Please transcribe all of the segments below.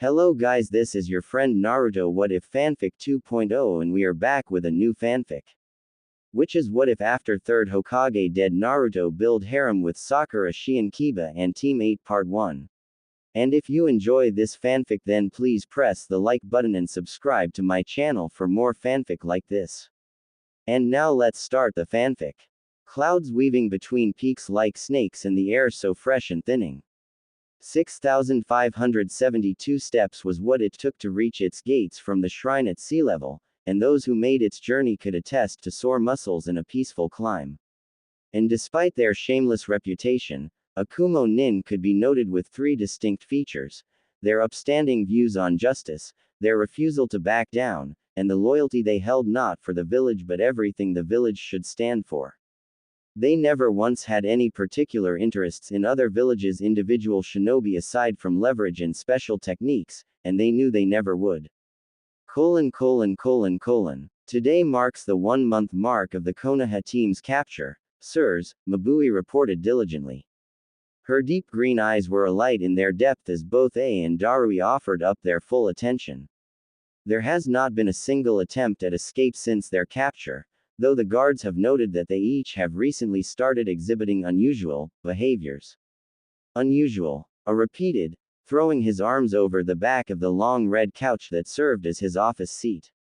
Hello guys, this is your friend Naruto What If Fanfic 2.0 and we are back with a new fanfic. Which is what if after Third Hokage dead Naruto build harem with Sakura, Shion, Kiba and Team 8 Part 1. And if you enjoy this fanfic then please press the like button and subscribe to my channel for more fanfic like this. And now let's start the fanfic. Clouds weaving between peaks like snakes and the air so fresh and thinning. 6,572 steps was what it took to reach its gates from the shrine at sea level, and those who made its journey could attest to sore muscles and a peaceful climb. And despite their shameless reputation, Akumo Nin could be noted with three distinct features: their upstanding views on justice, their refusal to back down, and the loyalty they held not for the village but everything the village should stand for. They never once had any particular interests in other villages' individual shinobi aside from leverage and special techniques, and they knew they never would. Today marks the 1-month mark of the Konoha team's capture, sirs, Mabui reported diligently. Her deep green eyes were alight in their depth as both A and Darui offered up their full attention. There has not been a single attempt at escape since their capture, though the guards have noted that they each have recently started exhibiting unusual behaviors. Unusual. A repeated, throwing his arms over the back of the long red couch that served as his office seat.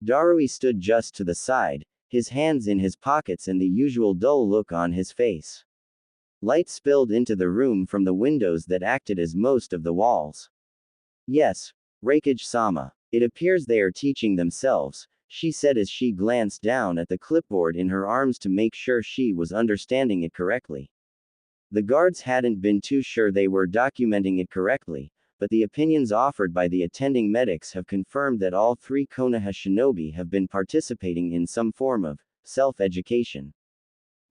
Darui stood just to the side, his hands in his pockets and the usual dull look on his face. Light spilled into the room from the windows that acted as most of the walls. Yes, Raikage-sama. It appears they are teaching themselves, she said as she glanced down at the clipboard in her arms to make sure she was understanding it correctly. The guards hadn't been too sure they were documenting it correctly, but the opinions offered by the attending medics have confirmed that all three Konoha shinobi have been participating in some form of self-education.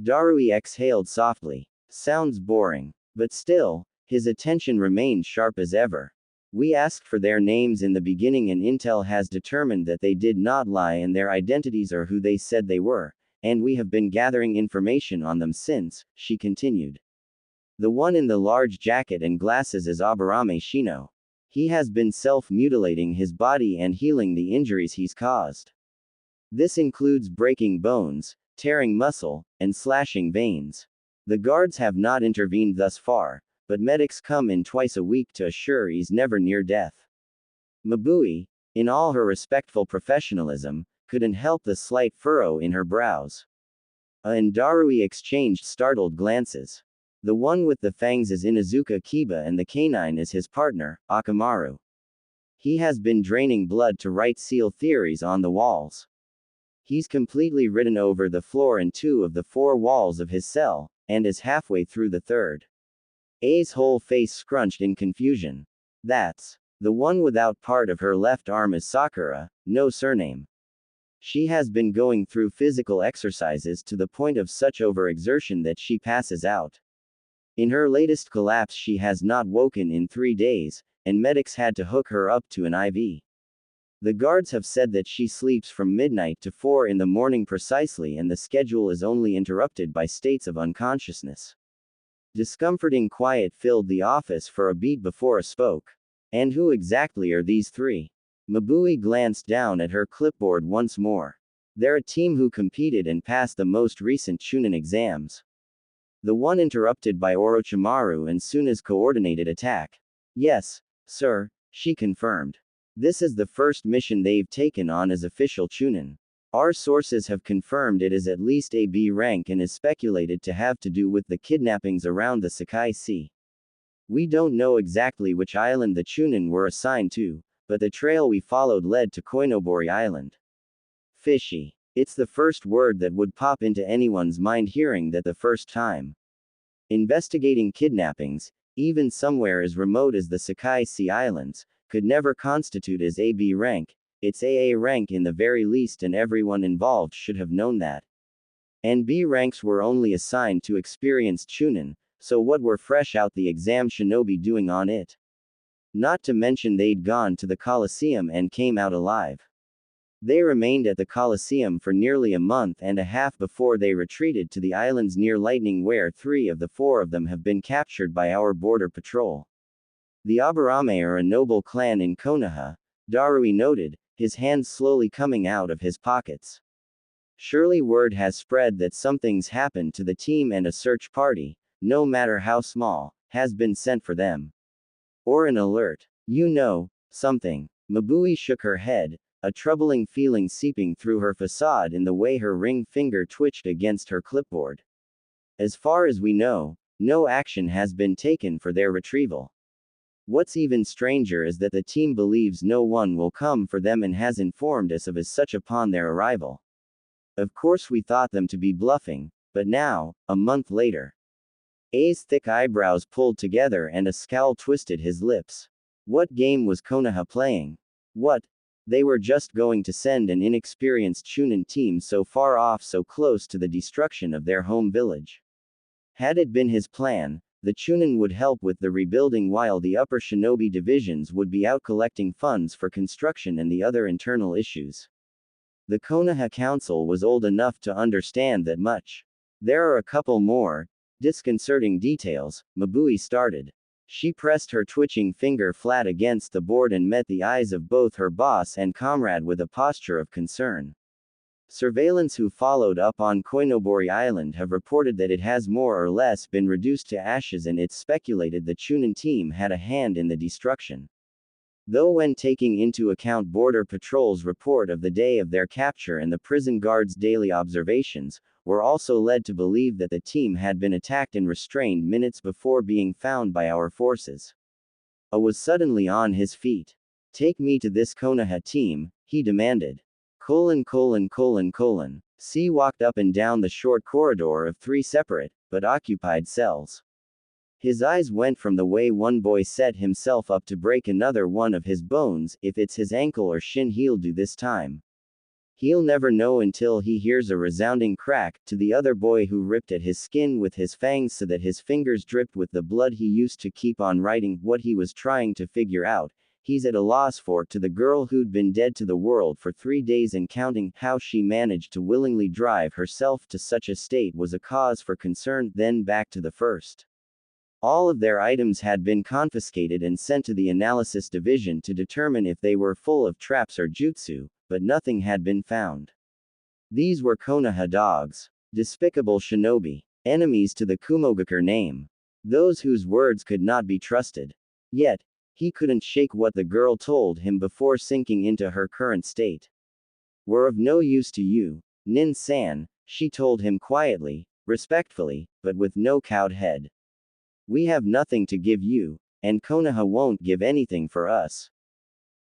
Darui exhaled softly. Sounds boring. But still, his attention remained sharp as ever. We asked for their names in the beginning and Intel has determined that they did not lie and their identities are who they said they were, and we have been gathering information on them since, she continued. The one in the large jacket and glasses is Aburame Shino. He has been self-mutilating his body and healing the injuries he's caused. This includes breaking bones, tearing muscle, and slashing veins. The guards have not intervened thus far, but medics come in twice a week to assure he's never near death. Mabui, in all her respectful professionalism, couldn't help the slight furrow in her brows. And Darui exchanged startled glances. The one with the fangs is Inuzuka Kiba and the canine is his partner, Akamaru. He has been draining blood to write seal theories on the walls. He's completely written over the floor and 2 of the 4 walls of his cell, and is halfway through the 3rd. A's whole face scrunched in confusion. That's the one without part of her left arm is Sakura, no surname. She has been going through physical exercises to the point of such overexertion that she passes out. In her latest collapse she has not woken in 3 days, and medics had to hook her up to an IV. The guards have said that she sleeps from midnight to 4 in the morning precisely and the schedule is only interrupted by states of unconsciousness. Discomforting quiet filled the office for a beat before a spoke. And who exactly are these 3? Mabui glanced down at her clipboard once more. They're a team who competed and passed the most recent Chunin exams. The one interrupted by Orochimaru and Suna's coordinated attack. Yes, sir, she confirmed. This is the first mission they've taken on as official Chunin. Our sources have confirmed it is at least a B rank and is speculated to have to do with the kidnappings around the Sakai Sea. We don't know exactly which island the Chunin were assigned to, but the trail we followed led to Koinobori Island. Fishy. It's the first word that would pop into anyone's mind hearing that the first time. Investigating kidnappings, even somewhere as remote as the Sakai Sea Islands, could never constitute as a B rank. It's AA rank in the very least and everyone involved should have known that. And B ranks were only assigned to experienced Chunin, so what were fresh out the exam shinobi doing on it? Not to mention they'd gone to the Colosseum and came out alive. They remained at the Colosseum for nearly a month and a half before they retreated to the islands near Lightning where 3 of the 4 of them have been captured by our border patrol. The Aburame are a noble clan in Konoha, Darui noted, his hands slowly coming out of his pockets. Surely word has spread that something's happened to the team and a search party, no matter how small, has been sent for them. Or an alert. You know, something. Mabui shook her head, a troubling feeling seeping through her facade in the way her ring finger twitched against her clipboard. As far as we know, no action has been taken for their retrieval. What's even stranger is that the team believes no one will come for them and has informed us of as such upon their arrival. Of course we thought them to be bluffing, but now, a month later. A's thick eyebrows pulled together and a scowl twisted his lips. What game was Konoha playing? What? They were just going to send an inexperienced Chunin team so far off so close to the destruction of their home village. Had it been his plan, the Chunin would help with the rebuilding while the upper shinobi divisions would be out collecting funds for construction and the other internal issues. The Konoha Council was old enough to understand that much. There are a couple more disconcerting details, Mabui started. She pressed her twitching finger flat against the board and met the eyes of both her boss and comrade with a posture of concern. Surveillance who followed up on Koinobori Island have reported that it has more or less been reduced to ashes and it's speculated the Chunin team had a hand in the destruction. Though when taking into account Border Patrol's report of the day of their capture and the prison guards' daily observations, were also led to believe that the team had been attacked and restrained minutes before being found by our forces. A was suddenly on his feet. Take me to this Konoha team, he demanded. C walked up and down the short corridor of 3 separate, but occupied cells. His eyes went from the way one boy set himself up to break another one of his bones, if it's his ankle or shin he'll do this time. He'll never know until he hears a resounding crack, to the other boy who ripped at his skin with his fangs so that his fingers dripped with the blood he used to keep on writing what he was trying to figure out. He's at a loss for, to the girl who'd been dead to the world for 3 days and counting, how she managed to willingly drive herself to such a state was a cause for concern. Then back to the first. All of their items had been confiscated and sent to the analysis division to determine if they were full of traps or jutsu, but nothing had been found. These were Konoha dogs. Despicable shinobi. Enemies to the Kumogakur name. Those whose words could not be trusted. Yet, he couldn't shake what the girl told him before sinking into her current state. We're of no use to you, Nin-san, she told him quietly, respectfully, but with no cowed head. We have nothing to give you, and Konoha won't give anything for us.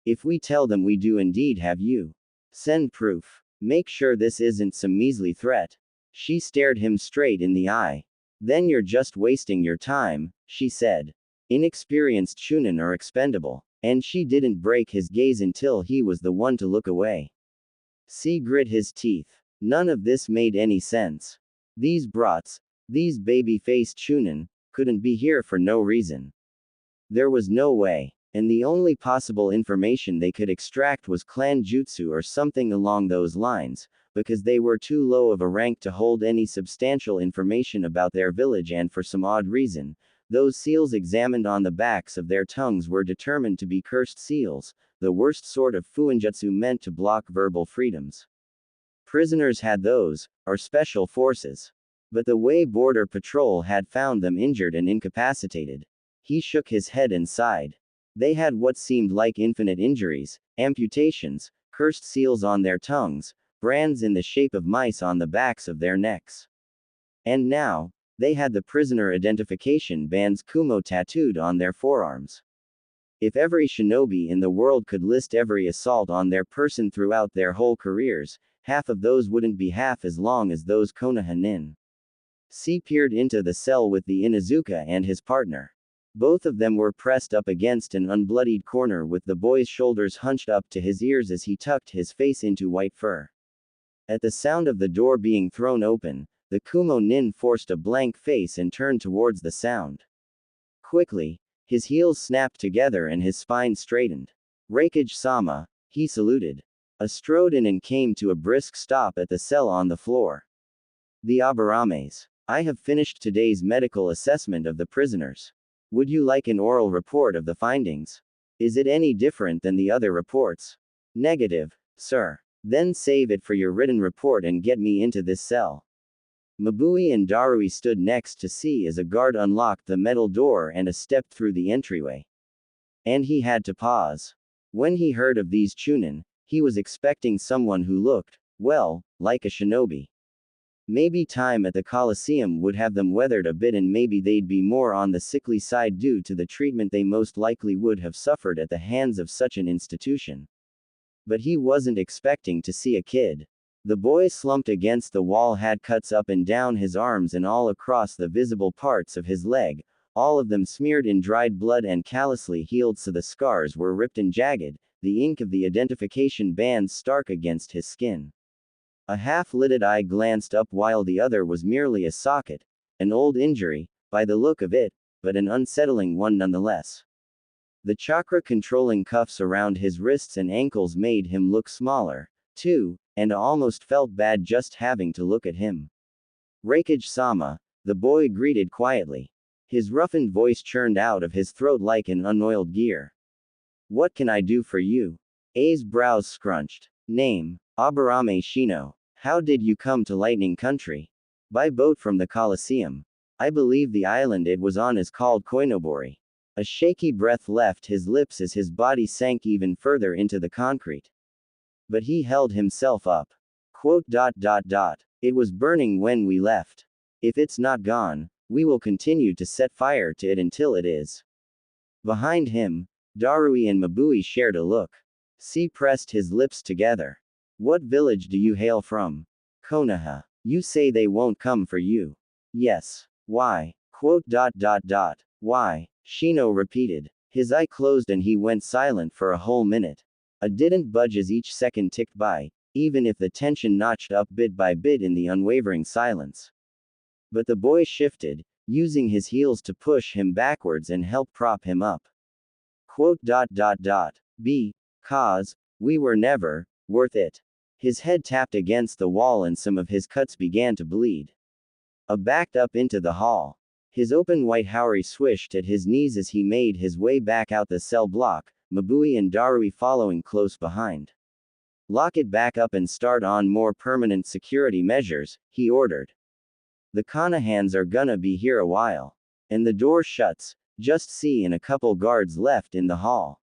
If we tell them we do indeed have you, send proof. Make sure this isn't some measly threat. She stared him straight in the eye. Then you're just wasting your time, she said. Inexperienced Chunin are expendable. And she didn't break his gaze until he was the one to look away. C grit his teeth. None of this made any sense. These brats, these baby-faced Chunin, couldn't be here for no reason. There was no way. And the only possible information they could extract was clan jutsu or something along those lines, because they were too low of a rank to hold any substantial information about their village, and for some odd reason, those seals examined on the backs of their tongues were determined to be cursed seals, the worst sort of fuinjutsu meant to block verbal freedoms. Prisoners had those, or special forces. But the way Border Patrol had found them injured and incapacitated. He shook his head and sighed. They had what seemed like infinite injuries, amputations, cursed seals on their tongues, brands in the shape of mice on the backs of their necks. And now, they had the prisoner identification bands Kumo tattooed on their forearms. If every shinobi in the world could list every assault on their person throughout their whole careers, half of those wouldn't be half as long as those Konoha nin. C peered into the cell with the Inuzuka and his partner. Both of them were pressed up against an unbloodied corner with the boy's shoulders hunched up to his ears as he tucked his face into white fur. At the sound of the door being thrown open, the Kumo nin forced a blank face and turned towards the sound. Quickly, his heels snapped together and his spine straightened. Raikage-sama, he saluted. Strode in and came to a brisk stop at the cell on the floor. The Aburames. I have finished today's medical assessment of the prisoners. Would you like an oral report of the findings? Is it any different than the other reports? Negative, sir. Then save it for your written report and get me into this cell. Mabui and Darui stood next to see as a guard unlocked the metal door and stepped through the entryway. And he had to pause. When he heard of these chunin, he was expecting someone who looked, well, like a shinobi. Maybe time at the Colosseum would have them weathered a bit and maybe they'd be more on the sickly side due to the treatment they most likely would have suffered at the hands of such an institution. But he wasn't expecting to see a kid. The boy slumped against the wall had cuts up and down his arms and all across the visible parts of his leg, all of them smeared in dried blood and callously healed so the scars were ripped and jagged, the ink of the identification bands stark against his skin. A half-lidded eye glanced up while the other was merely a socket, an old injury, by the look of it, but an unsettling one nonetheless. The chakra-controlling cuffs around his wrists and ankles made him look smaller, too, and almost felt bad just having to look at him. Raikage-sama, the boy greeted quietly. His roughened voice churned out of his throat like an unoiled gear. What can I do for you? A's brows scrunched. Name, Aburame Shino. How did you come to Lightning Country? By boat from the Colosseum. I believe the island it was on is called Koinobori. A shaky breath left his lips as his body sank even further into the concrete. But he held himself up. It was burning when we left. If it's not gone, we will continue to set fire to it until it is. Behind him, Darui and Mabui shared a look. C pressed his lips together. What village do you hail from? Konoha. You say they won't come for you. Yes. Why? Why? Shino repeated. His eye closed and he went silent for a whole minute. I didn't budge as each second ticked by, even if the tension notched up bit by bit in the unwavering silence. But the boy shifted, using his heels to push him backwards and help prop him up. Because we were never worth it. His head tapped against the wall and some of his cuts began to bleed. Backed up into the hall. His open white haori swished at his knees as he made his way back out the cell block, Mabui and Darui following close behind. Lock it back up and start on more permanent security measures, he ordered. The Konohans are gonna be here a while. And the door shuts, just C and a couple guards left in the hall.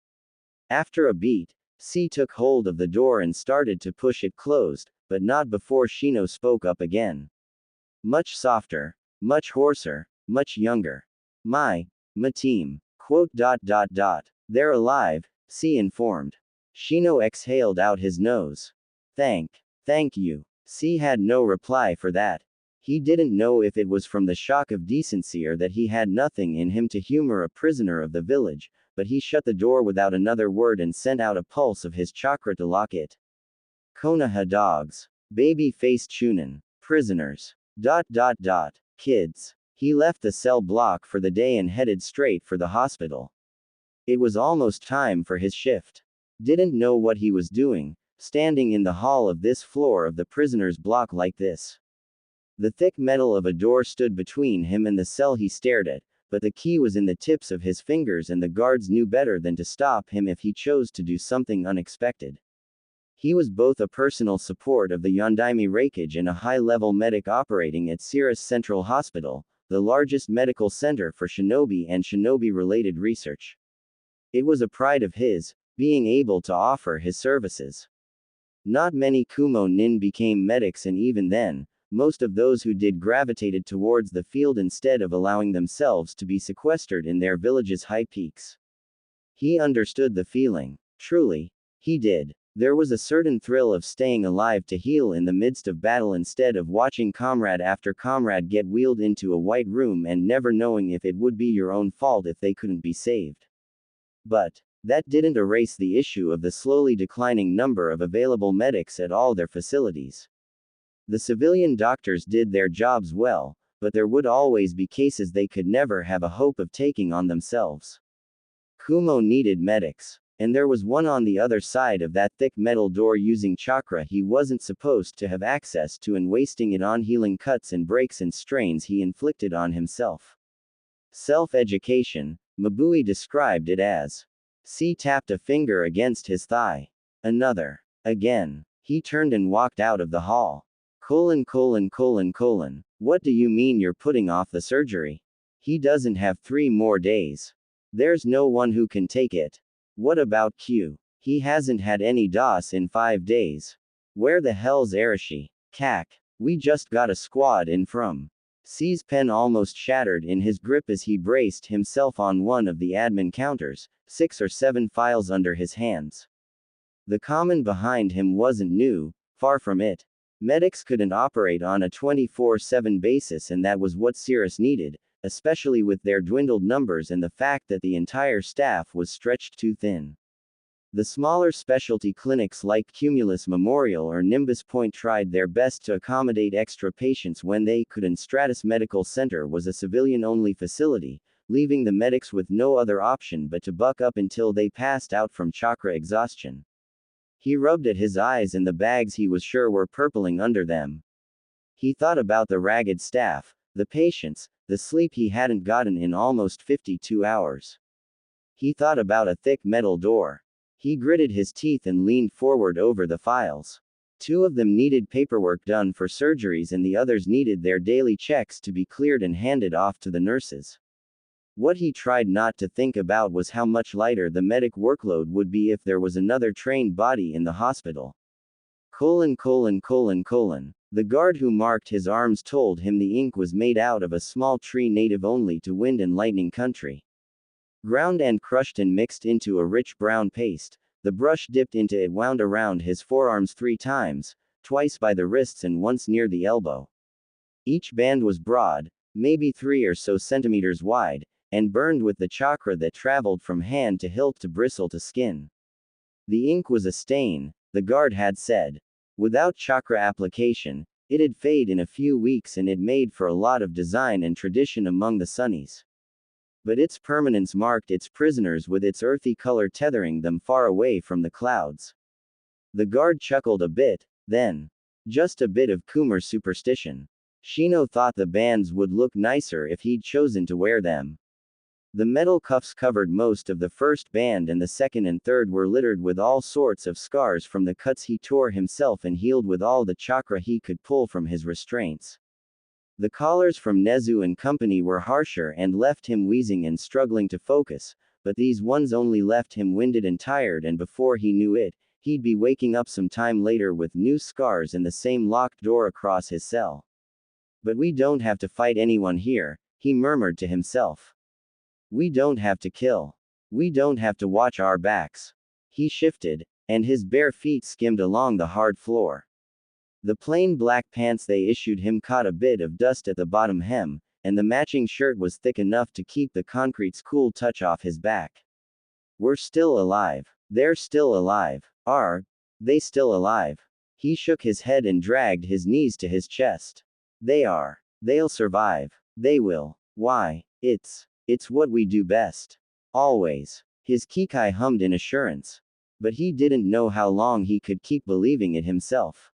After a beat, C took hold of the door and started to push it closed, but not before Shino spoke up again. Much softer, much hoarser, much younger. My team. They're alive, C informed. Shino exhaled out his nose. Thank you. C had no reply for that. He didn't know if it was from the shock of decency or that he had nothing in him to humor a prisoner of the village, but he shut the door without another word and sent out a pulse of his chakra to lock it. Konoha dogs. Baby-faced chunin. Prisoners. Kids. He left the cell block for the day and headed straight for the hospital. It was almost time for his shift. Didn't know what he was doing, standing in the hall of this floor of the prisoner's block like this. The thick metal of a door stood between him and the cell he stared at, but the key was in the tips of his fingers and the guards knew better than to stop him if he chose to do something unexpected. He was both a personal support of the Yondaime Raikage and a high-level medic operating at Sirius Central Hospital, the largest medical center for shinobi and shinobi-related research. It was a pride of his, being able to offer his services. Not many Kumo nin became medics, and even then, most of those who did gravitated towards the field instead of allowing themselves to be sequestered in their village's high peaks. He understood the feeling. Truly, he did. There was a certain thrill of staying alive to heal in the midst of battle instead of watching comrade after comrade get wheeled into a white room and never knowing if it would be your own fault if they couldn't be saved. But that didn't erase the issue of the slowly declining number of available medics at all their facilities. The civilian doctors did their jobs well, but there would always be cases they could never have a hope of taking on themselves. Kumo needed medics, and there was one on the other side of that thick metal door using chakra he wasn't supposed to have access to and wasting it on healing cuts and breaks and strains he inflicted on himself. Self-education, Mabui described it as. C tapped a finger against his thigh. Another. Again. He turned and walked out of the hall. What do you mean you're putting off the surgery? He doesn't have 3 more days. There's no one who can take it. What about Q? He hasn't had any DOS in 5 days. Where the hell's Arashi? Cack. We just got a squad in from. C's pen almost shattered in his grip as he braced himself on one of the admin counters, 6 or 7 files under his hands. The common behind him wasn't new, far from it. Medics couldn't operate on a 24/7 basis, and that was what Cirrus needed, especially with their dwindled numbers and the fact that the entire staff was stretched too thin. The smaller specialty clinics like Cumulus Memorial or Nimbus Point tried their best to accommodate extra patients when they could, and Stratus Medical Center was a civilian-only facility, leaving the medics with no other option but to buck up until they passed out from chakra exhaustion. He rubbed at his eyes and the bags he was sure were purpling under them. He thought about the ragged staff, the patients, the sleep he hadn't gotten in almost 52 hours. He thought about a thick metal door. He gritted his teeth and leaned forward over the files. 2 of them needed paperwork done for surgeries and the others needed their daily checks to be cleared and handed off to the nurses. What he tried not to think about was how much lighter the medic workload would be if there was another trained body in the hospital. The guard who marked his arms told him the ink was made out of a small tree native only to wind and lightning country. Ground and crushed and mixed into a rich brown paste, the brush dipped into it wound around his forearms 3 times, twice by the wrists and once near the elbow. Each band was broad, maybe 3 or so centimeters wide, and burned with the chakra that traveled from hand to hilt to bristle to skin. The ink was a stain, the guard had said. Without chakra application, it'd fade in a few weeks, and it made for a lot of design and tradition among the Sunnis. But its permanence marked its prisoners with its earthy color tethering them far away from the clouds. The guard chuckled a bit, then. Just a bit of Kumar superstition. Shino thought the bands would look nicer if he'd chosen to wear them. The metal cuffs covered most of the first band, and the second and third were littered with all sorts of scars from the cuts he tore himself and healed with all the chakra he could pull from his restraints. The collars from Nezu and company were harsher and left him wheezing and struggling to focus, but these ones only left him winded and tired, and before he knew it, he'd be waking up some time later with new scars and the same locked door across his cell. But we don't have to fight anyone here, he murmured to himself. We don't have to kill. We don't have to watch our backs. He shifted, and his bare feet skimmed along the hard floor. The plain black pants they issued him caught a bit of dust at the bottom hem, and the matching shirt was thick enough to keep the concrete's cool touch off his back. We're still alive. They're still alive. Are they still alive? He shook his head and dragged his knees to his chest. They are. They'll survive. They will. Why? It's what we do best. Always. His Kikai hummed in assurance. But he didn't know how long he could keep believing it himself.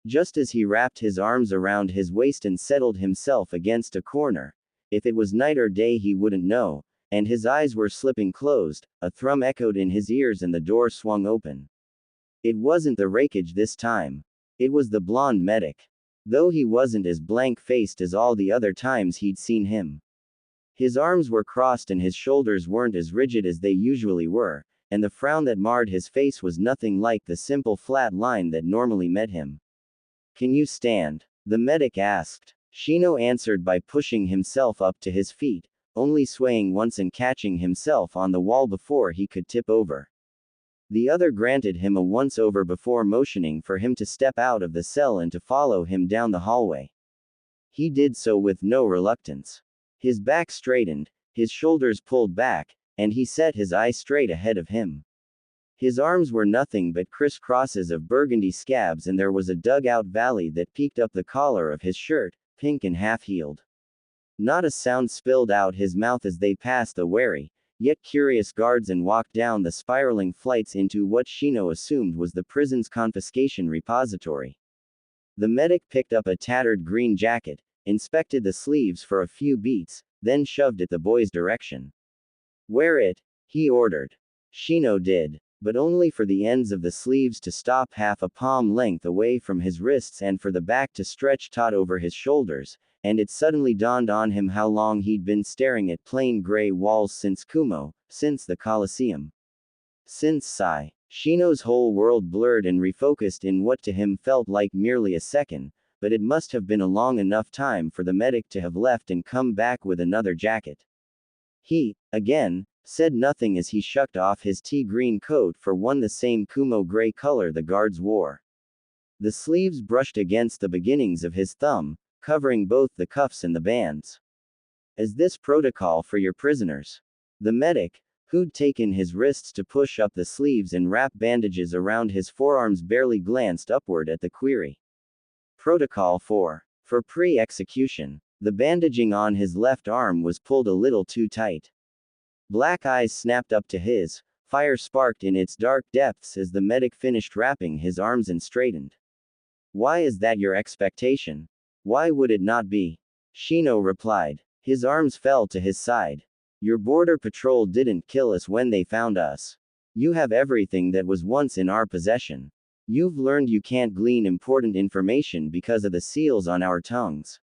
Just as he wrapped his arms around his waist and settled himself against a corner, if it was night or day he wouldn't know, and his eyes were slipping closed, a thrum echoed in his ears and the door swung open. It wasn't the Rakage this time. It was the blonde medic. Though he wasn't as blank-faced as all the other times he'd seen him. His arms were crossed and his shoulders weren't as rigid as they usually were, and the frown that marred his face was nothing like the simple flat line that normally met him. Can you stand? The medic asked. Shino answered by pushing himself up to his feet, only swaying once and catching himself on the wall before he could tip over. The other granted him a once-over before motioning for him to step out of the cell and to follow him down the hallway. He did so with no reluctance. His back straightened, his shoulders pulled back, and he set his eyes straight ahead of him. His arms were nothing but crisscrosses of burgundy scabs, and there was a dug-out valley that peeked up the collar of his shirt, pink and half-healed. Not a sound spilled out his mouth as they passed the wary, yet curious guards and walked down the spiraling flights into what Shino assumed was the prison's confiscation repository. The medic picked up a tattered green jacket, inspected the sleeves for a few beats, then shoved it the boy's direction. Wear it, he ordered. Shino did, but only for the ends of the sleeves to stop half a palm length away from his wrists and for the back to stretch taut over his shoulders, and it suddenly dawned on him how long he'd been staring at plain gray walls since Kumo, since the Colosseum. Since Sai. Shino's whole world blurred and refocused in what to him felt like merely a second, but it must have been a long enough time for the medic to have left and come back with another jacket. He, again, said nothing as he shucked off his tea-green coat for one the same Kumo gray color the guards wore. The sleeves brushed against the beginnings of his thumb, covering both the cuffs and the bands. Is this protocol for your prisoners? The medic, who'd taken his wrists to push up the sleeves and wrap bandages around his forearms, barely glanced upward at the query. Protocol 4. For pre-execution. The bandaging on his left arm was pulled a little too tight. Black eyes snapped up to his, fire sparked in its dark depths as the medic finished wrapping his arms and straightened. Why is that your expectation? Why would it not be? Shino replied. His arms fell to his side. Your border patrol didn't kill us when they found us. You have everything that was once in our possession. You've learned you can't glean important information because of the seals on our tongues.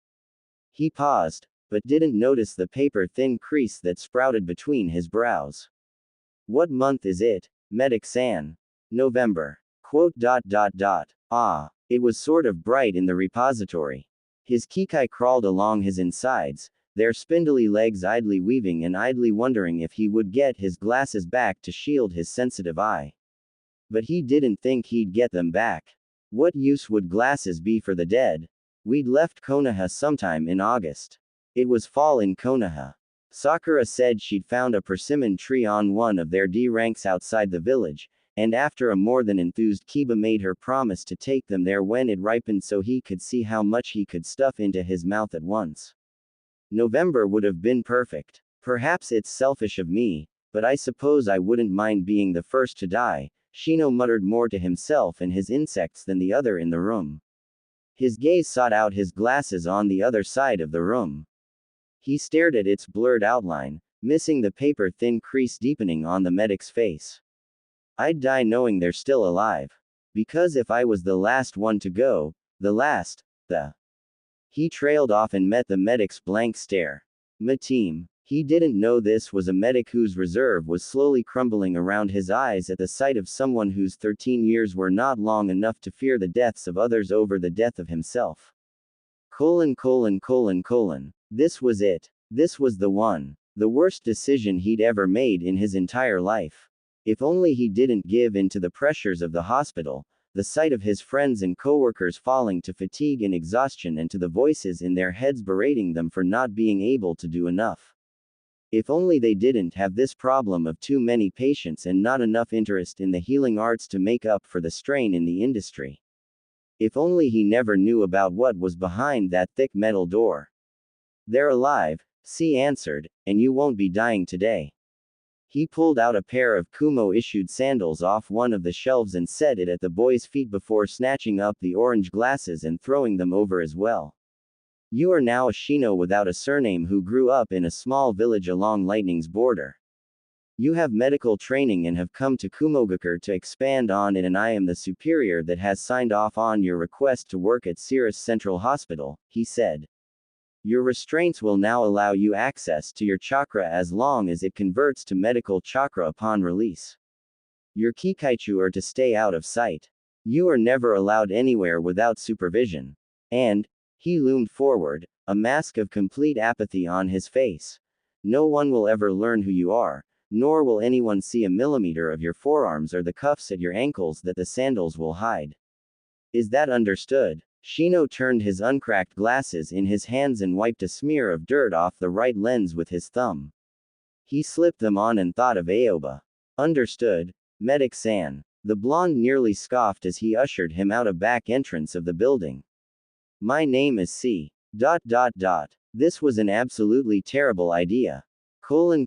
He paused, but didn't notice the paper-thin crease that sprouted between his brows. What month is it, Medic-san? November. Ah, it was sort of bright in the repository. His kikai crawled along his insides, their spindly legs idly weaving and idly wondering if he would get his glasses back to shield his sensitive eye. But he didn't think he'd get them back. What use would glasses be for the dead? We'd left Konoha sometime in August. It was fall in Konoha. Sakura said she'd found a persimmon tree on one of their D ranks outside the village, and after a more than enthused Kiba made her promise to take them there when it ripened so he could see how much he could stuff into his mouth at once. November would have been perfect. Perhaps it's selfish of me, but I suppose I wouldn't mind being the first to die, Shino muttered more to himself and his insects than the other in the room. His gaze sought out his glasses on the other side of the room. He stared at its blurred outline, missing the paper-thin crease deepening on the medic's face. I'd die knowing they're still alive. Because if I was the last one to go, He trailed off and met the medic's blank stare. Team. He didn't know this was a medic whose reserve was slowly crumbling around his eyes at the sight of someone whose 13 years were not long enough to fear the deaths of others over the death of himself. This was it. This was the one. The worst decision he'd ever made in his entire life. If only he didn't give in to the pressures of the hospital, the sight of his friends and coworkers falling to fatigue and exhaustion and to the voices in their heads berating them for not being able to do enough. If only they didn't have this problem of too many patients and not enough interest in the healing arts to make up for the strain in the industry. If only he never knew about what was behind that thick metal door. They're alive, C answered, and you won't be dying today. He pulled out a pair of Kumo-issued sandals off one of the shelves and set it at the boy's feet before snatching up the orange glasses and throwing them over as well. You are now a Shino without a surname who grew up in a small village along Lightning's border. You have medical training and have come to Kumogakure to expand on it, and I am the superior that has signed off on your request to work at Cirrus Central Hospital, he said. Your restraints will now allow you access to your chakra as long as it converts to medical chakra upon release. Your Kikaichu are to stay out of sight. You are never allowed anywhere without supervision. And, he loomed forward, a mask of complete apathy on his face. No one will ever learn who you are, nor will anyone see a millimeter of your forearms or the cuffs at your ankles that the sandals will hide. Is that understood? Shino turned his uncracked glasses in his hands and wiped a smear of dirt off the right lens with his thumb. He slipped them on and thought of Aoba. Understood, Medic-san. The blonde nearly scoffed as he ushered him out a back entrance of the building. My name is C. This was an absolutely terrible idea. Sato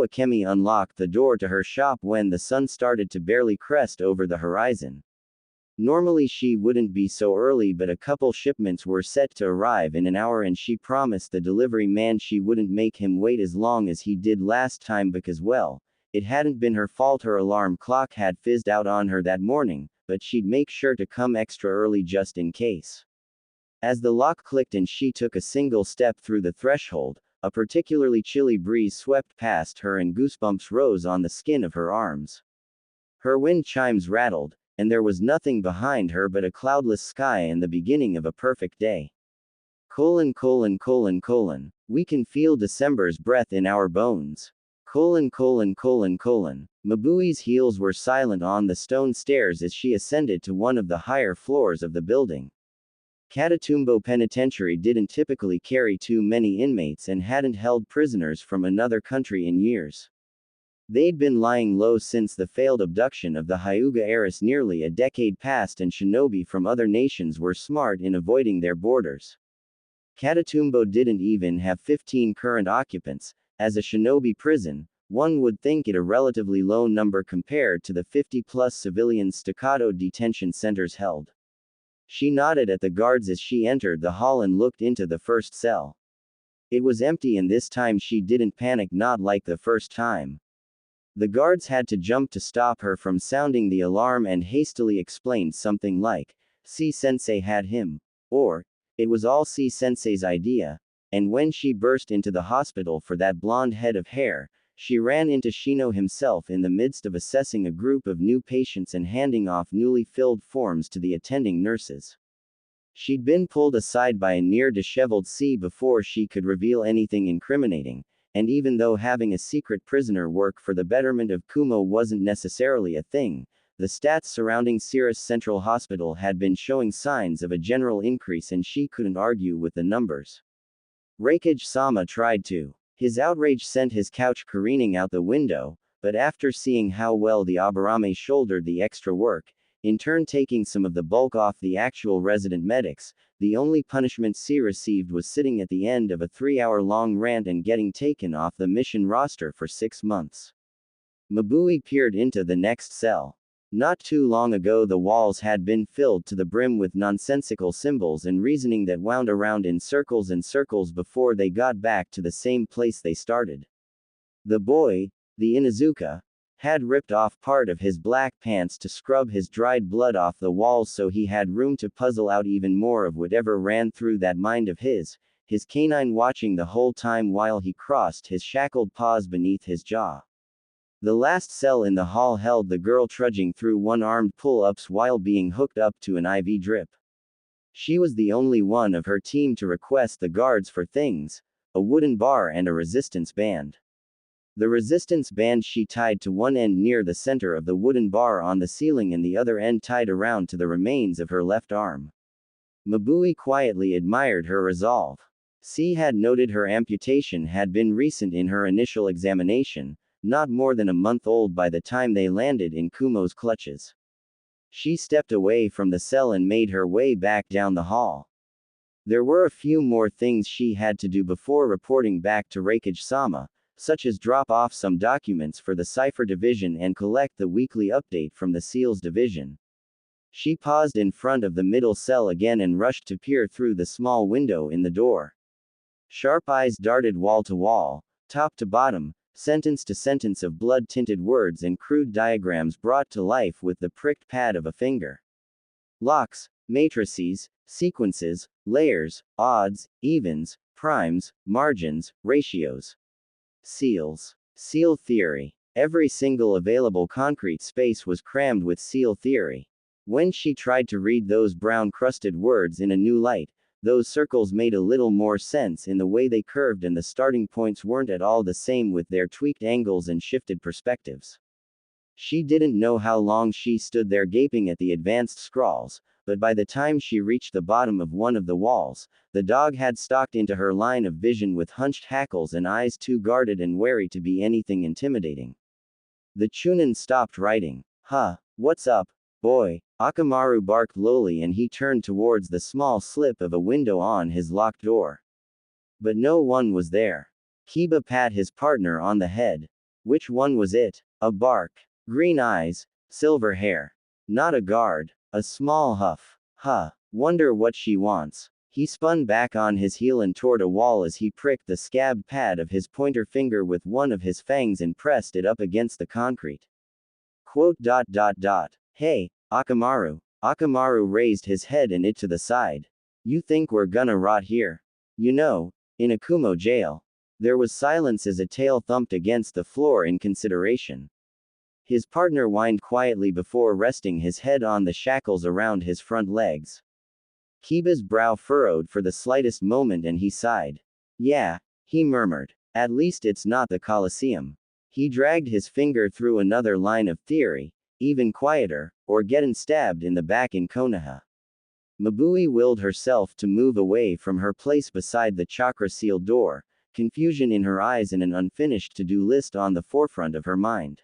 Akemi unlocked the door to her shop when the sun started to barely crest over the horizon. Normally she wouldn't be so early, but a couple shipments were set to arrive in an hour and she promised the delivery man she wouldn't make him wait as long as he did last time because, well, it hadn't been her fault her alarm clock had fizzed out on her that morning, but she'd make sure to come extra early just in case. As the lock clicked and she took a single step through the threshold, a particularly chilly breeze swept past her and goosebumps rose on the skin of her arms. Her wind chimes rattled, and there was nothing behind her but a cloudless sky and the beginning of a perfect day. We can feel December's breath in our bones. Mabui's heels were silent on the stone stairs as she ascended to one of the higher floors of the building. Catatumbo Penitentiary didn't typically carry too many inmates and hadn't held prisoners from another country in years. They'd been lying low since the failed abduction of the Hyuga heiress nearly a decade past, and shinobi from other nations were smart in avoiding their borders. Catatumbo didn't even have 15 current occupants. As a shinobi prison, one would think it a relatively low number compared to the 50-plus civilian staccato detention centers held. She nodded at the guards as she entered the hall and looked into the first cell. It was empty, and this time she didn't panic, not like the first time. The guards had to jump to stop her from sounding the alarm and hastily explained something like, "C-sensei had him," or, "It was all C-sensei's idea," and when she burst into the hospital for that blonde head of hair, she ran into Shino himself in the midst of assessing a group of new patients and handing off newly filled forms to the attending nurses. She'd been pulled aside by a near-disheveled C before she could reveal anything incriminating. And even though having a secret prisoner work for the betterment of Kumo wasn't necessarily a thing, the stats surrounding Cirrus Central Hospital had been showing signs of a general increase and she couldn't argue with the numbers. Reikage-sama tried to. His outrage sent his couch careening out the window, but after seeing how well the Aburame shouldered the extra work, in turn taking some of the bulk off the actual resident medics, the only punishment C received was sitting at the end of a 3-hour-long rant and getting taken off the mission roster for 6 months. Mabui peered into the next cell. Not too long ago the walls had been filled to the brim with nonsensical symbols and reasoning that wound around in circles and circles before they got back to the same place they started. The boy, the Inuzuka, had ripped off part of his black pants to scrub his dried blood off the walls so he had room to puzzle out even more of whatever ran through that mind of his canine watching the whole time while he crossed his shackled paws beneath his jaw. The last cell in the hall held the girl trudging through one-armed pull-ups while being hooked up to an IV drip. She was the only one of her team to request the guards for things: a wooden bar and a resistance band. The resistance band she tied to one end near the center of the wooden bar on the ceiling and the other end tied around to the remains of her left arm. Mabui quietly admired her resolve. C had noted her amputation had been recent in her initial examination, not more than a month old by the time they landed in Kumo's clutches. She stepped away from the cell and made her way back down the hall. There were a few more things she had to do before reporting back to Reikage-sama, such as drop off some documents for the Cipher Division and collect the weekly update from the SEALs Division. She paused in front of the middle cell again and rushed to peer through the small window in the door. Sharp eyes darted wall to wall, top to bottom, sentence to sentence of blood-tinted words and crude diagrams brought to life with the pricked pad of a finger. Locks, matrices, sequences, layers, odds, evens, primes, margins, ratios. Seals. Seal theory. Every single available concrete space was crammed with seal theory. When she tried to read those brown-crusted words in a new light, those circles made a little more sense in the way they curved and the starting points weren't at all the same with their tweaked angles and shifted perspectives. She didn't know how long she stood there gaping at the advanced scrawls, but by the time she reached the bottom of one of the walls, the dog had stalked into her line of vision with hunched hackles and eyes too guarded and wary to be anything intimidating. The Chunin stopped writing. "Huh, what's up, boy?" Akamaru barked lowly and he turned towards the small slip of a window on his locked door. But no one was there. Kiba pat his partner on the head. Which one was it? A bark. Green eyes, silver hair. Not a guard. A small huff. Huh. Wonder what she wants. He spun back on his heel and toward a wall as he pricked the scab pad of his pointer finger with one of his fangs and pressed it up against the concrete. Quote. Hey, Akamaru. Akamaru raised his head and it to the side. You think we're gonna rot here? You know, in a Kumo jail. There was silence as a tail thumped against the floor in consideration. His partner whined quietly before resting his head on the shackles around his front legs. Kiba's brow furrowed for the slightest moment and he sighed. Yeah, he murmured. At least it's not the Colosseum. He dragged his finger through another line of theory, even quieter, or getting stabbed in the back in Konoha. Mabui willed herself to move away from her place beside the chakra-sealed door, confusion in her eyes and an unfinished to-do list on the forefront of her mind.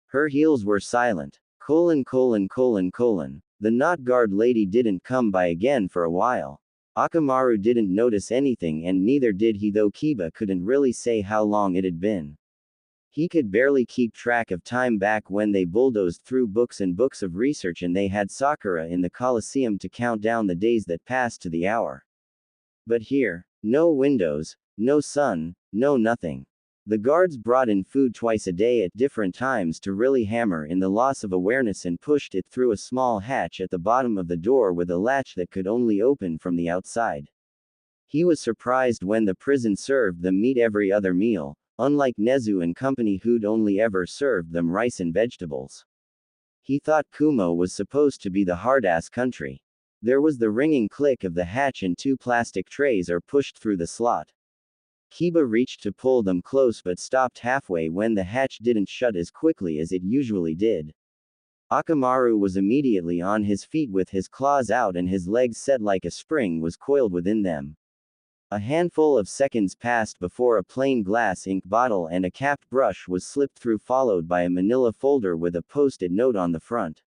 Her heels were silent. The knot guard lady didn't come by again for a while. Akamaru didn't notice anything and neither did he, though Kiba couldn't really say how long it had been. He could barely keep track of time back when they bulldozed through books and books of research and they had Sakura in the Colosseum to count down the days that passed to the hour. But here, no windows, no sun, no nothing. The guards brought in food twice a day at different times to really hammer in the loss of awareness and pushed it through a small hatch at the bottom of the door with a latch that could only open from the outside. He was surprised when the prison served them meat every other meal, unlike Nezu and company who'd only ever served them rice and vegetables. He thought Kumo was supposed to be the hard-ass country. There was the ringing click of the hatch and 2 plastic trays are pushed through the slot. Kiba reached to pull them close but stopped halfway when the hatch didn't shut as quickly as it usually did. Akamaru was immediately on his feet with his claws out and his legs set like a spring was coiled within them. A handful of seconds passed before a plain glass ink bottle and a capped brush was slipped through, followed by a manila folder with a post-it note on the front.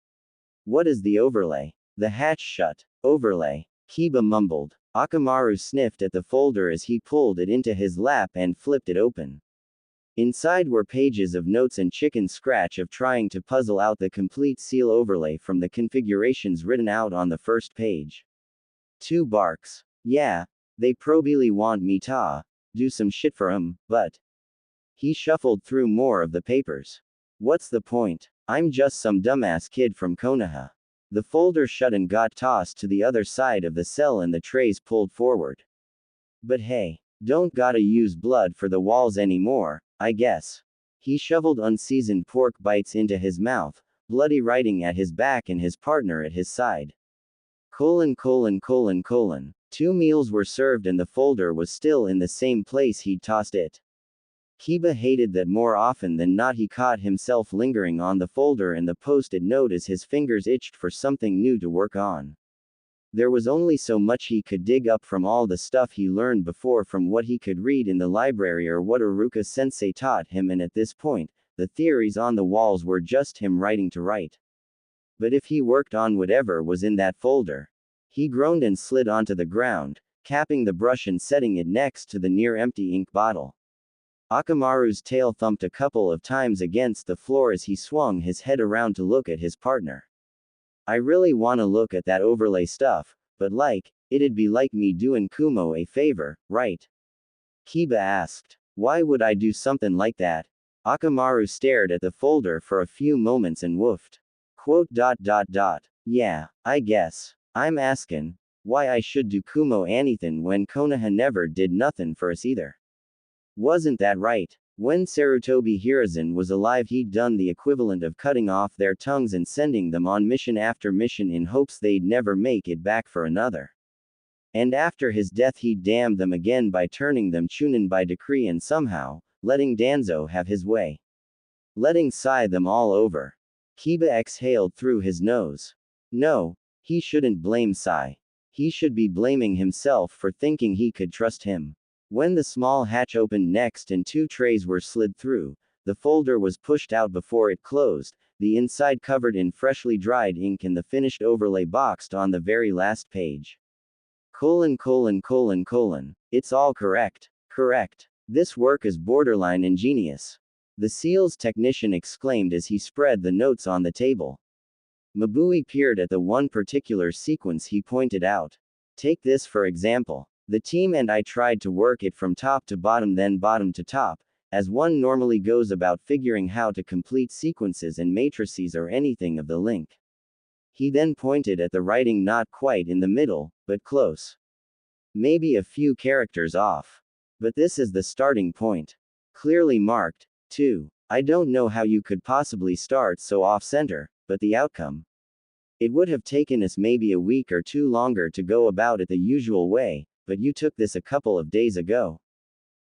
What is the overlay? The hatch shut. Overlay. Kiba mumbled. Akamaru sniffed at the folder as he pulled it into his lap and flipped it open. Inside were pages of notes and chicken scratch of trying to puzzle out the complete seal overlay from the configurations written out on the first page. 2 barks. Yeah, they probably want me to do some shit for 'em, but. He shuffled through more of the papers. What's the point? I'm just some dumbass kid from Konoha. The folder shut and got tossed to the other side of the cell and the trays pulled forward. But hey, don't gotta use blood for the walls anymore, I guess. He shoveled unseasoned pork bites into his mouth, bloody writing at his back and his partner at his side. 2 meals were served and the folder was still in the same place he'd tossed it. Kiba hated that more often than not he caught himself lingering on the folder and the post-it note as his fingers itched for something new to work on. There was only so much he could dig up from all the stuff he learned before, from what he could read in the library or what Iruka-sensei taught him, and at this point, the theories on the walls were just him writing to write. But if he worked on whatever was in that folder. He groaned and slid onto the ground, capping the brush and setting it next to the near-empty ink bottle. Akamaru's tail thumped a couple of times against the floor as he swung his head around to look at his partner. I really wanna look at that overlay stuff, but it'd be like me doing Kumo a favor, right? Kiba asked. Why would I do something like that? Akamaru stared at the folder for a few moments and woofed. Quote. Yeah, I guess. I'm askin' why I should do Kumo anything when Konoha never did nothing for us either. Wasn't that right? When Sarutobi Hiruzen was alive he'd done the equivalent of cutting off their tongues and sending them on mission after mission in hopes they'd never make it back for another. And after his death he'd damn them again by turning them chunin by decree and somehow, letting Danzo have his way. Letting Sai them all over. Kiba exhaled through his nose. No, he shouldn't blame Sai. He should be blaming himself for thinking he could trust him. When the small hatch opened next and 2 trays were slid through, the folder was pushed out before it closed, the inside covered in freshly dried ink and the finished overlay boxed on the very last page. : It's all correct. Correct. This work is borderline ingenious. The seals technician exclaimed as he spread the notes on the table. Mabui peered at the one particular sequence he pointed out. Take this for example. The team and I tried to work it from top to bottom then bottom to top, as one normally goes about figuring how to complete sequences and matrices or anything of the link. He then pointed at the writing not quite in the middle, but close. Maybe a few characters off. But this is the starting point. Clearly marked, too. I don't know how you could possibly start so off-center, but the outcome. It would have taken us maybe a week or two longer to go about it the usual way, but you took this a couple of days ago.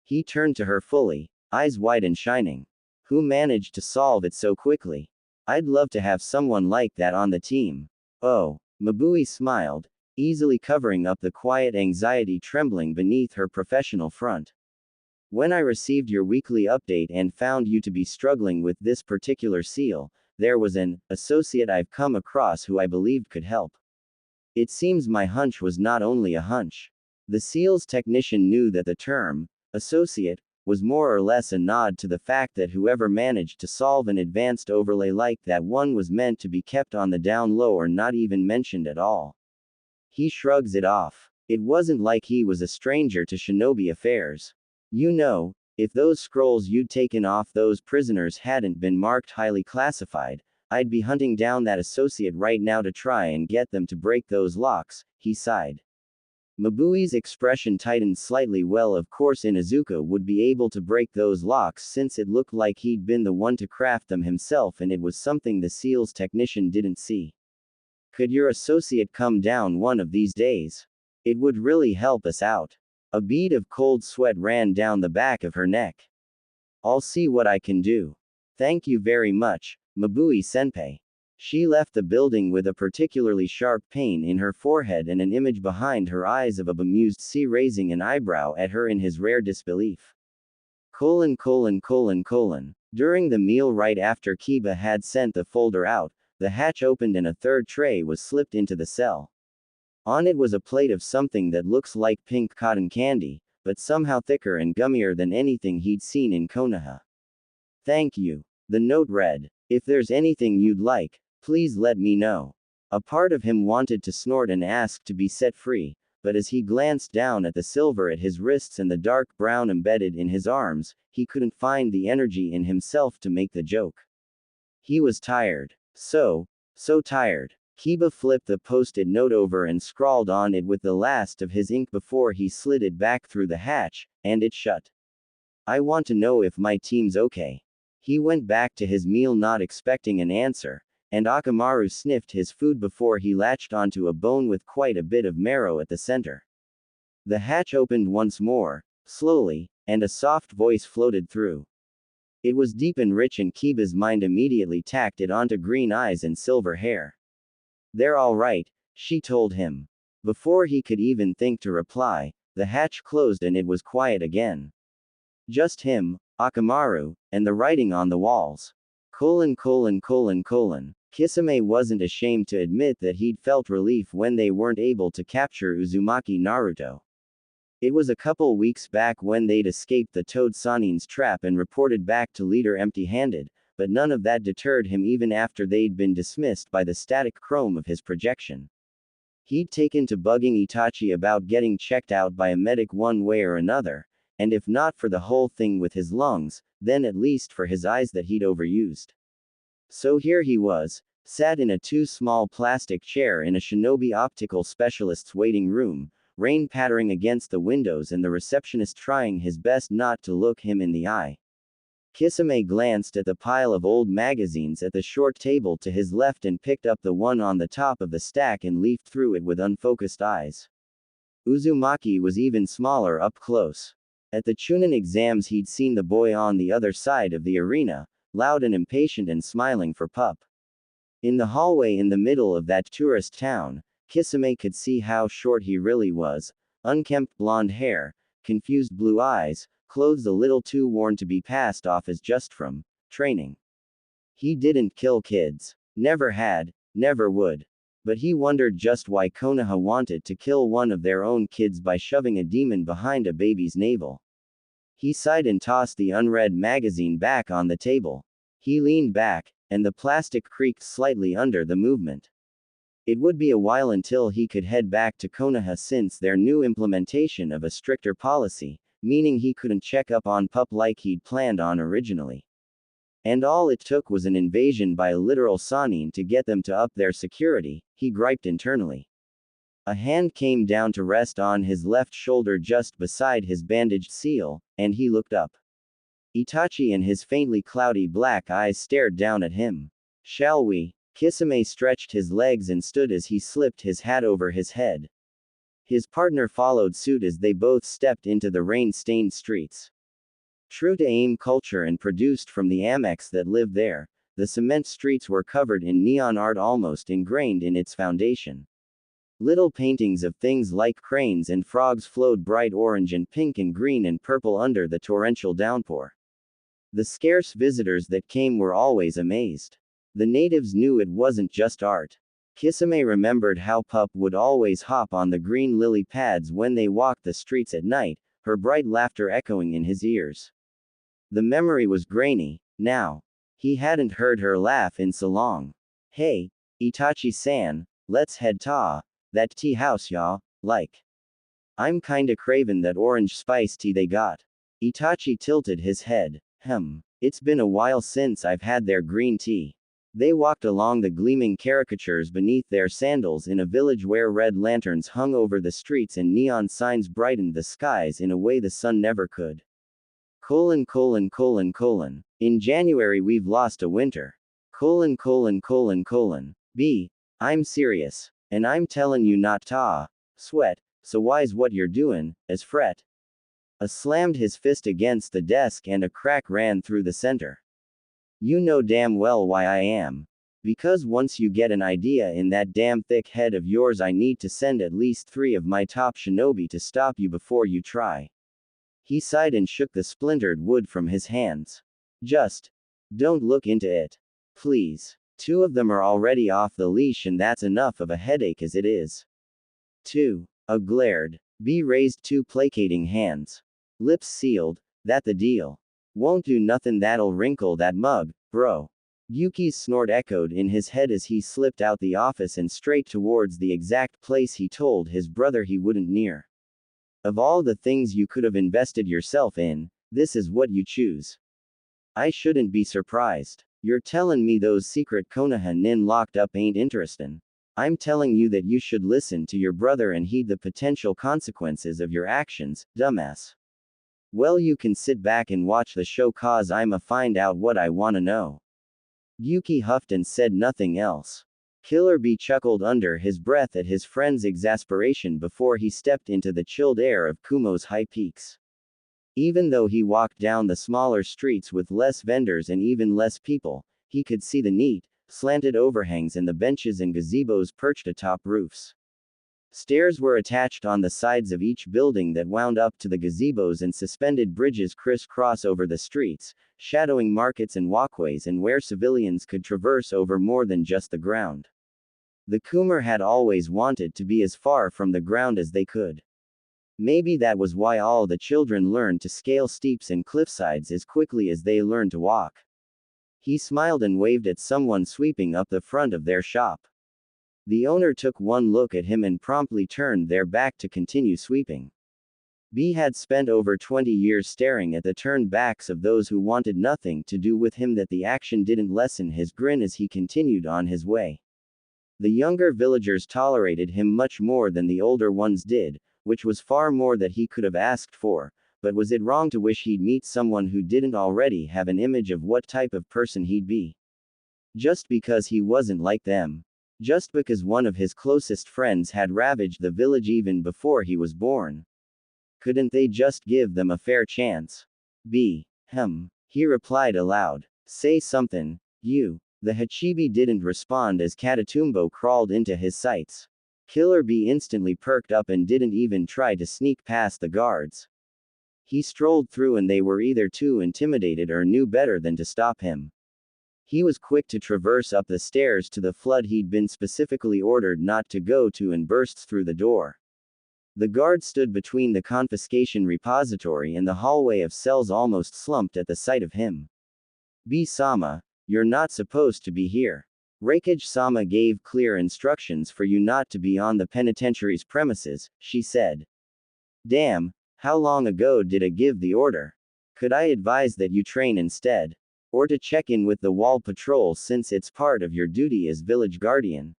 He turned to her fully, eyes wide and shining. Who managed to solve it so quickly? I'd love to have someone like that on the team. Oh, Mabui smiled, easily covering up the quiet anxiety trembling beneath her professional front. When I received your weekly update and found you to be struggling with this particular seal, there was an associate I've come across who I believed could help. It seems my hunch was not only a hunch. The seal's technician knew that the term, associate, was more or less a nod to the fact that whoever managed to solve an advanced overlay like that one was meant to be kept on the down low or not even mentioned at all. He shrugs it off. It wasn't like he was a stranger to shinobi affairs. You know, if those scrolls you'd taken off those prisoners hadn't been marked highly classified, I'd be hunting down that associate right now to try and get them to break those locks, he sighed. Mabui's expression tightened slightly. Well, of course Inuzuka would be able to break those locks since it looked like he'd been the one to craft them himself and it was something the seal's technician didn't see. Could your associate come down one of these days? It would really help us out. A bead of cold sweat ran down the back of her neck. I'll see what I can do. Thank you very much, Mabui-senpai. She left the building with a particularly sharp pain in her forehead and an image behind her eyes of a bemused sea raising an eyebrow at her in his rare disbelief. During the meal right after Kiba had sent the folder out, the hatch opened and a third tray was slipped into the cell. On it was a plate of something that looks like pink cotton candy, but somehow thicker and gummier than anything he'd seen in Konoha. Thank you. The note read, if there's anything you'd like, please let me know. A part of him wanted to snort and ask to be set free, but as he glanced down at the silver at his wrists and the dark brown embedded in his arms, he couldn't find the energy in himself to make the joke. He was tired. So tired. Kiba flipped the post-it note over and scrawled on it with the last of his ink before he slid it back through the hatch, and it shut. I want to know if my team's okay. He went back to his meal not expecting an answer, and Akamaru sniffed his food before he latched onto a bone with quite a bit of marrow at the center. The hatch opened once more, slowly, and a soft voice floated through. It was deep and rich and Kiba's mind immediately tacked it onto green eyes and silver hair. They're all right, she told him. Before he could even think to reply, the hatch closed and it was quiet again. Just him, Akamaru, and the writing on the walls. Kisame wasn't ashamed to admit that he'd felt relief when they weren't able to capture Uzumaki Naruto. It was a couple weeks back when they'd escaped the Toad Sanin's trap and reported back to leader empty-handed, but none of that deterred him even after they'd been dismissed by the static chrome of his projection. He'd taken to bugging Itachi about getting checked out by a medic one way or another, and if not for the whole thing with his lungs, then at least for his eyes that he'd overused. So here he was, sat in a too small plastic chair in a shinobi optical specialist's waiting room, rain pattering against the windows and the receptionist trying his best not to look him in the eye. Kisame glanced at the pile of old magazines at the short table to his left and picked up the one on the top of the stack and leafed through it with unfocused eyes. Uzumaki was even smaller up close. At the Chunin exams he'd seen the boy on the other side of the arena, loud and impatient and smiling for pup. In the hallway in the middle of that tourist town, Kisame could see how short he really was, unkempt blonde hair, confused blue eyes, clothes a little too worn to be passed off as just from training. He didn't kill kids. Never had, never would. But he wondered just why Konoha wanted to kill one of their own kids by shoving a demon behind a baby's navel. He sighed and tossed the unread magazine back on the table. He leaned back, and the plastic creaked slightly under the movement. It would be a while until he could head back to Konoha since their new implementation of a stricter policy, meaning he couldn't check up on Pup like he'd planned on originally. And all it took was an invasion by a literal Sannin to get them to up their security, he griped internally. A hand came down to rest on his left shoulder just beside his bandaged seal, and he looked up. Itachi and his faintly cloudy black eyes stared down at him. Shall we? Kisame stretched his legs and stood as he slipped his hat over his head. His partner followed suit as they both stepped into the rain-stained streets. True to AIM culture and produced from the Amex that lived there, the cement streets were covered in neon art almost ingrained in its foundation. Little paintings of things like cranes and frogs flowed bright orange and pink and green and purple under the torrential downpour. The scarce visitors that came were always amazed. The natives knew it wasn't just art. Kisame remembered how Pup would always hop on the green lily pads when they walked the streets at night, her bright laughter echoing in his ears. The memory was grainy, now. He hadn't heard her laugh in so long. Hey, Itachi-san, let's head to that tea house ya, like. I'm kinda cravin' that orange spice tea they got. Itachi tilted his head. It's been a while since I've had their green tea. They walked along the gleaming caricatures beneath their sandals in a village where red lanterns hung over the streets and neon signs brightened the skies in a way the sun never could. In January we've lost a winter. B. I'm serious. And I'm tellin' you not to sweat, so why's what you're doin', as fret. A slammed his fist against the desk and a crack ran through the center. You know damn well why I am. Because once you get an idea in that damn thick head of yours I need to send at least 3 of my top shinobi to stop you before you try. He sighed and shook the splintered wood from his hands. Just don't look into it. Please. 2 of them are already off the leash and that's enough of a headache as it is. 2. A glared. B raised 2 placating hands. Lips sealed. That the deal. Won't do nothin' that'll wrinkle that mug, bro. Yuki's snort echoed in his head as he slipped out the office and straight towards the exact place he told his brother he wouldn't near. Of all the things you could have invested yourself in, this is what you choose. I shouldn't be surprised. You're tellin' me those secret Konoha nin locked up ain't interestin'. I'm telling you that you should listen to your brother and heed the potential consequences of your actions, dumbass. Well, you can sit back and watch the show cause I'ma find out what I wanna know. Yuki huffed and said nothing else. Killer Bee chuckled under his breath at his friend's exasperation before he stepped into the chilled air of Kumo's high peaks. Even though he walked down the smaller streets with less vendors and even less people, he could see the neat, slanted overhangs and the benches and gazebos perched atop roofs. Stairs were attached on the sides of each building that wound up to the gazebos and suspended bridges crisscross over the streets, shadowing markets and walkways and where civilians could traverse over more than just the ground. The Kumar had always wanted to be as far from the ground as they could. Maybe that was why all the children learned to scale steeps and cliffsides as quickly as they learned to walk. He smiled and waved at someone sweeping up the front of their shop. The owner took one look at him and promptly turned their back to continue sweeping. B had spent over 20 years staring at the turned backs of those who wanted nothing to do with him that the action didn't lessen his grin as he continued on his way. The younger villagers tolerated him much more than the older ones did, which was far more that he could have asked for, but was it wrong to wish he'd meet someone who didn't already have an image of what type of person he'd be? Just because he wasn't like them. Just because one of his closest friends had ravaged the village even before he was born. Couldn't they just give them a fair chance? B. He replied aloud. Say something, you. The Hachibi didn't respond as Katatumbo crawled into his sights. Killer Bee instantly perked up and didn't even try to sneak past the guards. He strolled through and they were either too intimidated or knew better than to stop him. He was quick to traverse up the stairs to the flood he'd been specifically ordered not to go to and bursts through the door. The guard stood between the confiscation repository and the hallway of cells almost slumped at the sight of him. B-sama, You're not supposed to be here. Reikage-sama gave clear instructions for you not to be on the penitentiary's premises, she said. Damn, how long ago did I give the order? Could I advise that you train instead? Or to check in with the wall patrol since it's part of your duty as village guardian?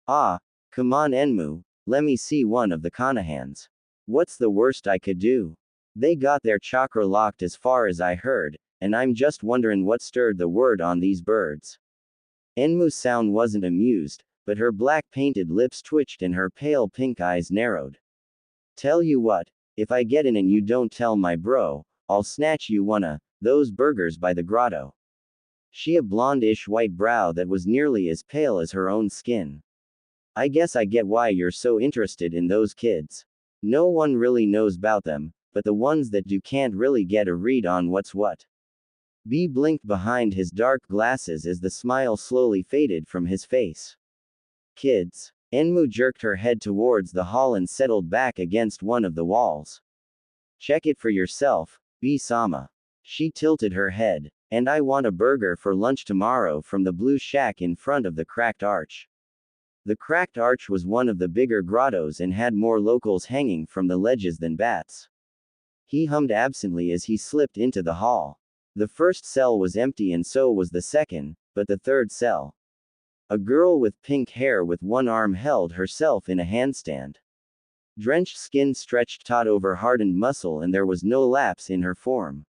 Ah, come on Enmu, let me see one of the Konohans. What's the worst I could do? They got their chakra locked as far as I heard, and I'm just wondering what stirred the word on these birds. Enmu's sound wasn't amused, but her black painted lips twitched and her pale pink eyes narrowed. Tell you what, if I get in and you don't tell my bro, I'll snatch you those burgers by the grotto. She a blonde-ish white brow that was nearly as pale as her own skin. I guess I get why you're so interested in those kids. No one really knows about them, but the ones that do can't really get a read on what's what. B blinked behind his dark glasses as the smile slowly faded from his face. Kids. Enmu jerked her head towards the hall and settled back against one of the walls. Check it for yourself, B-sama. She tilted her head. And I want a burger for lunch tomorrow from the blue shack in front of the cracked arch. The cracked arch was one of the bigger grottos and had more locals hanging from the ledges than bats. He hummed absently as he slipped into the hall. The first cell was empty and so was the second, but the third cell. A girl with pink hair with one arm held herself in a handstand. Drenched skin stretched taut over hardened muscle and there was no lapse in her form.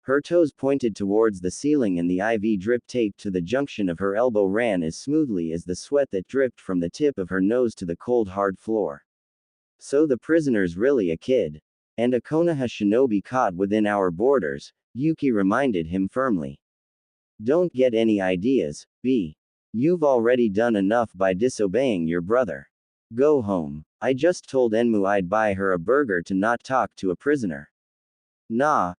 Her toes pointed towards the ceiling and the IV drip taped to the junction of her elbow ran as smoothly as the sweat that dripped from the tip of her nose to the cold hard floor. So the prisoner's really a kid. And a Konoha shinobi caught within our borders, Yuki reminded him firmly. Don't get any ideas, B. You've already done enough by disobeying your brother. Go home. I just told Enmu I'd buy her a burger to not talk to a prisoner. Nah,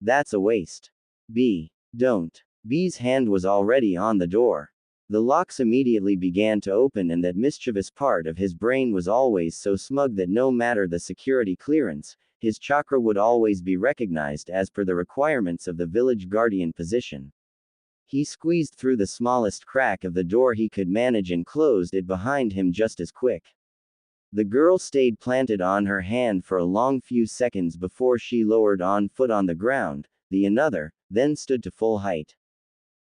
that's a waste. B. Don't. B's hand was already on the door. The locks immediately began to open and that mischievous part of his brain was always so smug that no matter the security clearance, his chakra would always be recognized as per the requirements of the village guardian position. He squeezed through the smallest crack of the door he could manage and closed it behind him just as quick. The girl stayed planted on her hand for a long few seconds before she lowered on foot on the ground, then stood to full height.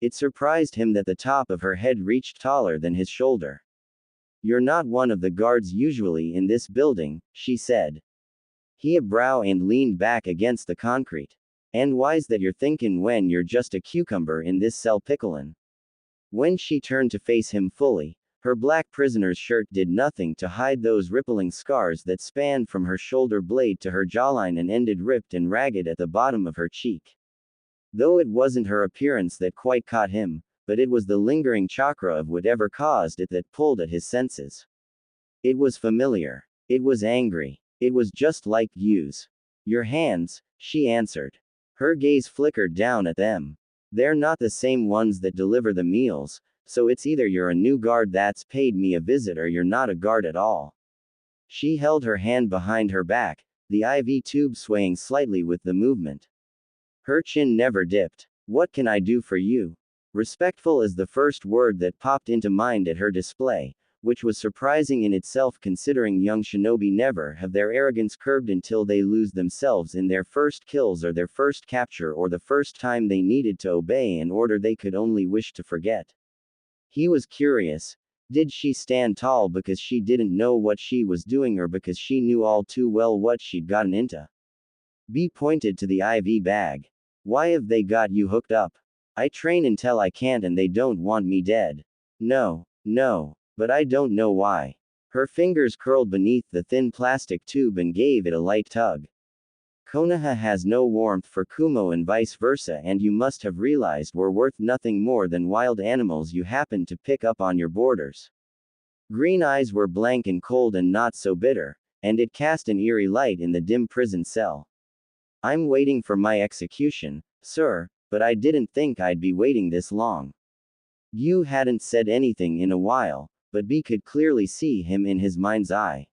It surprised him that the top of her head reached taller than his shoulder. You're not one of the guards usually in this building, she said. He a brow and leaned back against the concrete. And why's that you're thinkin' when you're just a cucumber in this cell picklin'? When she turned to face him fully, her black prisoner's shirt did nothing to hide those rippling scars that spanned from her shoulder blade to her jawline and ended ripped and ragged at the bottom of her cheek. Though it wasn't her appearance that quite caught him, but it was the lingering chakra of whatever caused it that pulled at his senses. It was familiar. It was angry. It was just like Yu's. Your hands, she answered. Her gaze flickered down at them. They're not the same ones that deliver the meals, so it's either you're a new guard that's paid me a visit or you're not a guard at all. She held her hand behind her back, the IV tube swaying slightly with the movement. Her chin never dipped. What can I do for you? Respectful is the first word that popped into mind at her display, which was surprising in itself considering young shinobi never have their arrogance curbed until they lose themselves in their first kills or their first capture or the first time they needed to obey an order they could only wish to forget. He was curious. Did she stand tall because she didn't know what she was doing or because she knew all too well what she'd gotten into? B pointed to the IV bag. Why have they got you hooked up? I train until I can't and they don't want me dead. No, but I don't know why. Her fingers curled beneath the thin plastic tube and gave it a light tug. Konoha has no warmth for Kumo and vice versa, and you must have realized we're worth nothing more than wild animals you happened to pick up on your borders. Green eyes were blank and cold and not so bitter, and it cast an eerie light in the dim prison cell. I'm waiting for my execution, sir, but I didn't think I'd be waiting this long. You hadn't said anything in a while, but B could clearly see him in his mind's eye.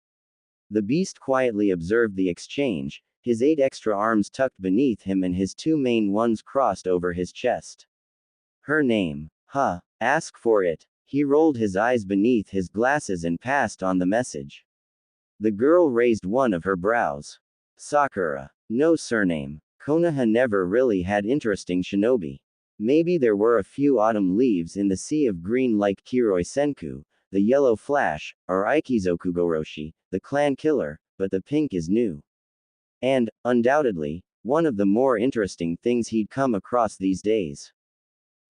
The beast quietly observed the exchange, his 8 extra arms tucked beneath him and his 2 main ones crossed over his chest. Her name. Huh. Ask for it. He rolled his eyes beneath his glasses and passed on the message. The girl raised one of her brows. Sakura. No surname. Konoha never really had interesting shinobi. Maybe there were a few autumn leaves in the sea of green like Kiroi Senku, the yellow flash, or Ikizokugoroshi, the clan killer, but the pink is new. And, undoubtedly, one of the more interesting things he'd come across these days.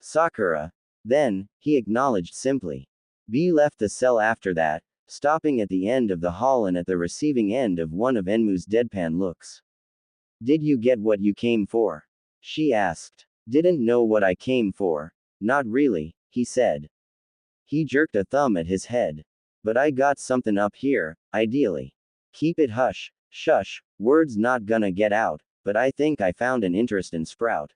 Sakura. Then, he acknowledged simply. B left the cell after that, stopping at the end of the hall and at the receiving end of one of Enmu's deadpan looks. Did you get what you came for? She asked. Didn't know what I came for. Not really, he said. He jerked a thumb at his head. But I got something up here, ideally. Keep it hush, shush, word's not gonna get out, but I think I found an interesting sprout.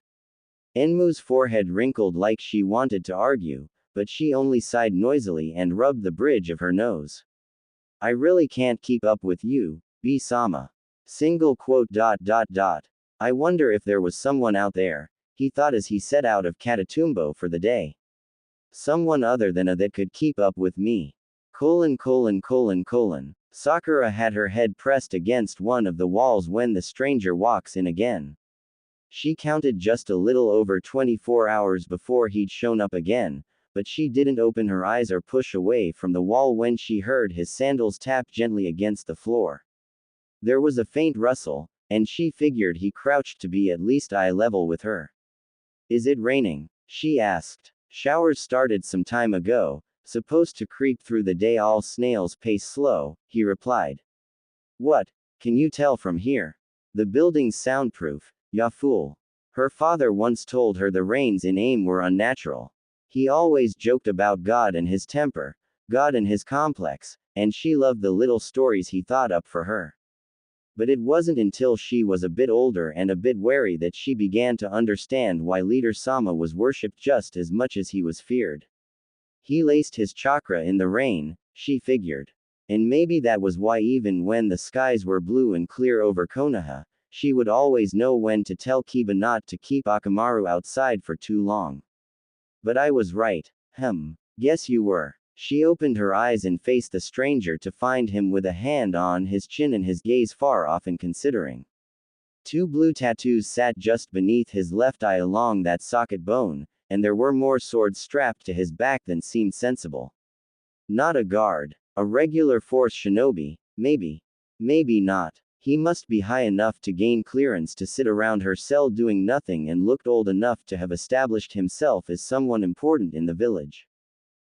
Enmu's forehead wrinkled like she wanted to argue, but she only sighed noisily and rubbed the bridge of her nose. I really can't keep up with you, B-sama. Single quote. I wonder if there was someone out there, he thought as he set out of Katatumbo for the day. Someone other than a that could keep up with me. Sakura had her head pressed against one of the walls when the stranger walks in again. She counted just a little over 24 hours before he'd shown up again, but she didn't open her eyes or push away from the wall when she heard his sandals tap gently against the floor. There was a faint rustle, and she figured he crouched to be at least eye level with her. Is it raining? She asked. Showers started some time ago, supposed to creep through the day all snails pace slow, he replied. What? Can you tell from here? The building's soundproof, ya fool. Her father once told her the rains in AIM were unnatural. He always joked about God and his temper, God and his complex, and she loved the little stories he thought up for her. But it wasn't until she was a bit older and a bit wary that she began to understand why Leader Sama was worshipped just as much as he was feared. He laced his chakra in the rain, she figured. And maybe that was why even when the skies were blue and clear over Konoha, she would always know when to tell Kiba not to keep Akamaru outside for too long. But I was right. Guess you were. She opened her eyes and faced the stranger to find him with a hand on his chin and his gaze far off and considering. 2 blue tattoos sat just beneath his left eye along that socket bone, and there were more swords strapped to his back than seemed sensible. Not a guard. A regular force shinobi, maybe. Maybe not. He must be high enough to gain clearance to sit around her cell doing nothing and looked old enough to have established himself as someone important in the village.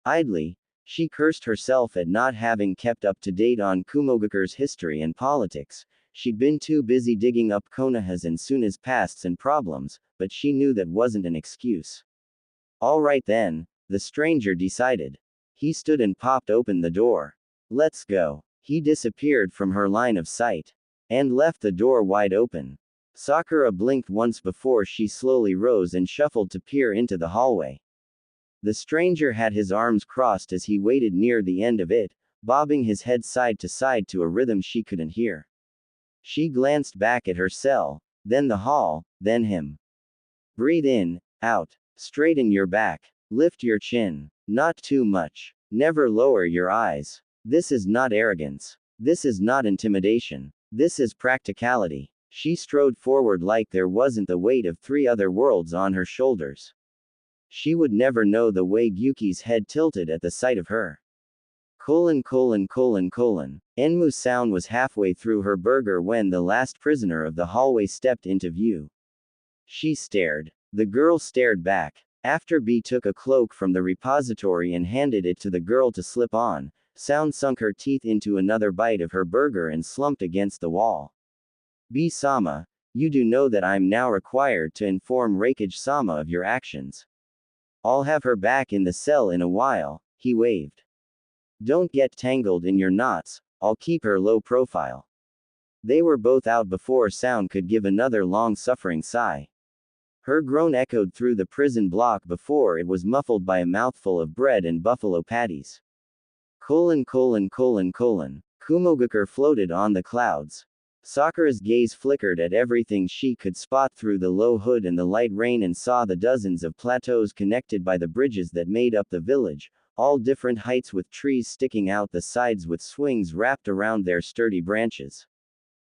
Idly, she cursed herself at not having kept up to date on Kumogakure's history and politics. She'd been too busy digging up Konoha's and Suna's pasts and problems, but she knew that wasn't an excuse. All right then, the stranger decided. He stood and popped open the door. Let's go. He disappeared from her line of sight. And left the door wide open. Sakura blinked once before she slowly rose and shuffled to peer into the hallway. The stranger had his arms crossed as he waited near the end of it, bobbing his head side to side to a rhythm she couldn't hear. She glanced back at her cell, then the hall, then him. Breathe in, out, straighten your back, lift your chin, not too much, never lower your eyes. This is not arrogance. This is not intimidation. This is practicality. She strode forward like there wasn't the weight of 3 other worlds on her shoulders. She would never know the way Gyuki's head tilted at the sight of her. Enmu's sound was halfway through her burger when the last prisoner of the hallway stepped into view. She stared. The girl stared back. After B took a cloak from the repository and handed it to the girl to slip on, Sound sunk her teeth into another bite of her burger and slumped against the wall. B-sama, you do know that I'm now required to inform Raikage-sama of your actions. I'll have her back in the cell in a while, he waved. Don't get tangled in your knots, I'll keep her low profile. They were both out before Sound could give another long-suffering sigh. Her groan echoed through the prison block before it was muffled by a mouthful of bread and buffalo patties. Kumogakure floated on the clouds. Sakura's gaze flickered at everything she could spot through the low hood and the light rain and saw the dozens of plateaus connected by the bridges that made up the village, all different heights with trees sticking out the sides with swings wrapped around their sturdy branches.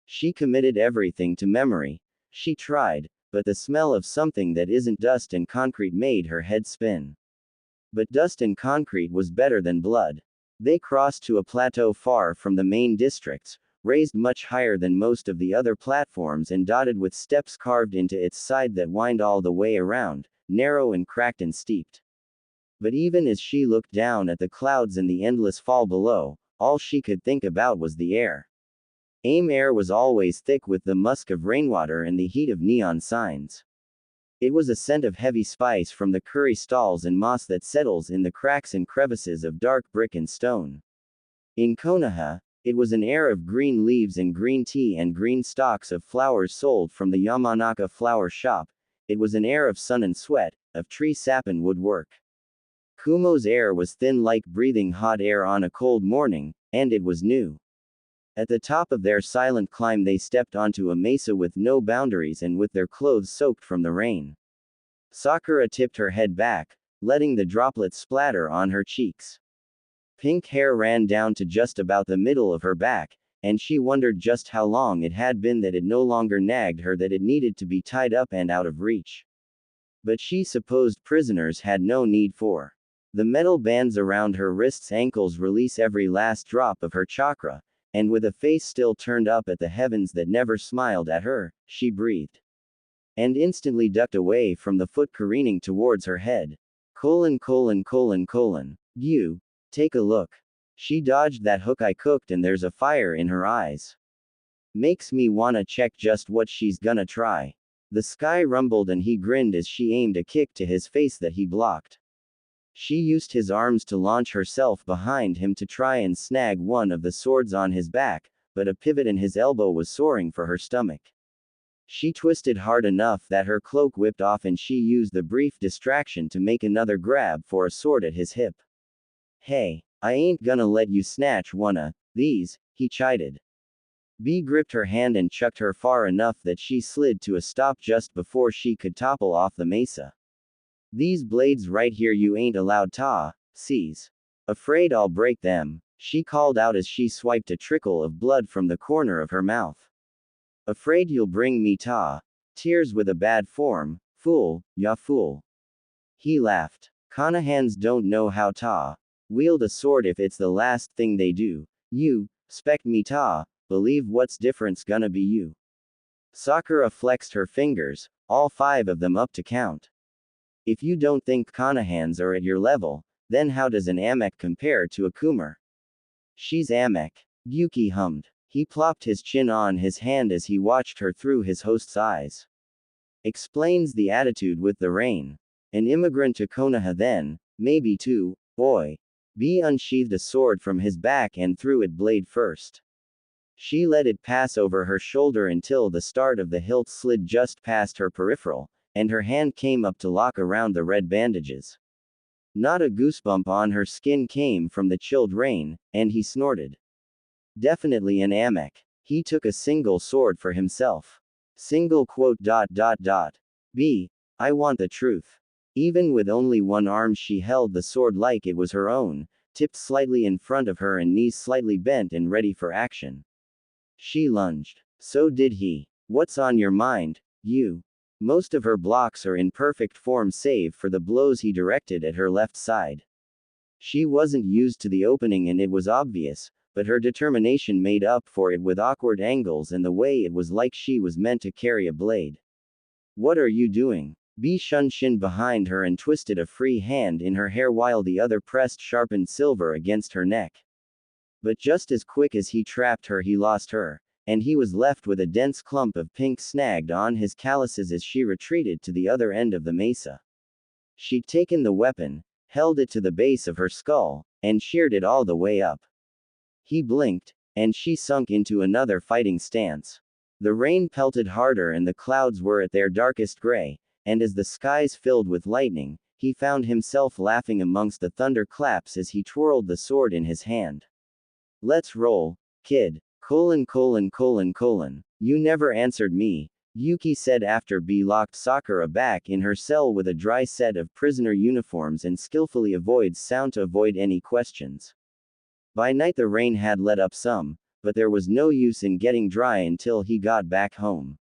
She committed everything to memory. She tried, but the smell of something that isn't dust and concrete made her head spin. But dust and concrete was better than blood. They crossed to a plateau far from the main districts, raised much higher than most of the other platforms and dotted with steps carved into its side that wind all the way around, narrow and cracked and steeped. But even as she looked down at the clouds and the endless fall below, all she could think about was the air. Air was always thick with the musk of rainwater and the heat of neon signs. It was a scent of heavy spice from the curry stalls and moss that settles in the cracks and crevices of dark brick and stone. In Konoha, it was an air of green leaves and green tea and green stalks of flowers sold from the Yamanaka flower shop. It was an air of sun and sweat, of tree sap and woodwork. Kumo's air was thin like breathing hot air on a cold morning, and it was new. At the top of their silent climb they stepped onto a mesa with no boundaries and with their clothes soaked from the rain. Sakura tipped her head back, letting the droplets splatter on her cheeks. Pink hair ran down to just about the middle of her back, and she wondered just how long it had been that it no longer nagged her that it needed to be tied up and out of reach. But she supposed prisoners had no need for. The metal bands around her wrists' ankles release every last drop of her chakra, and with a face still turned up at the heavens that never smiled at her, she breathed. And instantly ducked away from the foot careening towards her head. You. Take a look. She dodged that hook I cooked and there's a fire in her eyes. Makes me wanna check just what she's gonna try. The sky rumbled and he grinned as she aimed a kick to his face that he blocked. She used his arms to launch herself behind him to try and snag one of the swords on his back, but a pivot in his elbow was soaring for her stomach. She twisted hard enough that her cloak whipped off and she used the brief distraction to make another grab for a sword at his hip. Hey, I ain't gonna let you snatch one of these, he chided. B gripped her hand and chucked her far enough that she slid to a stop just before she could topple off the mesa. These blades right here you ain't allowed to seize. Afraid I'll break them, she called out as she swiped a trickle of blood from the corner of her mouth. Afraid you'll bring me to tears with a bad form, fool, ya fool. He laughed. Konohans don't know how to wield a sword if it's the last thing they do. You, expect me to believe what's different's gonna be you. Sakura flexed her fingers, all 5 of them up to count. If you don't think Konohans are at your level, then how does an Amek compare to a Kumer? She's Amek. Yuki hummed. He plopped his chin on his hand as he watched her through his host's eyes. Explains the attitude with the rain. An immigrant to Konoha then, maybe too, boy. B unsheathed a sword from his back and threw it blade first. She let it pass over her shoulder until the start of the hilt slid just past her peripheral, and her hand came up to lock around the red bandages. Not a goosebump on her skin came from the chilled rain, and he snorted. Definitely an Amek. He took a single sword for himself. Single quote. B. I want the truth. Even with only one arm she held the sword like it was her own, tipped slightly in front of her and knees slightly bent and ready for action. She lunged. So did he. What's on your mind, you? Most of her blocks are in perfect form save for the blows he directed at her left side. She wasn't used to the opening and it was obvious, but her determination made up for it with awkward angles and the way it was like she was meant to carry a blade. What are you doing? B shunshined behind her and twisted a free hand in her hair while the other pressed sharpened silver against her neck. But just as quick as he trapped her he lost her, and he was left with a dense clump of pink snagged on his calluses as she retreated to the other end of the mesa. She'd taken the weapon, held it to the base of her skull, and sheared it all the way up. He blinked, and she sunk into another fighting stance. The rain pelted harder and the clouds were at their darkest gray, and as the skies filled with lightning, he found himself laughing amongst the thunder claps as he twirled the sword in his hand. Let's roll, kid. You never answered me, Yuki said after B locked Sakura back in her cell with a dry set of prisoner uniforms and skillfully avoids sound to avoid any questions. By night the rain had let up some, but there was no use in getting dry until he got back home.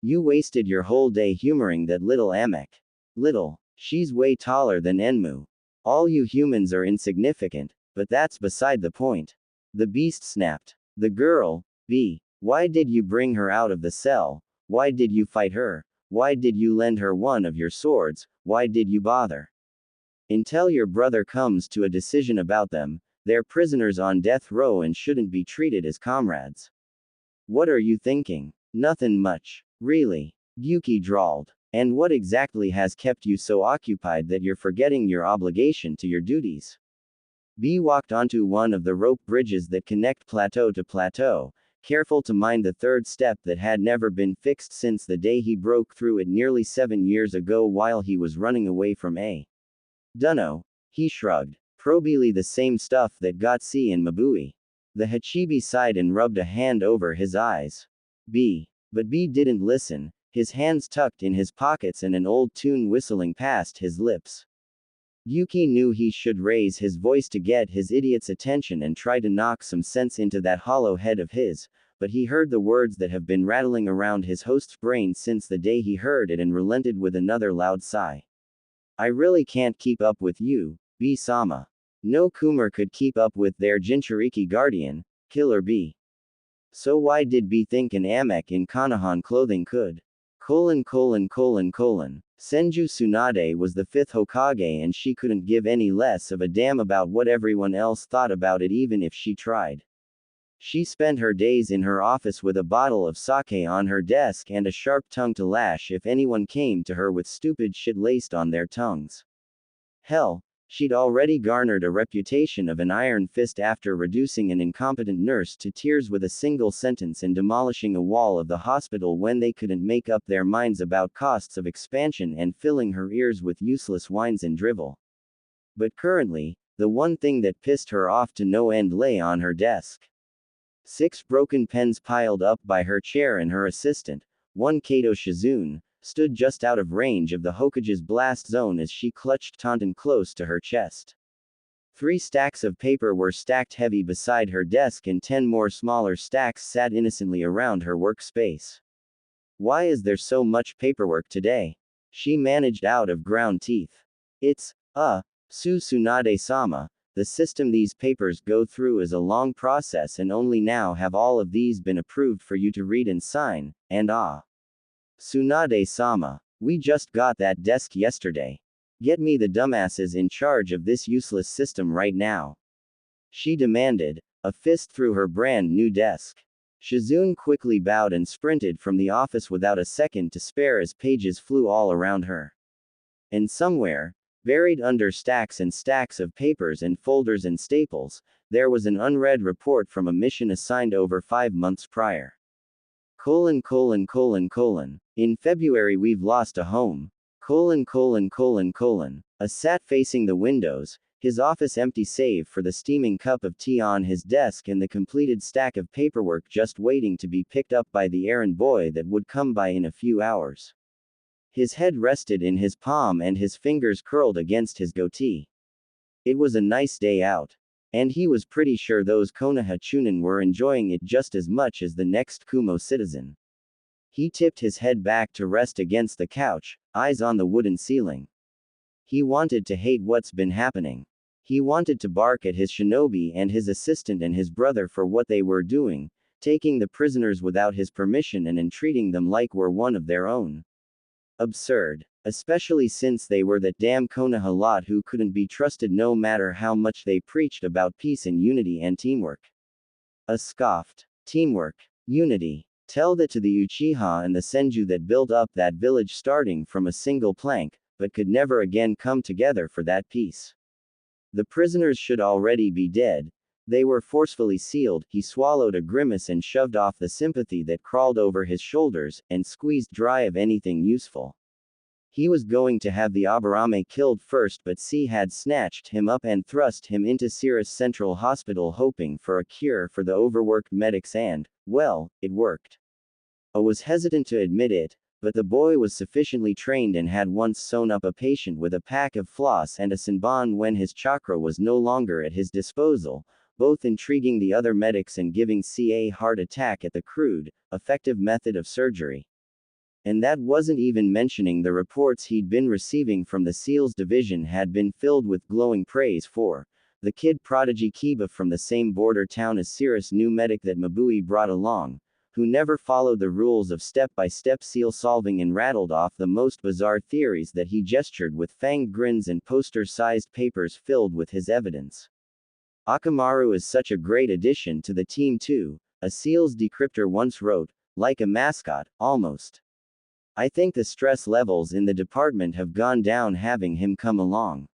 You wasted your whole day humoring that little Amek. Little. She's way taller than Enmu. All you humans are insignificant, but that's beside the point. The beast snapped. The girl, B. Why did you bring her out of the cell? Why did you fight her? Why did you lend her one of your swords? Why did you bother? Until your brother comes to a decision about them, they're prisoners on death row and shouldn't be treated as comrades. What are you thinking? Nothing much. Really. Yuki drawled. And what exactly has kept you so occupied that you're forgetting your obligation to your duties? B walked onto one of the rope bridges that connect plateau to plateau, careful to mind the third step that had never been fixed since the day he broke through it nearly 7 years ago while he was running away from A. Dunno. He shrugged. Probably the same stuff that got C in Mabui. The Hachibi sighed and rubbed a hand over his eyes. But B didn't listen, his hands tucked in his pockets and an old tune whistling past his lips. Yuki knew he should raise his voice to get his idiot's attention and try to knock some sense into that hollow head of his, but he heard the words that have been rattling around his host's brain since the day he heard it and relented with another loud sigh. I really can't keep up with you, B-sama. No Kumar could keep up with their Jinchuriki guardian, Killer B. So why did B think an Amek in Konohan clothing could? Senju Tsunade was the 5th Hokage and she couldn't give any less of a damn about what everyone else thought about it even if she tried. She spent her days in her office with a bottle of sake on her desk and a sharp tongue to lash if anyone came to her with stupid shit laced on their tongues. Hell, she'd already garnered a reputation of an iron fist after reducing an incompetent nurse to tears with a single sentence and demolishing a wall of the hospital when they couldn't make up their minds about costs of expansion and filling her ears with useless whines and drivel. But currently, the one thing that pissed her off to no end lay on her desk. 6 broken pens piled up by her chair and her assistant, one Kato Shizune, stood just out of range of the Hokage's blast zone as she clutched Taunton close to her chest. 3 stacks of paper were stacked heavy beside her desk and 10 more smaller stacks sat innocently around her workspace. Why is there so much paperwork today? She managed out of ground teeth. It's, Tsunade-sama, the system these papers go through is a long process and only now have all of these been approved for you to read and sign, and Tsunade-sama, we just got that desk yesterday. Get me the dumbasses in charge of this useless system right now. She demanded, a fist through her brand new desk. Shizune quickly bowed and sprinted from the office without a second to spare as pages flew all around her. And somewhere, buried under stacks and stacks of papers and folders and staples, there was an unread report from a mission assigned over 5 months prior. In February we've lost a home. A sat facing the windows, his office empty save for the steaming cup of tea on his desk and the completed stack of paperwork just waiting to be picked up by the errand boy that would come by in a few hours. His head rested in his palm and his fingers curled against his goatee. It was a nice day out. And he was pretty sure those Konoha Chunin were enjoying it just as much as the next Kumo citizen. He tipped his head back to rest against the couch, eyes on the wooden ceiling. He wanted to hate what's been happening. He wanted to bark at his shinobi and his assistant and his brother for what they were doing, taking the prisoners without his permission and entreating them like we're one of their own. Absurd. Especially since they were that damn Konoha lot who couldn't be trusted no matter how much they preached about peace and unity and teamwork. Scoffed. Teamwork. Unity. Tell that to the Uchiha and the Senju that built up that village starting from a single plank, but could never again come together for that peace. The prisoners should already be dead. They were forcefully sealed. He swallowed a grimace and shoved off the sympathy that crawled over his shoulders, and squeezed dry of anything useful. He was going to have the Aburame killed first, but C had snatched him up and thrust him into Cirrus Central Hospital hoping for a cure for the overworked medics and, well, it worked. I was hesitant to admit it, but the boy was sufficiently trained and had once sewn up a patient with a pack of floss and a Senbon when his chakra was no longer at his disposal, both intriguing the other medics and giving C a heart attack at the crude, effective method of surgery. And that wasn't even mentioning the reports he'd been receiving from the SEALs division had been filled with glowing praise for the kid prodigy Kiba from the same border town as Cirrus new medic that Mabui brought along, who never followed the rules of step-by-step SEAL solving and rattled off the most bizarre theories that he gestured with fanged grins and poster-sized papers filled with his evidence. Akamaru is such a great addition to the team too, a SEALs decryptor once wrote, like a mascot, almost. I think the stress levels in the department have gone down having him come along.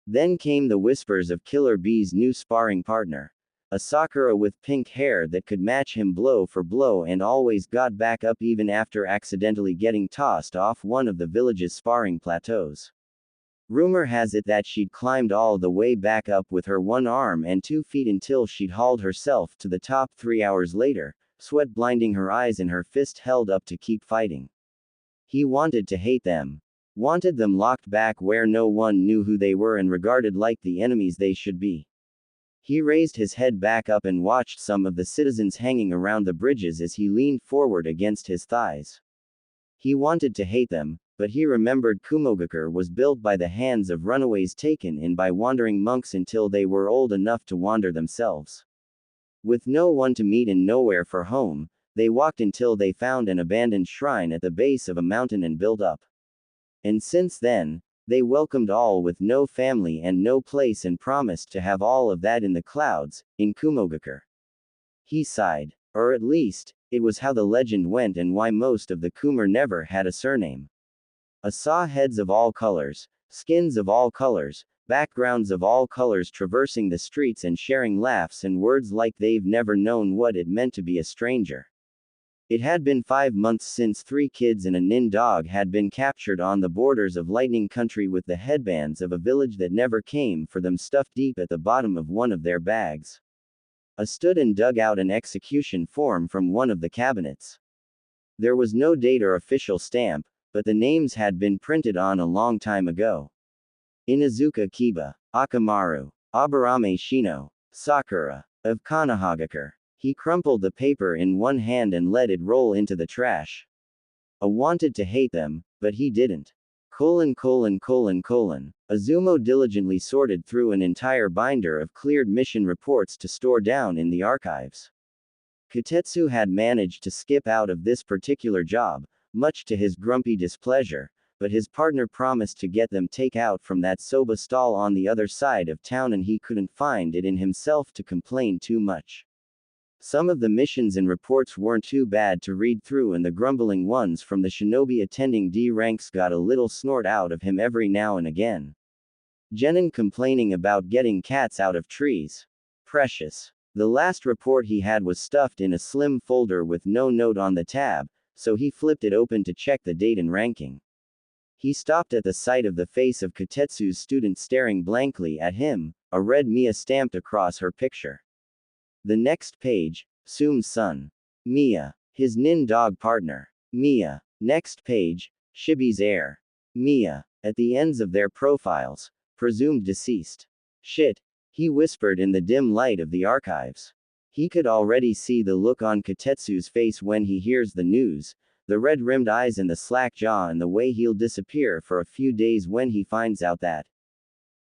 Then came the whispers of Killer Bee's new sparring partner. A Sakura with pink hair that could match him blow for blow and always got back up even after accidentally getting tossed off one of the village's sparring plateaus. Rumor has it that she'd climbed all the way back up with her 1 arm and 2 feet until she'd hauled herself to the top 3 hours later, sweat blinding her eyes and her fist held up to keep fighting. He wanted to hate them. Wanted them locked back where no one knew who they were and regarded like the enemies they should be. He raised his head back up and watched some of the citizens hanging around the bridges as he leaned forward against his thighs. He wanted to hate them, but he remembered Kumogakure was built by the hands of runaways taken in by wandering monks until they were old enough to wander themselves. With no one to meet and nowhere for home, they walked until they found an abandoned shrine at the base of a mountain and built up. And since then, they welcomed all with no family and no place and promised to have all of that in the clouds, in Kumogakure. He sighed. Or at least, it was how the legend went and why most of the Kumar never had a surname. I saw heads of all colors, skins of all colors, backgrounds of all colors traversing the streets and sharing laughs and words like they've never known what it meant to be a stranger. It had been 5 months since 3 kids and a nin dog had been captured on the borders of Lightning Country with the headbands of a village that never came for them stuffed deep at the bottom of one of their bags. I stood and dug out an execution form from one of the cabinets. There was no date or official stamp, but the names had been printed on a long time ago. Inuzuka Kiba, Akamaru, Aburame Shino, Sakura, of Konohagakure. He crumpled the paper in one hand and let it roll into the trash. I wanted to hate them, but he didn't. Azumo diligently sorted through an entire binder of cleared mission reports to store down in the archives. Kotetsu had managed to skip out of this particular job, much to his grumpy displeasure, but his partner promised to get them take out from that soba stall on the other side of town and he couldn't find it in himself to complain too much. Some of the missions and reports weren't too bad to read through and the grumbling ones from the shinobi attending D ranks got a little snort out of him every now and again. Genin complaining about getting cats out of trees. Precious. The last report he had was stuffed in a slim folder with no note on the tab, so he flipped it open to check the date and ranking. He stopped at the sight of the face of Kotetsu's student staring blankly at him, a red Mia stamped across her picture. The next page, Sum's son. Mia. His nin dog partner. Mia. Next page, Shibi's heir. Mia. At the ends of their profiles, presumed deceased. Shit. He whispered in the dim light of the archives. He could already see the look on Kotetsu's face when he hears the news, the red-rimmed eyes and the slack jaw and the way he'll disappear for a few days when he finds out that.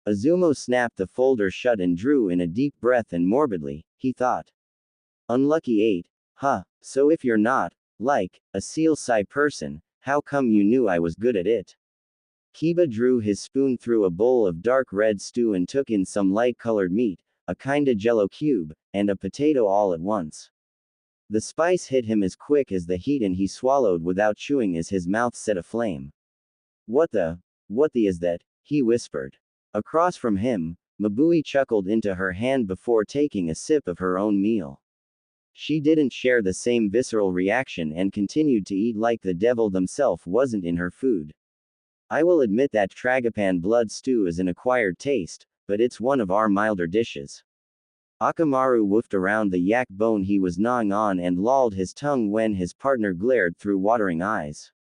Azumo snapped the folder shut and drew in a deep breath and morbidly, he thought. Unlucky 8. Huh, so if you're not, like, a seal psi person, how come you knew I was good at it? Kiba drew his spoon through a bowl of dark red stew and took in some light-colored meat, a kinda jello cube, and a potato all at once. The spice hit him as quick as the heat and he swallowed without chewing as his mouth set aflame. What the is that? He whispered. Across from him, Mabui chuckled into her hand before taking a sip of her own meal. She didn't share the same visceral reaction and continued to eat like the devil themself wasn't in her food. I will admit that Tragopan blood stew is an acquired taste, but it's one of our milder dishes. Akamaru woofed around the yak bone he was gnawing on and lolled his tongue when his partner glared through watering eyes.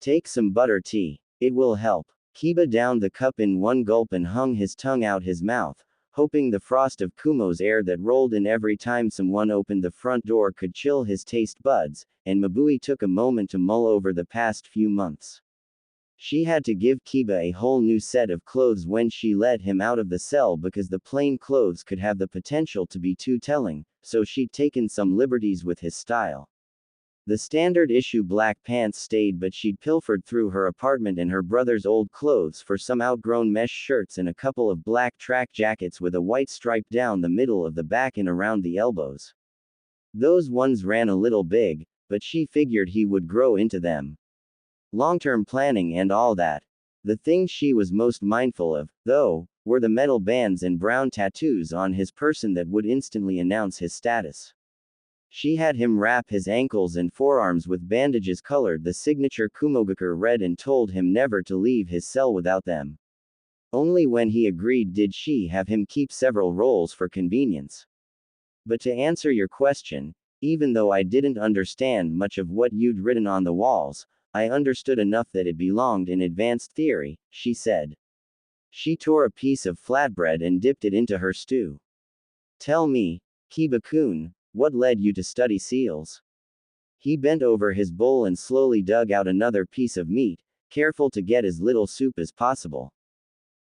Take some butter tea. It will help. Kiba downed the cup in one gulp and hung his tongue out his mouth, hoping the frost of Kumo's air that rolled in every time someone opened the front door could chill his taste buds, and Mabui took a moment to mull over the past few months. She had to give Kiba a whole new set of clothes when she let him out of the cell because the plain clothes could have the potential to be too telling, so she'd taken some liberties with his style. The standard issue black pants stayed, but she'd pilfered through her apartment and her brother's old clothes for some outgrown mesh shirts and a couple of black track jackets with a white stripe down the middle of the back and around the elbows. Those ones ran a little big, but she figured he would grow into them. Long-term planning and all that. The thing she was most mindful of, though, were the metal bands and brown tattoos on his person that would instantly announce his status. She had him wrap his ankles and forearms with bandages colored the signature Kumogakure red and told him never to leave his cell without them. Only when he agreed did she have him keep several rolls for convenience. But to answer your question, even though I didn't understand much of what you'd written on the walls, I understood enough that it belonged in advanced theory, she said. She tore a piece of flatbread and dipped it into her stew. Tell me, Kiba-kun, what led you to study seals? He bent over his bowl and slowly dug out another piece of meat, careful to get as little soup as possible.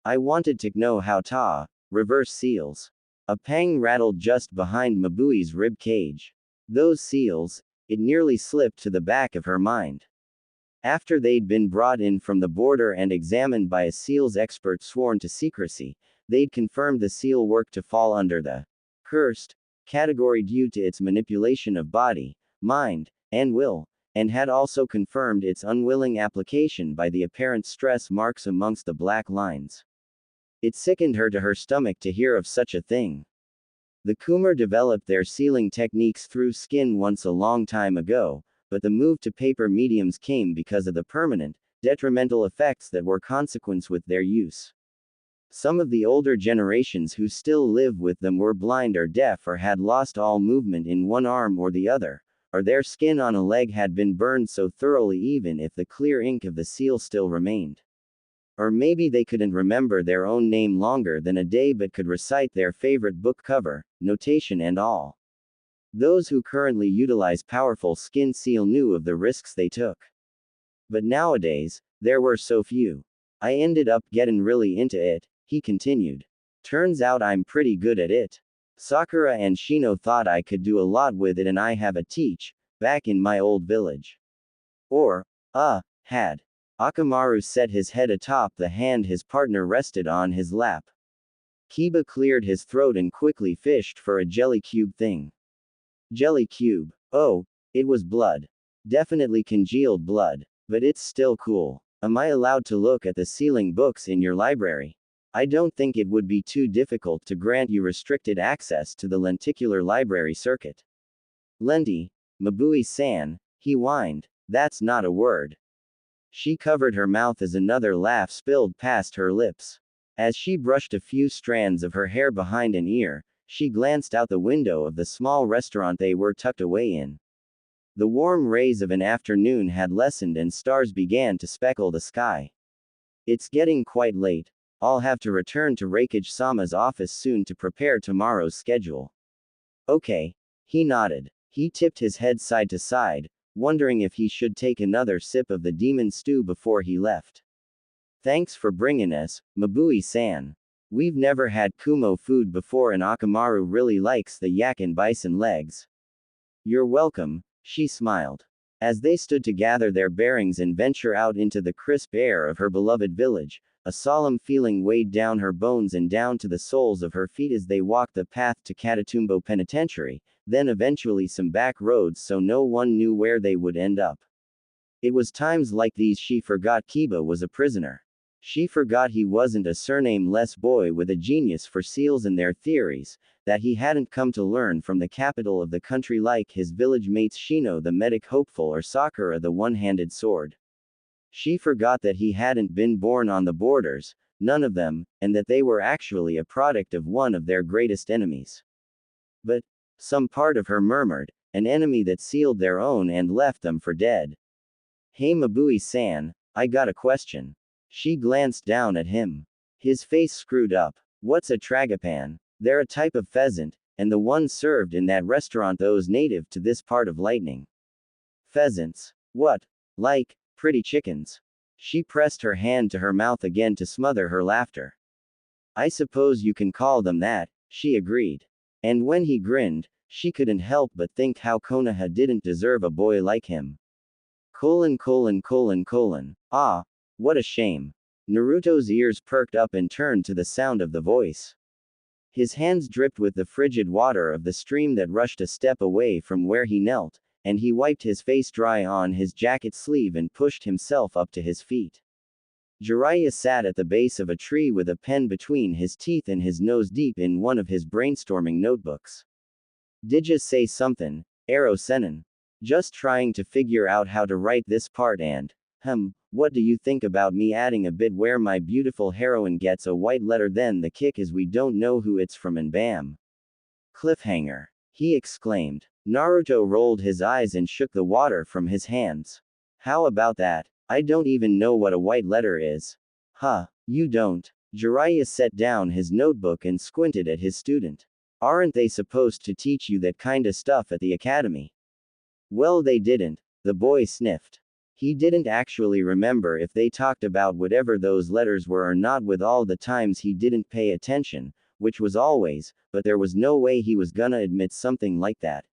I wanted to know how to reverse seals. A pang rattled just behind Mabui's rib cage. Those seals, it nearly slipped to the back of her mind. After they'd been brought in from the border and examined by a seals expert sworn to secrecy, they'd confirmed the seal worked to fall under the cursed category due to its manipulation of body, mind, and will, and had also confirmed its unwilling application by the apparent stress marks amongst the black lines. It sickened her to her stomach to hear of such a thing. The Kumar developed their sealing techniques through skin once a long time ago, but the move to paper mediums came because of the permanent, detrimental effects that were consequent with their use. Some of the older generations who still live with them were blind or deaf or had lost all movement in one arm or the other, or their skin on a leg had been burned so thoroughly even if the clear ink of the seal still remained. Or maybe they couldn't remember their own name longer than a day but could recite their favorite book cover, notation and all. Those who currently utilize powerful skin seal knew of the risks they took. But nowadays, there were so few. I ended up getting really into it, he continued. Turns out I'm pretty good at it. Sakura and Shino thought I could do a lot with it and I have a teach, back in my old village. Or, had. Akamaru set his head atop the hand his partner rested on his lap. Kiba cleared his throat and quickly fished for a jelly cube thing. Jelly cube. Oh, it was blood. Definitely congealed blood. But it's still cool. Am I allowed to look at the sealing books in your library? I don't think it would be too difficult to grant you restricted access to the lenticular library circuit. Lenti, Mabui-san, he whined. That's not a word. She covered her mouth as another laugh spilled past her lips. As she brushed a few strands of her hair behind an ear, she glanced out the window of the small restaurant they were tucked away in. The warm rays of an afternoon had lessened and stars began to speckle the sky. It's getting quite late. I'll have to return to Raikage-sama's office soon to prepare tomorrow's schedule. Okay. He nodded. He tipped his head side to side, wondering if he should take another sip of the demon stew before he left. Thanks for bringing us, Mabui-san. We've never had Kumo food before and Akamaru really likes the yak and bison legs. You're welcome, she smiled. As they stood to gather their bearings and venture out into the crisp air of her beloved village, a solemn feeling weighed down her bones and down to the soles of her feet as they walked the path to Katatumbo Penitentiary, then eventually some back roads so no one knew where they would end up. It was times like these she forgot Kiba was a prisoner. She forgot he wasn't a surname-less boy with a genius for seals and their theories, that he hadn't come to learn from the capital of the country like his village mates Shino the medic hopeful or Sakura the one-handed sword. She forgot that he hadn't been born on the borders, none of them, and that they were actually a product of one of their greatest enemies. But, some part of her murmured, an enemy that sealed their own and left them for dead. Hey Mabui-san, I got a question. She glanced down at him. His face screwed up. What's a tragapan? They're a type of pheasant, and the one served in that restaurant those native to this part of Lightning. Pheasants. What? Like, pretty chickens. She pressed her hand to her mouth again to smother her laughter. I suppose you can call them that, she agreed. And when he grinned, she couldn't help but think how Konoha didn't deserve a boy like him. Ah, what a shame. Naruto's ears perked up and turned to the sound of the voice. His hands dripped with the frigid water of the stream that rushed a step away from where he knelt, and he wiped his face dry on his jacket sleeve and pushed himself up to his feet. Jiraiya sat at the base of a tree with a pen between his teeth and his nose deep in one of his brainstorming notebooks. Didja say something, Arrow Senin? Just trying to figure out how to write this part and, what do you think about me adding a bit where my beautiful heroine gets a white letter then the kick is we don't know who it's from and bam. Cliffhanger. He exclaimed. Naruto rolled his eyes and shook the water from his hands. How about that? I don't even know what a white letter is. Huh, you don't? Jiraiya set down his notebook and squinted at his student. Aren't they supposed to teach you that kinda stuff at the academy? Well, they didn't, the boy sniffed. He didn't actually remember if they talked about whatever those letters were or not with all the times he didn't pay attention, which was always, but there was no way he was gonna admit something like that.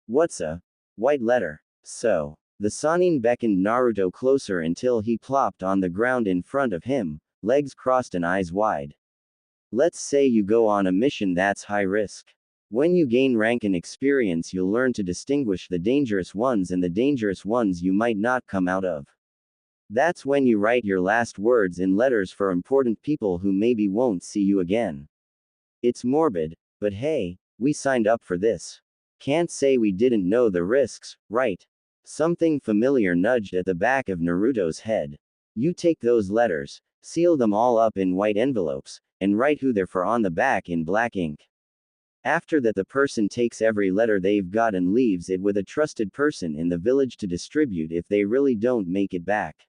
What's a white letter? So, the Sannin beckoned Naruto closer until he plopped on the ground in front of him, legs crossed and eyes wide. Let's say you go on a mission that's high risk. When you gain rank and experience, you'll learn to distinguish the dangerous ones and the dangerous ones you might not come out of. That's when you write your last words in letters for important people who maybe won't see you again. It's morbid, but hey, we signed up for this. Can't say we didn't know the risks, right? Something familiar nudged at the back of Naruto's head. You take those letters, seal them all up in white envelopes, and write who they're for on the back in black ink. After that, the person takes every letter they've got and leaves it with a trusted person in the village to distribute if they really don't make it back.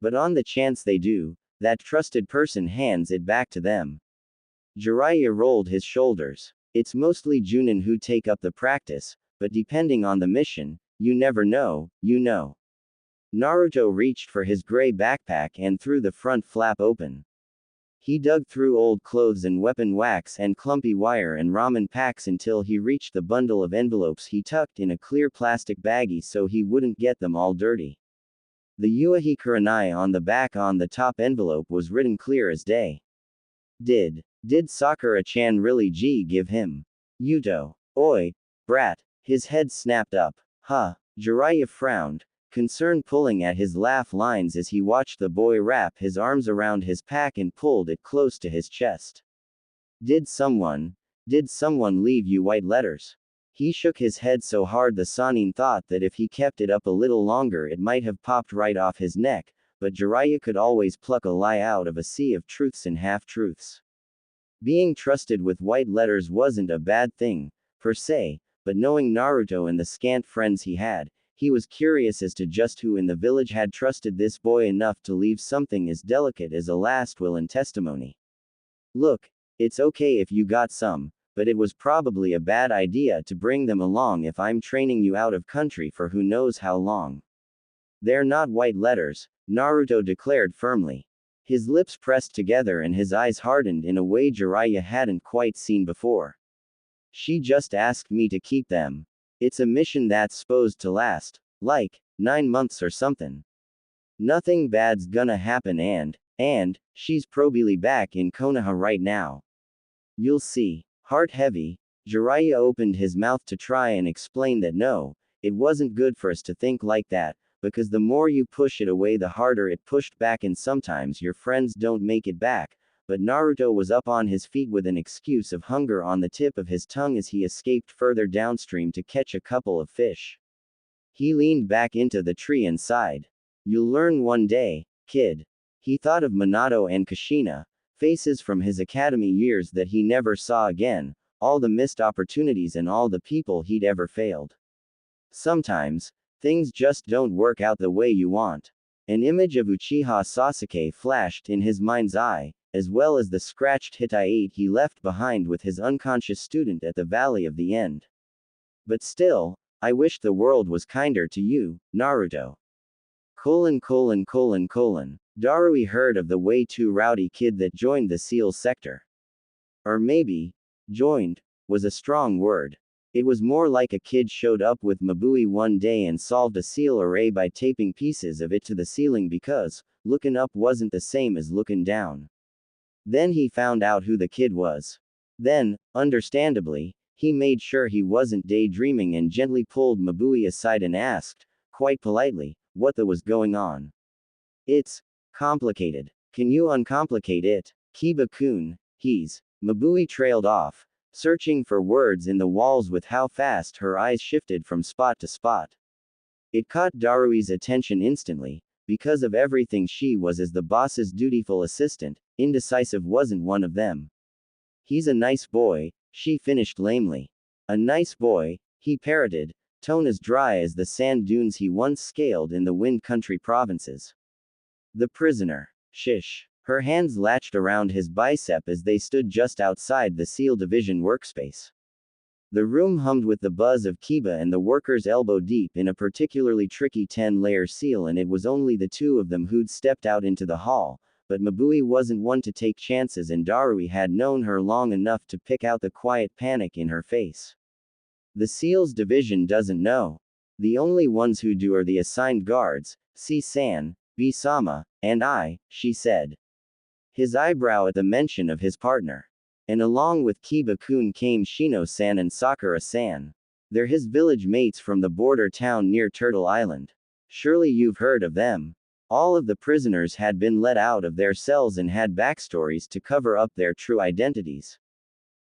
But on the chance they do, that trusted person hands it back to them. Jiraiya rolled his shoulders. It's mostly Junin who take up the practice, but depending on the mission, you never know, you know. Naruto reached for his gray backpack and threw the front flap open. He dug through old clothes and weapon wax and clumpy wire and ramen packs until he reached the bundle of envelopes he tucked in a clear plastic baggie so he wouldn't get them all dirty. The Yuahi Kuranai on the back on the top envelope was written clear as day. Did Sakura-chan really give him? Yuto. Oi, brat. His head snapped up. Huh. Jiraiya frowned, concern pulling at his laugh lines as he watched the boy wrap his arms around his pack and pulled it close to his chest. Did someone leave you white letters? He shook his head so hard the Sannin thought that if he kept it up a little longer it might have popped right off his neck, but Jiraiya could always pluck a lie out of a sea of truths and half-truths. Being trusted with white letters wasn't a bad thing, per se, but knowing Naruto and the scant friends he had, he was curious as to just who in the village had trusted this boy enough to leave something as delicate as a last will and testimony. Look, it's okay if you got some, but it was probably a bad idea to bring them along if I'm training you out of country for who knows how long. They're not white letters, Naruto declared firmly. His lips pressed together and his eyes hardened in a way Jiraiya hadn't quite seen before. She just asked me to keep them. It's a mission that's supposed to last, like, 9 months or something. Nothing bad's gonna happen and, she's probably back in Konoha right now. You'll see. Heart heavy, Jiraiya opened his mouth to try and explain that no, it wasn't good for us to think like that, because the more you push it away the harder it pushed back and sometimes your friends don't make it back. But Naruto was up on his feet with an excuse of hunger on the tip of his tongue as he escaped further downstream to catch a couple of fish. He leaned back into the tree and sighed. You'll learn one day, kid. He thought of Minato and Kushina, faces from his academy years that he never saw again, all the missed opportunities and all the people he'd ever failed. Sometimes, things just don't work out the way you want. An image of Uchiha Sasuke flashed in his mind's eye, as well as the scratched Hittite he left behind with his unconscious student at the Valley of the End. But still, I wish the world was kinder to you, Naruto. Darui heard of the way too rowdy kid that joined the SEAL sector. Or maybe, joined, was a strong word. It was more like a kid showed up with Mabui one day and solved a SEAL array by taping pieces of it to the ceiling because, looking up wasn't the same as looking down. Then he found out who the kid was. Then, understandably, he made sure he wasn't daydreaming and gently pulled Mabui aside and asked, quite politely, what the was going on. It's complicated. Can you uncomplicate it? Kiba-kun, Mabui trailed off, searching for words in the walls with how fast her eyes shifted from spot to spot. It caught Darui's attention instantly, because of everything she was as the boss's dutiful assistant, indecisive wasn't one of them. He's a nice boy, she finished lamely. A nice boy, he parroted, tone as dry as the sand dunes he once scaled in the Wind Country provinces. The prisoner. Shish. Her hands latched around his bicep as they stood just outside the SEAL Division workspace. The room hummed with the buzz of Kiba and the workers elbow deep in a particularly tricky 10-layer seal, and it was only the two of them who'd stepped out into the hall, but Mabui wasn't one to take chances and Darui had known her long enough to pick out the quiet panic in her face. The SEALs Division doesn't know. The only ones who do are the assigned guards, C-san, B-sama, and I, she said. His eyebrow at the mention of his partner. And along with Kiba-kun came Shino-san and Sakura-san. They're his village mates from the border town near Turtle Island. Surely you've heard of them. All of the prisoners had been let out of their cells and had backstories to cover up their true identities.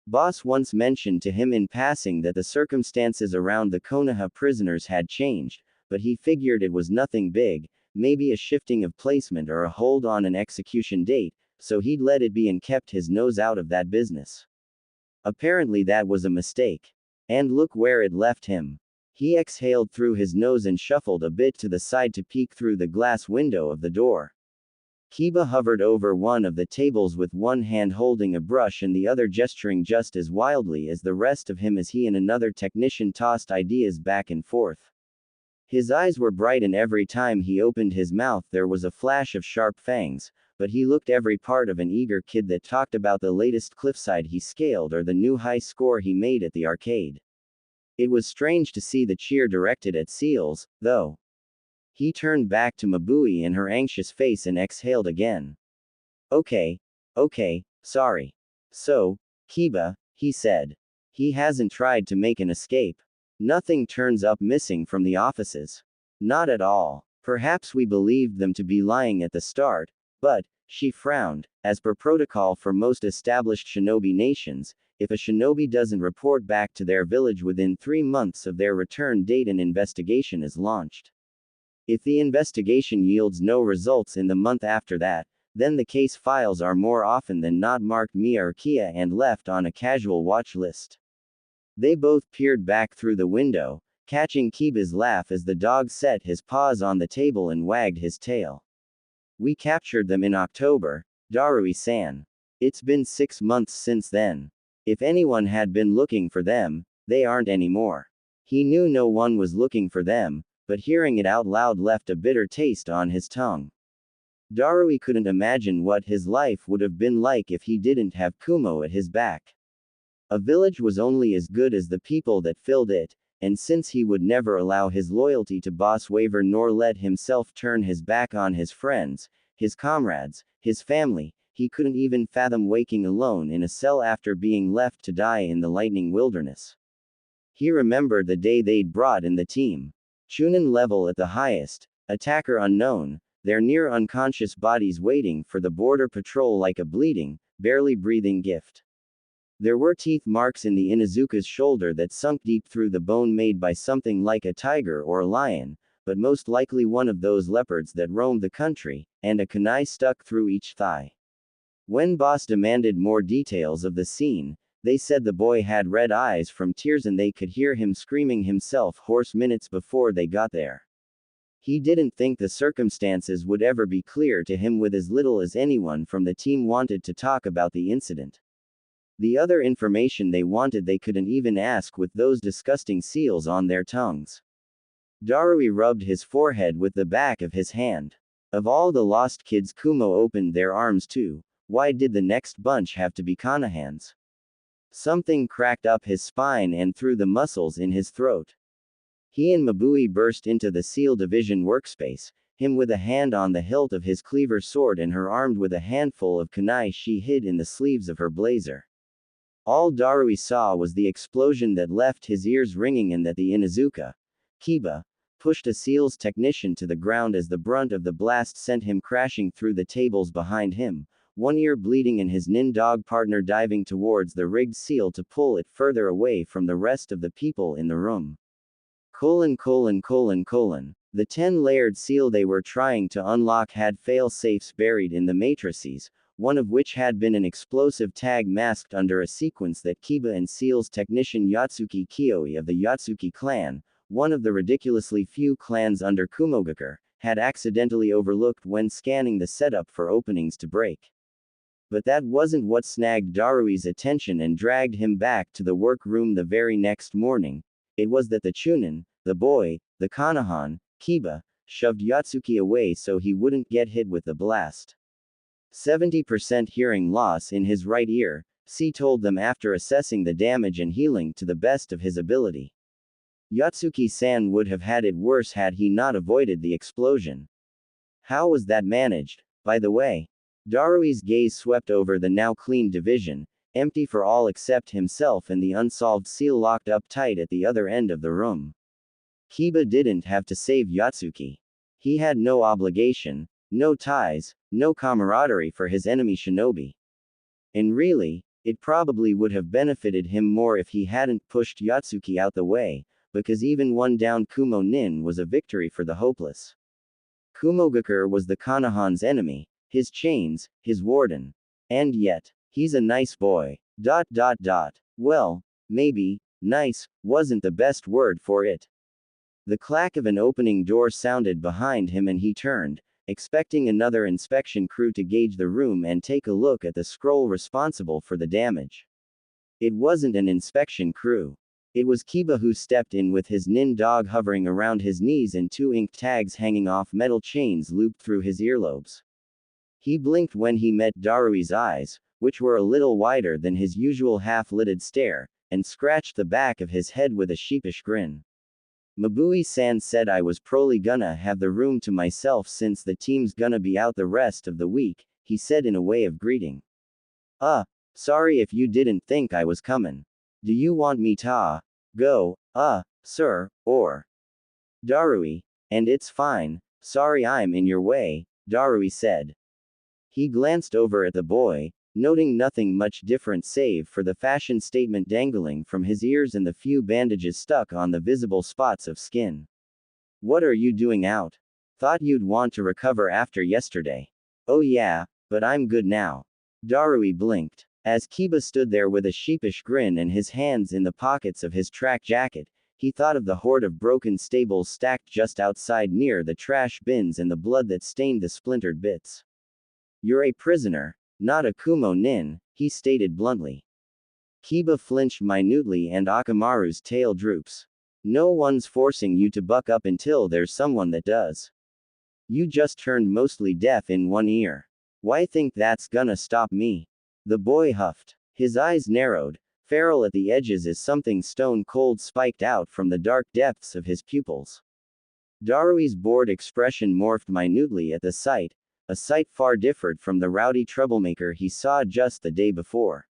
Boss once mentioned to him in passing that the circumstances around the Konoha prisoners had changed, but he figured it was nothing big, maybe a shifting of placement or a hold on an execution date, so he'd let it be and kept his nose out of that business. Apparently that was a mistake. And look where it left him. He exhaled through his nose and shuffled a bit to the side to peek through the glass window of the door. Kiba hovered over one of the tables with one hand holding a brush and the other gesturing just as wildly as the rest of him as he and another technician tossed ideas back and forth. His eyes were bright and every time he opened his mouth there was a flash of sharp fangs, but he looked every part of an eager kid that talked about the latest cliffside he scaled or the new high score he made at the arcade. It was strange to see the cheer directed at SEALs, though. He turned back to Mabui and her anxious face and exhaled again. Okay, sorry. So, Kiba, he said. He hasn't tried to make an escape. Nothing turns up missing from the offices. Not at all. Perhaps we believed them to be lying at the start, but, she frowned, as per protocol for most established shinobi nations, if a shinobi doesn't report back to their village within 3 months of their return date, an investigation is launched. If the investigation yields no results in the month after that, then the case files are more often than not marked Mia or Kia and left on a casual watch list. They both peered back through the window, catching Kiba's laugh as the dog set his paws on the table and wagged his tail. We captured them in October, Darui-san. It's been 6 months since then. If anyone had been looking for them, they aren't anymore. He knew no one was looking for them, but hearing it out loud left a bitter taste on his tongue. Darui couldn't imagine what his life would have been like if he didn't have Kumo at his back. A village was only as good as the people that filled it, and since he would never allow his loyalty to Boss waver nor let himself turn his back on his friends, his comrades, his family, he couldn't even fathom waking alone in a cell after being left to die in the lightning wilderness. He remembered the day they'd brought in the team. Chunin level at the highest, attacker unknown, their near unconscious bodies waiting for the border patrol like a bleeding, barely breathing gift. There were teeth marks in the Inuzuka's shoulder that sunk deep through the bone made by something like a tiger or a lion, but most likely one of those leopards that roamed the country, and a kunai stuck through each thigh. When boss demanded more details of the scene, they said the boy had red eyes from tears and they could hear him screaming himself hoarse minutes before they got there. He didn't think the circumstances would ever be clear to him with as little as anyone from the team wanted to talk about the incident. The other information they wanted they couldn't even ask with those disgusting seals on their tongues. Darui rubbed his forehead with the back of his hand. Of all the lost kids Kumo opened their arms to, why did the next bunch have to be Konohans? Something cracked up his spine and through the muscles in his throat. He and Mabui burst into the SEAL Division workspace, him with a hand on the hilt of his cleaver sword and her armed with a handful of kunai she hid in the sleeves of her blazer. All Darui saw was the explosion that left his ears ringing and that the Inuzuka, Kiba, pushed a SEAL's technician to the ground as the brunt of the blast sent him crashing through the tables behind him, one ear bleeding and his nin dog partner diving towards the rigged SEAL to pull it further away from the rest of the people in the room. The 10-layered seal they were trying to unlock had fail-safes buried in the matrices, one of which had been an explosive tag masked under a sequence that Kiba and SEAL's technician Yatsuki Kyoi of the Yatsuki clan, one of the ridiculously few clans under Kumogakure, had accidentally overlooked when scanning the setup for openings to break. But that wasn't what snagged Darui's attention and dragged him back to the workroom the very next morning. It was that the Chunin, the boy, the Konohan, Kiba, shoved Yatsuki away so he wouldn't get hit with the blast. 70% hearing loss in his right ear, C told them after assessing the damage and healing to the best of his ability. Yatsuki-san would have had it worse had he not avoided the explosion. How was that managed, by the way? Darui's gaze swept over the now clean division, empty for all except himself and the unsolved seal locked up tight at the other end of the room. Kiba didn't have to save Yatsuki. He had no obligation, no ties, no camaraderie for his enemy shinobi. And really, it probably would have benefited him more if he hadn't pushed Yatsuki out the way, because even one down Kumo Nin was a victory for the hopeless. Kumogakure was the Konohan's enemy, his chains, his warden. And yet, he's a nice boy. Well, maybe, nice, wasn't the best word for it. The clack of an opening door sounded behind him and he turned, expecting another inspection crew to gauge the room and take a look at the scroll responsible for the damage. It wasn't an inspection crew. It was Kiba who stepped in with his nin dog hovering around his knees and 2 ink tags hanging off metal chains looped through his earlobes. He blinked when he met Darui's eyes, which were a little wider than his usual half-lidded stare, and scratched the back of his head with a sheepish grin. Mabui-san said I was probably gonna have the room to myself since the team's gonna be out the rest of the week, he said in a way of greeting. Sorry if you didn't think I was comin'. Do you want me to go, sir, or? Darui, and it's fine, sorry I'm in your way, Darui said. He glanced over at the boy, noting nothing much different save for the fashion statement dangling from his ears and the few bandages stuck on the visible spots of skin. What are you doing out? Thought you'd want to recover after yesterday. Oh yeah, but I'm good now. Darui blinked. As Kiba stood there with a sheepish grin and his hands in the pockets of his track jacket, he thought of the horde of broken stables stacked just outside near the trash bins and the blood that stained the splintered bits. You're a prisoner, not a Kumo Nin, he stated bluntly. Kiba flinched minutely and Akamaru's tail droops. No one's forcing you to buck up until there's someone that does. You just turned mostly deaf in one ear. Why think that's gonna stop me? The boy huffed. His eyes narrowed, feral at the edges as something stone cold spiked out from the dark depths of his pupils. Darui's bored expression morphed minutely at the sight, a sight far different from the rowdy troublemaker he saw just the day before.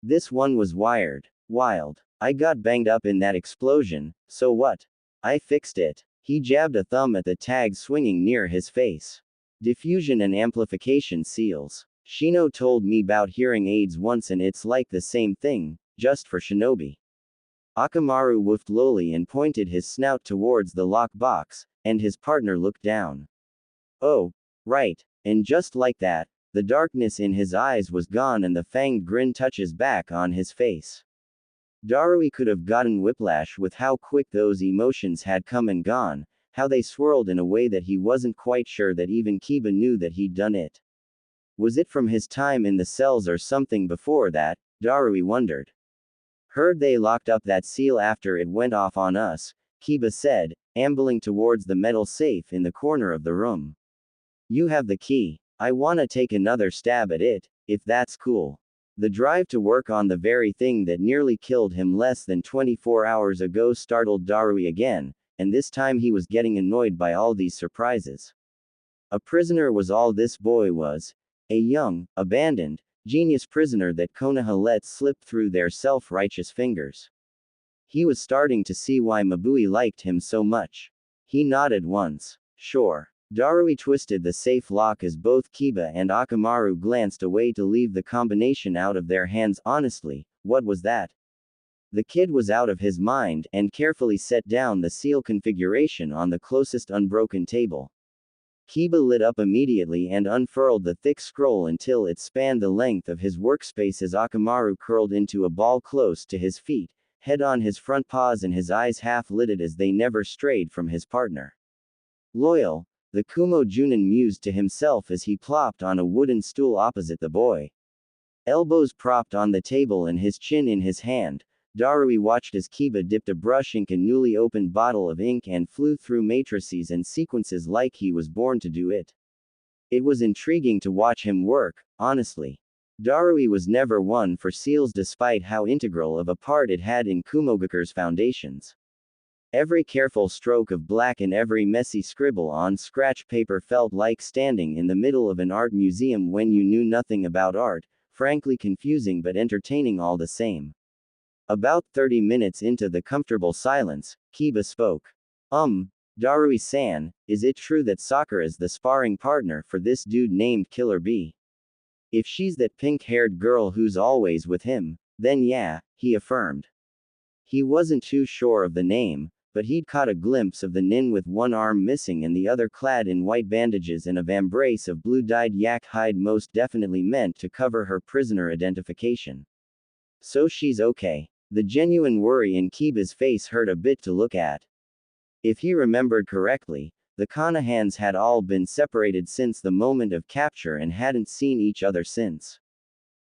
This one was wild. I got banged up in that explosion, so what? I fixed it. He jabbed a thumb at the tag swinging near his face. Diffusion and amplification seals. Shino told me 'bout hearing aids once and it's like the same thing, just for shinobi. Akamaru woofed lowly and pointed his snout towards the lock box, and his partner looked down. Oh, right. And just like that, the darkness in his eyes was gone and the fanged grin touches back on his face. Darui could have gotten whiplash with how quick those emotions had come and gone, how they swirled in a way that he wasn't quite sure that even Kiba knew that he'd done it. Was it from his time in the cells or something before that? Darui wondered. Heard they locked up that seal after it went off on us, Kiba said, ambling towards the metal safe in the corner of the room. You have the key. I wanna take another stab at it, if that's cool. The drive to work on the very thing that nearly killed him less than 24 hours ago startled Darui again, and this time he was getting annoyed by all these surprises. A prisoner was all this boy was. A young, abandoned, genius prisoner that Konoha let slip through their self-righteous fingers. He was starting to see why Mabui liked him so much. He nodded once. Sure. Darui twisted the safe lock as both Kiba and Akamaru glanced away to leave the combination out of their hands. Honestly, what was that? The kid was out of his mind and carefully set down the seal configuration on the closest unbroken table. Kiba lit up immediately and unfurled the thick scroll until it spanned the length of his workspace as Akamaru curled into a ball close to his feet, head on his front paws and his eyes half-lidded as they never strayed from his partner. Loyal, the Kumo Junin mused to himself as he plopped on a wooden stool opposite the boy. Elbows propped on the table and his chin in his hand, Darui watched as Kiba dipped a brush ink a newly opened bottle of ink and flew through matrices and sequences like he was born to do it. It was intriguing to watch him work, honestly. Darui was never one for seals despite how integral of a part it had in Kumogakure's foundations. Every careful stroke of black and every messy scribble on scratch paper felt like standing in the middle of an art museum when you knew nothing about art, frankly confusing but entertaining all the same. About 30 minutes into the comfortable silence, Kiba spoke. Darui-san, is it true that Sakura's the sparring partner for this dude named Killer Bee? If she's that pink-haired girl who's always with him, then yeah, he affirmed. He wasn't too sure of the name, but he'd caught a glimpse of the nin with one arm missing and the other clad in white bandages and a vambrace of blue-dyed yak hide most definitely meant to cover her prisoner identification. So she's okay. The genuine worry in Kiba's face hurt a bit to look at. If he remembered correctly, the Konohans had all been separated since the moment of capture and hadn't seen each other since.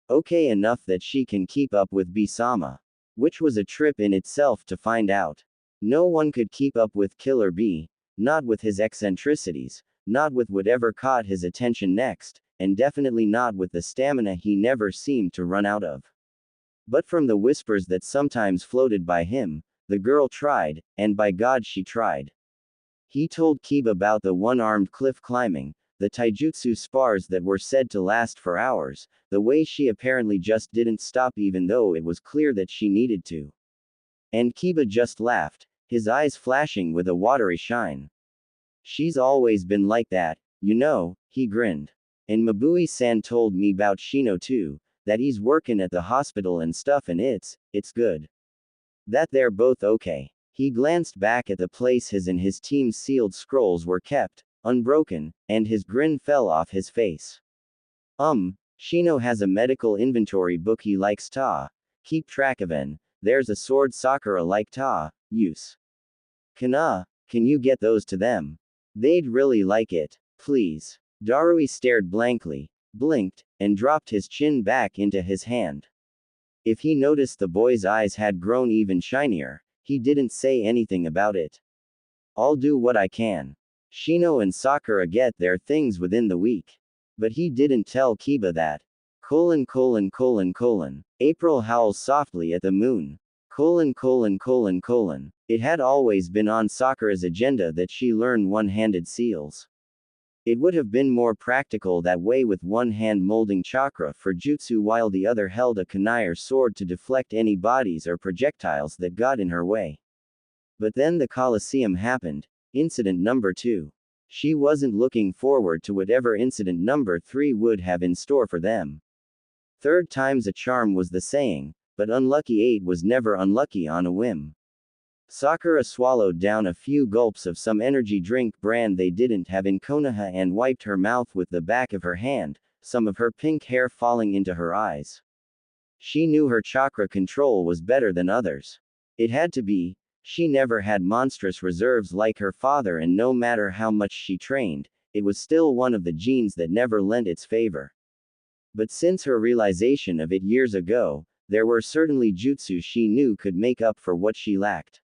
Okay enough that she can keep up with Bee-sama. Which was a trip in itself to find out. No one could keep up with Killer Bee, not with his eccentricities, not with whatever caught his attention next, and definitely not with the stamina he never seemed to run out of. But from the whispers that sometimes floated by him, the girl tried, and by God she tried. He told Kiba about the one-armed cliff climbing, the taijutsu spars that were said to last for hours, the way she apparently just didn't stop even though it was clear that she needed to. And Kiba just laughed, his eyes flashing with a watery shine. She's always been like that, you know, he grinned. And Mabui-san told me about Shino too, that he's working at the hospital and stuff and it's good. That they're both okay. He glanced back at the place his and his team's sealed scrolls were kept, unbroken, and his grin fell off his face. Shino has a medical inventory book he likes to keep track of and there's a sword Sakura like to use. Can you get those to them? They'd really like it, please. Darui stared blankly, blinked, and dropped his chin back into his hand. If he noticed the boy's eyes had grown even shinier, he didn't say anything about it. I'll do what I can. Shino and Sakura get their things within the week. But he didn't tell Kiba that. April howls softly at the moon. It had always been on Sakura's agenda that she learn one-handed seals. It would have been more practical that way with one hand molding chakra for jutsu while the other held a kunai sword to deflect any bodies or projectiles that got in her way. But then the Colosseum happened, incident number 2. She wasn't looking forward to whatever incident number 3 would have in store for them. Third time's a charm was the saying, but unlucky 8 was never unlucky on a whim. Sakura swallowed down a few gulps of some energy drink brand they didn't have in Konoha and wiped her mouth with the back of her hand, some of her pink hair falling into her eyes. She knew her chakra control was better than others. It had to be. She never had monstrous reserves like her father, and no matter how much she trained, it was still one of the genes that never lent its favor. But since her realization of it years ago, there were certainly jutsu she knew could make up for what she lacked.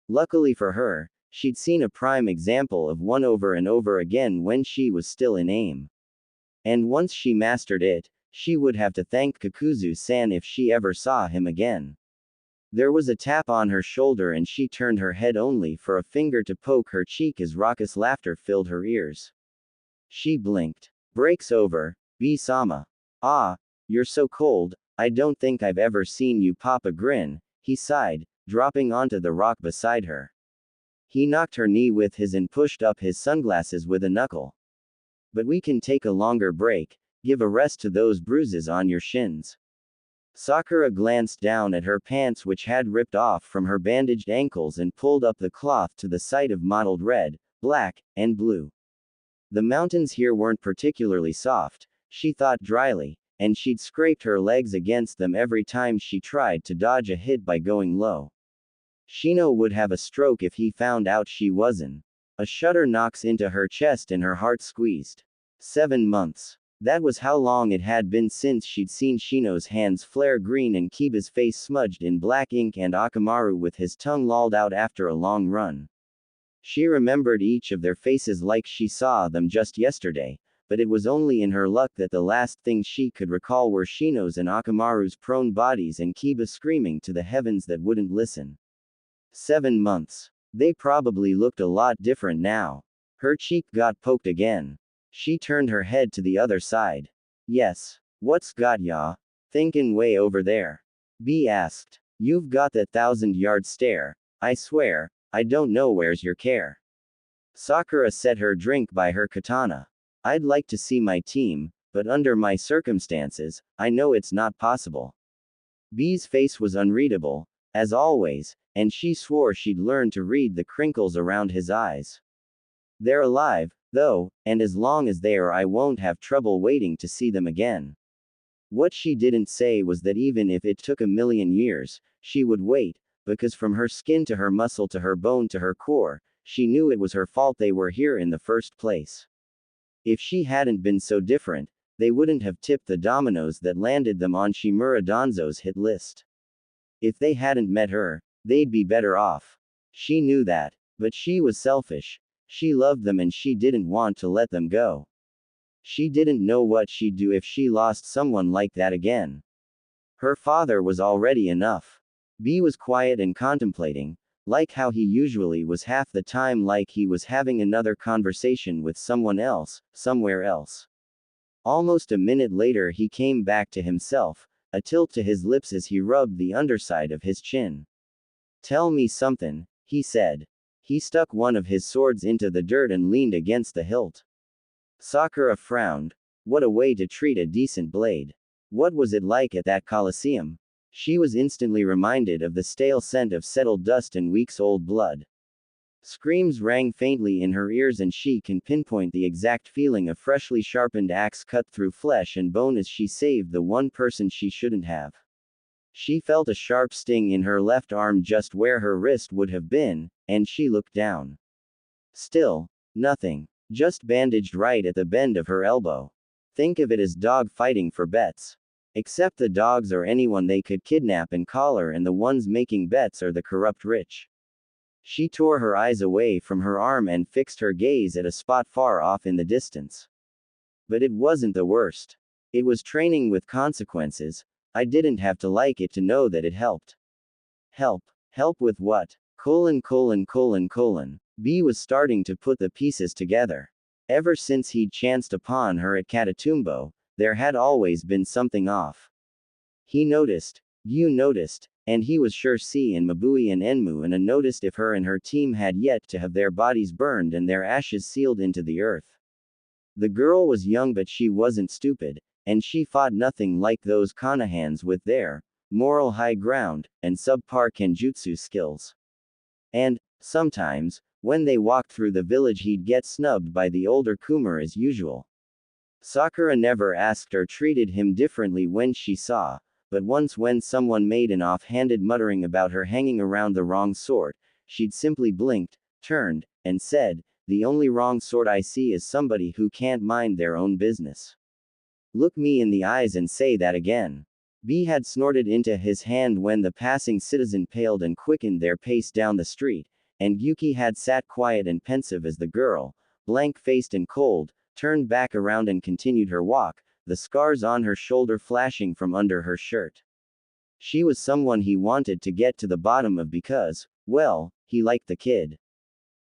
Luckily for her, she'd seen a prime example of one over and over again when she was still in AIM. And once she mastered it, she would have to thank Kakuzu-san if she ever saw him again. There was a tap on her shoulder and she turned her head only for a finger to poke her cheek as raucous laughter filled her ears. She blinked. "Break's over, B-sama. Ah, you're so cold, I don't think I've ever seen you pop a grin," he sighed, dropping onto the rock beside her. He knocked her knee with his and pushed up his sunglasses with a knuckle. "But we can take a longer break, give a rest to those bruises on your shins." Sakura glanced down at her pants, which had ripped off from her bandaged ankles, and pulled up the cloth to the sight of mottled red, black, and blue. The mountains here weren't particularly soft, she thought dryly, and she'd scraped her legs against them every time she tried to dodge a hit by going low. Shino would have a stroke if he found out she wasn't. A shudder knocks into her chest and her heart squeezed. 7 months. That was how long it had been since she'd seen Shino's hands flare green and Kiba's face smudged in black ink and Akamaru with his tongue lolled out after a long run. She remembered each of their faces like she saw them just yesterday, but it was only in her luck that the last things she could recall were Shino's and Akamaru's prone bodies and Kiba screaming to the heavens that wouldn't listen. 7 months. They probably looked a lot different now. Her cheek got poked again. She turned her head to the other side. "Yes. What's got ya? Thinkin' way over there?" B asked. "You've got that 1,000-yard stare. I swear, I don't know where's your care." Sakura set her drink by her katana. "I'd like to see my team, but under my circumstances, I know it's not possible." B's face was unreadable, as always, and she swore she'd learned to read the crinkles around his eyes. "They're alive, though, and as long as they are, I won't have trouble waiting to see them again." What she didn't say was that even if it took 1,000,000 years, she would wait, because from her skin to her muscle to her bone to her core, she knew it was her fault they were here in the first place. If she hadn't been so different, they wouldn't have tipped the dominoes that landed them on Shimura Danzo's hit list. If they hadn't met her, they'd be better off. She knew that. But she was selfish. She loved them and she didn't want to let them go. She didn't know what she'd do if she lost someone like that again. Her father was already enough. B was quiet and contemplating, like how he usually was half the time, like he was having another conversation with someone else, somewhere else. Almost a minute later he came back to himself, a tilt to his lips as he rubbed the underside of his chin. "Tell me something," he said. He stuck one of his swords into the dirt and leaned against the hilt. Sakura frowned. What a way to treat a decent blade. What was it like at that Colosseum? She was instantly reminded of the stale scent of settled dust and weeks-old blood. Screams rang faintly in her ears and she can pinpoint the exact feeling a freshly sharpened axe cut through flesh and bone as she saved the one person she shouldn't have. She felt a sharp sting in her left arm just where her wrist would have been, and she looked down. Still, nothing. Just bandaged right at the bend of her elbow. Think of it as dog fighting for bets. Except the dogs are anyone they could kidnap and collar, and the ones making bets are the corrupt rich. She tore her eyes away from her arm and fixed her gaze at a spot far off in the distance. But it wasn't the worst. It was training with consequences. I didn't have to like it to know that it helped. Help. Help with what? B was starting to put the pieces together. Ever since he'd chanced upon her at Katatumbo, there had always been something off. He noticed. You noticed. And he was sure C and Mabui and Enmu and noticed if her and her team had yet to have their bodies burned and their ashes sealed into the earth. The girl was young, but she wasn't stupid, and she fought nothing like those Konohans with their moral high ground, and subpar kenjutsu skills. And, sometimes, when they walked through the village he'd get snubbed by the older Kumar as usual. Sakura never asked or treated him differently when she saw, but once when someone made an offhanded muttering about her hanging around the wrong sort, she'd simply blinked, turned, and said, "The only wrong sort I see is somebody who can't mind their own business. Look me in the eyes and say that again." B had snorted into his hand when the passing citizen paled and quickened their pace down the street, and Yuki had sat quiet and pensive as the girl, blank-faced and cold, turned back around and continued her walk, the scars on her shoulder flashing from under her shirt. She was someone he wanted to get to the bottom of because, well, he liked the kid.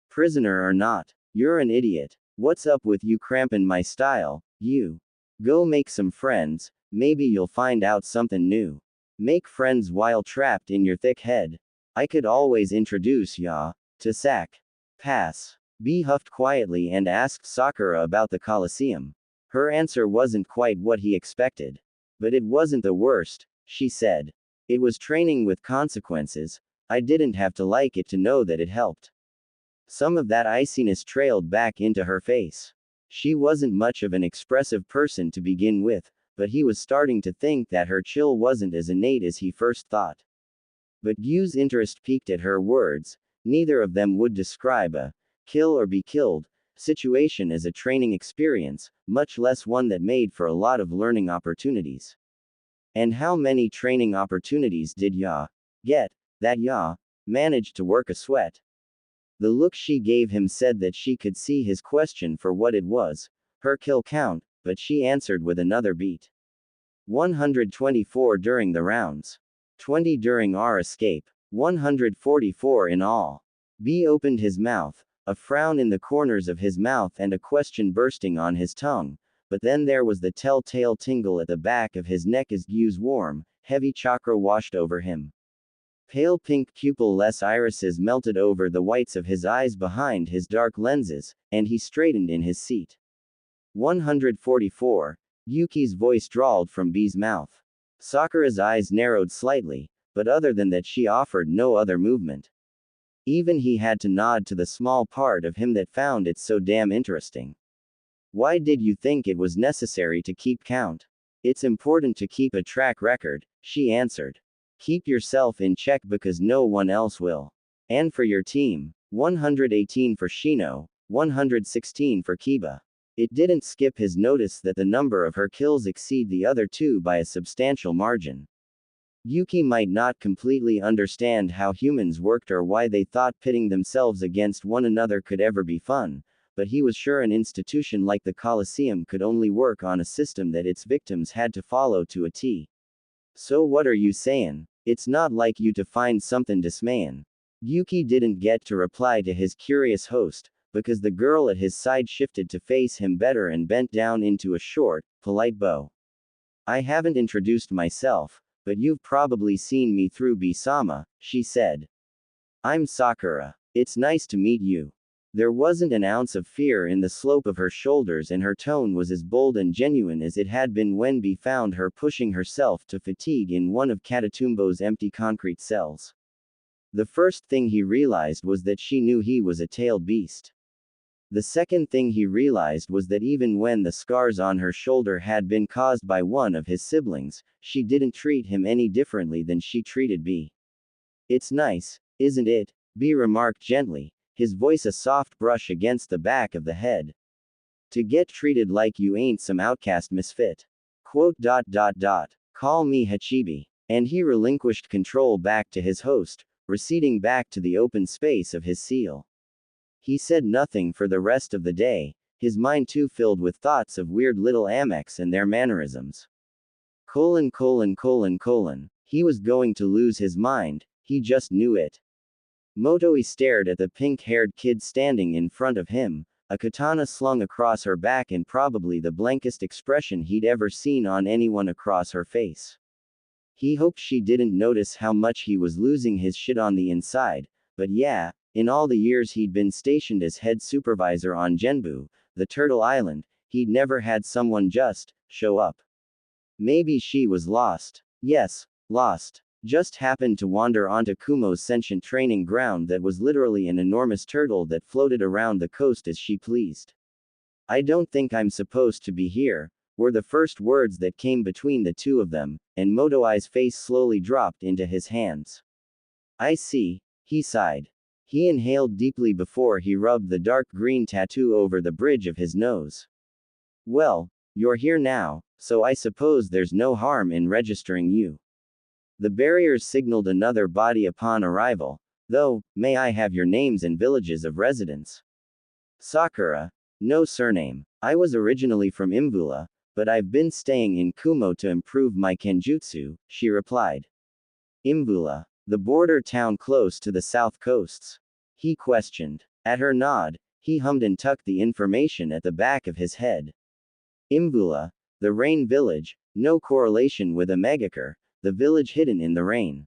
Prisoner or not, you're an idiot. What's up with you cramping my style, you? Go make some friends, maybe you'll find out something new. Make friends while trapped in your thick head. I could always introduce ya to Sak. Pass. B huffed quietly and asked Sakura about the Colosseum. Her answer wasn't quite what he expected. But it wasn't the worst, she said. It was training with consequences. I didn't have to like it to know that it helped. Some of that iciness trailed back into her face. She wasn't much of an expressive person to begin with, but he was starting to think that her chill wasn't as innate as he first thought. But Gyu's interest piqued at her words. Neither of them would describe a kill or be killed situation as a training experience, much less one that made for a lot of learning opportunities. And how many training opportunities did Ya get? That Ya managed to work a sweat. The look she gave him said that she could see his question for what it was, her kill count, but she answered with another beat. 124 during the rounds. 20 during our escape. 144 in all. B opened his mouth, a frown in the corners of his mouth and a question bursting on his tongue, but then there was the telltale tingle at the back of his neck as Gyu's warm, heavy chakra washed over him. Pale pink pupil-less irises melted over the whites of his eyes behind his dark lenses, and he straightened in his seat. 144. Yuki's voice drawled from B's mouth. Sakura's eyes narrowed slightly, but other than that she offered no other movement. Even he had to nod to the small part of him that found it so damn interesting. Why did you think it was necessary to keep count? It's important to keep a track record, she answered. Keep yourself in check because no one else will. And for your team, 118 for Shino, 116 for Kiba. It didn't skip his notice that the number of her kills exceed the other two by a substantial margin. Yuki might not completely understand how humans worked or why they thought pitting themselves against one another could ever be fun, but he was sure an institution like the Colosseum could only work on a system that its victims had to follow to a T. So what are you saying? It's not like you to find something dismayin'. Yuki didn't get to reply to his curious host, because the girl at his side shifted to face him better and bent down into a short, polite bow. I haven't introduced myself, but you've probably seen me through B-sama, she said. I'm Sakura. It's nice to meet you. There wasn't an ounce of fear in the slope of her shoulders and her tone was as bold and genuine as it had been when B found her pushing herself to fatigue in one of Katatumbo's empty concrete cells. The first thing he realized was that she knew he was a tailed beast. The second thing he realized was that even when the scars on her shoulder had been caused by one of his siblings, she didn't treat him any differently than she treated B. It's nice, isn't it? B remarked gently, his voice a soft brush against the back of the head. To get treated like you ain't some outcast misfit. Call me Hachibi. And he relinquished control back to his host, receding back to the open space of his seal. He said nothing for the rest of the day, his mind too filled with thoughts of weird little Amex and their mannerisms. He was going to lose his mind, he just knew it. Motoi stared at the pink-haired kid standing in front of him, a katana slung across her back and probably the blankest expression he'd ever seen on anyone across her face. He hoped she didn't notice how much he was losing his shit on the inside, but yeah, in all the years he'd been stationed as head supervisor on Genbu, the Turtle Island, he'd never had someone just show up. Maybe she was lost. Yes, Lost. Just happened to wander onto Kumo's sentient training ground that was literally an enormous turtle that floated around the coast as she pleased. I don't think I'm supposed to be here, were the first words that came between the two of them, and Motoi's face slowly dropped into his hands. I see, he sighed. He inhaled deeply before he rubbed the dark green tattoo over the bridge of his nose. Well, you're here now, so I suppose there's no harm in registering you. The barriers signaled another body upon arrival, though, may I have your names and villages of residence? Sakura. No surname. I was originally from Imvula, but I've been staying in Kumo to improve my kenjutsu, she replied. Imvula. The border town close to the south coasts? He questioned. At her nod, he hummed and tucked the information at the back of his head. Imvula. The rain village, no correlation with Amegakure, the village hidden in the rain.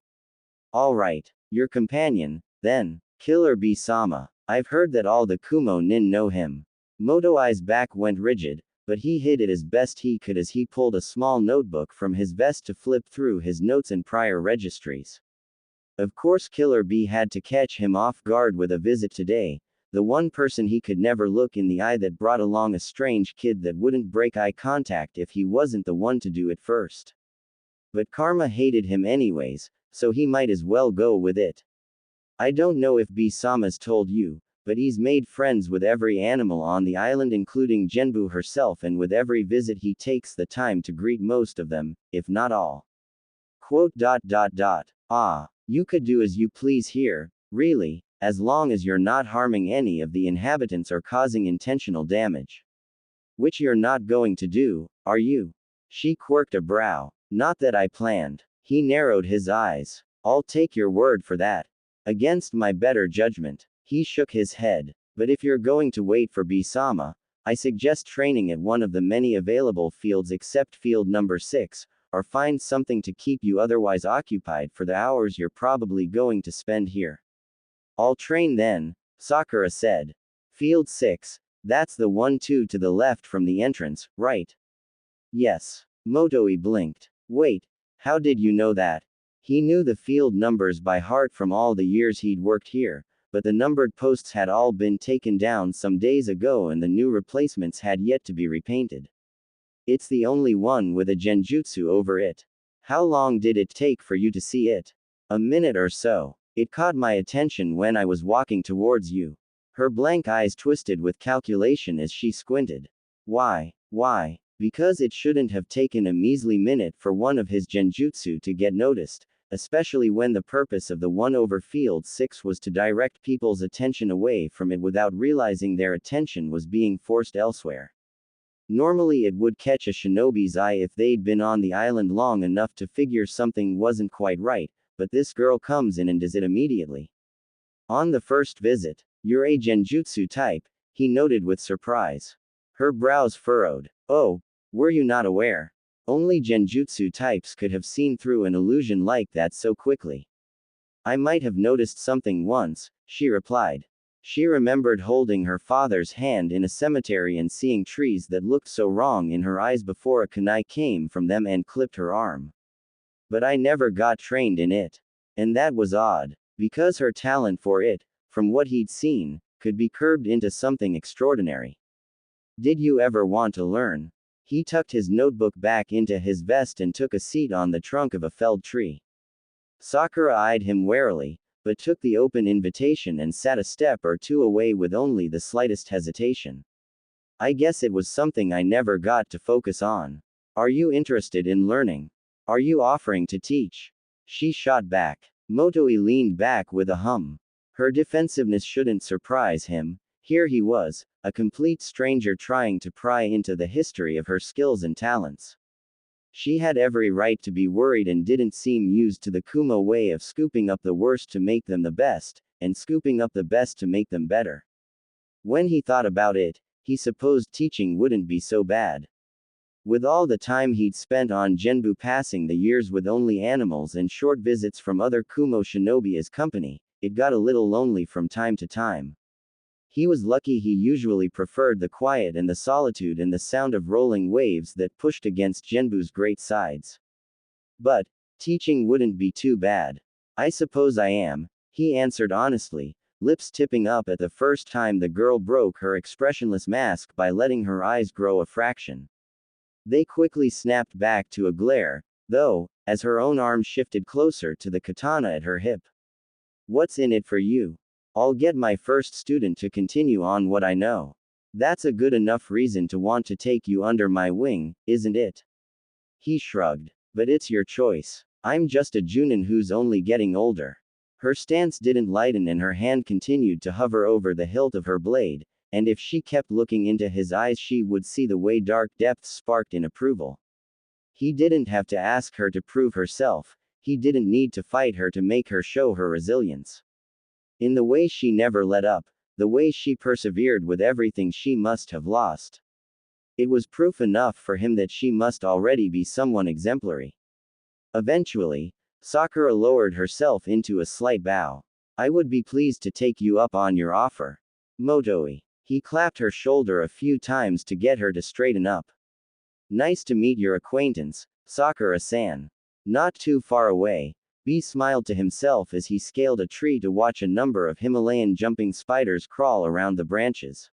Alright, your companion, then, Killer B-sama. I've heard that all the Kumo nin know him. Motoi's back went rigid, but he hid it as best he could as he pulled a small notebook from his vest to flip through his notes and prior registries. Of course Killer B had to catch him off guard with a visit today, the one person he could never look in the eye that brought along a strange kid that wouldn't break eye contact if he wasn't the one to do it first. But karma hated him anyways, so he might as well go with it. I don't know if B-sama's told you, but he's made friends with every animal on the island including Genbu herself, and with every visit he takes the time to greet most of them, if not all. Ah, you could do as you please here, really, as long as you're not harming any of the inhabitants or causing intentional damage. Which you're not going to do, are you? She quirked a brow. Not that I planned. He narrowed his eyes. I'll take your word for that. Against my better judgment. He shook his head. But if you're going to wait for B-sama, I suggest training at one of the many available fields except field number 6, or find something to keep you otherwise occupied for the hours you're probably going to spend here. I'll train then, Sakura said. Field 6, that's the 1-2 to the left from the entrance, right? Yes. Motoi blinked. Wait, how did you know that? He knew the field numbers by heart from all the years he'd worked here, but the numbered posts had all been taken down some days ago and the new replacements had yet to be repainted. It's the only one with a genjutsu over it. How long did it take for you to see it? A minute or so. It caught my attention when I was walking towards you. Her blank eyes twisted with calculation as she squinted. Why? Because it shouldn't have taken a measly minute for one of his genjutsu to get noticed, especially when the purpose of the one over field 6 was to direct people's attention away from it without realizing their attention was being forced elsewhere. Normally it would catch a shinobi's eye if they'd been on the island long enough to figure something wasn't quite right, but this girl comes in and does it immediately. On the first visit, you're a genjutsu type, he noted with surprise. Her brows furrowed. Oh, were you not aware? Only genjutsu types could have seen through an illusion like that so quickly. I might have noticed something once, she replied. She remembered holding her father's hand in a cemetery and seeing trees that looked so wrong in her eyes before a kunai came from them and clipped her arm. But I never got trained in it. And that was odd, because her talent for it, from what he'd seen, could be curbed into something extraordinary. Did you ever want to learn? He tucked his notebook back into his vest and took a seat on the trunk of a felled tree. Sakura eyed him warily, but took the open invitation and sat a step or two away with only the slightest hesitation. I guess it was something I never got to focus on. Are you interested in learning? Are you offering to teach? She shot back. Motoi leaned back with a hum. Her defensiveness shouldn't surprise him. Here he was, a complete stranger trying to pry into the history of her skills and talents. She had every right to be worried and didn't seem used to the Kumo way of scooping up the worst to make them the best, and scooping up the best to make them better. When he thought about it, he supposed teaching wouldn't be so bad. With all the time he'd spent on Genbu passing the years with only animals and short visits from other Kumo shinobi as company, it got a little lonely from time to time. He was lucky he usually preferred the quiet and the solitude and the sound of rolling waves that pushed against Genbu's great sides. But, Teaching wouldn't be too bad. I suppose I am, he answered honestly, lips tipping up at the first time the girl broke her expressionless mask by letting her eyes grow a fraction. They quickly snapped back to a glare, though, as her own arm shifted closer to the katana at her hip. What's in it for you? I'll get my first student to continue on what I know. That's a good enough reason to want to take you under my wing, isn't it? He shrugged. But it's your choice. I'm just a Junin who's only getting older. Her stance didn't lighten and her hand continued to hover over the hilt of her blade, and if she kept looking into his eyes she would see the way dark depths sparked in approval. He didn't have to ask her to prove herself, he didn't need to fight her to make her show her resilience. In the way she never let up, the way she persevered with everything she must have lost. It was proof enough for him that she must already be someone exemplary. Eventually, Sakura lowered herself into a slight bow. I would be pleased to take you up on your offer. Motoi. He clapped her shoulder a few times to get her to straighten up. Nice to meet your acquaintance, Sakura-san. Not too far away, B smiled to himself as he scaled a tree to watch a number of Himalayan jumping spiders crawl around the branches.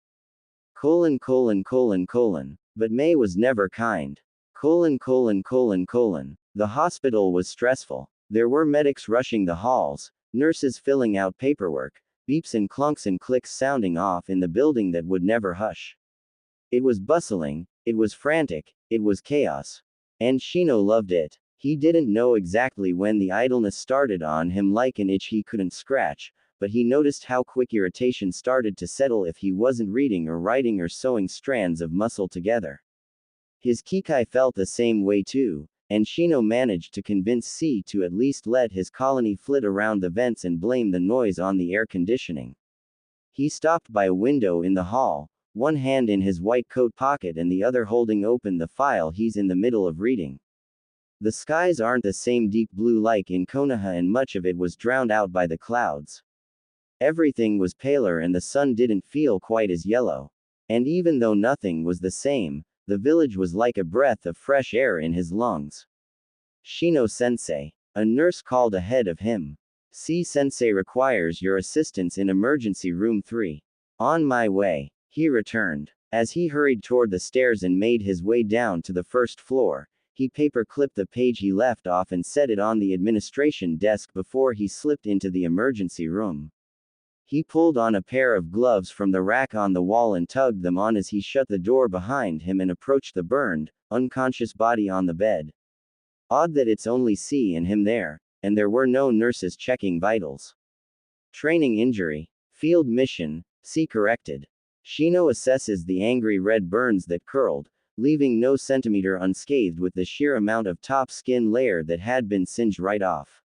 But May was never kind. The hospital was stressful. There were medics rushing the halls, nurses filling out paperwork, beeps and clunks and clicks sounding off in the building that would never hush. It was bustling, it was frantic, it was chaos. And Shino loved it. He didn't know exactly when the idleness started on him like an itch he couldn't scratch, but he noticed how quick irritation started to settle if he wasn't reading or writing or sewing strands of muscle together. His Kikai felt the same way too, and Shino managed to convince C to at least let his colony flit around the vents and blame the noise on the air conditioning. He stopped by a window in the hall, one hand in his white coat pocket and the other holding open the file he's in the middle of reading. The skies aren't the same deep blue like in Konoha and much of it was drowned out by the clouds. Everything was paler and the sun didn't feel quite as yellow. And even though nothing was the same, the village was like a breath of fresh air in his lungs. Shino-sensei. A nurse called ahead of him. C-sensei requires your assistance in emergency room 3. On my way, he returned. As he hurried toward the stairs and made his way down to the first floor, he paper-clipped the page he left off and set it on the administration desk before he slipped into the emergency room. He pulled on a pair of gloves from the rack on the wall and tugged them on as he shut the door behind him and approached the burned, unconscious body on the bed. Odd that it's only C and him there, and there were no nurses checking vitals. Training injury. Field mission, C corrected. Shino assesses the angry red burns that curled, leaving no centimeter unscathed with the sheer amount of top skin layer that had been singed right off.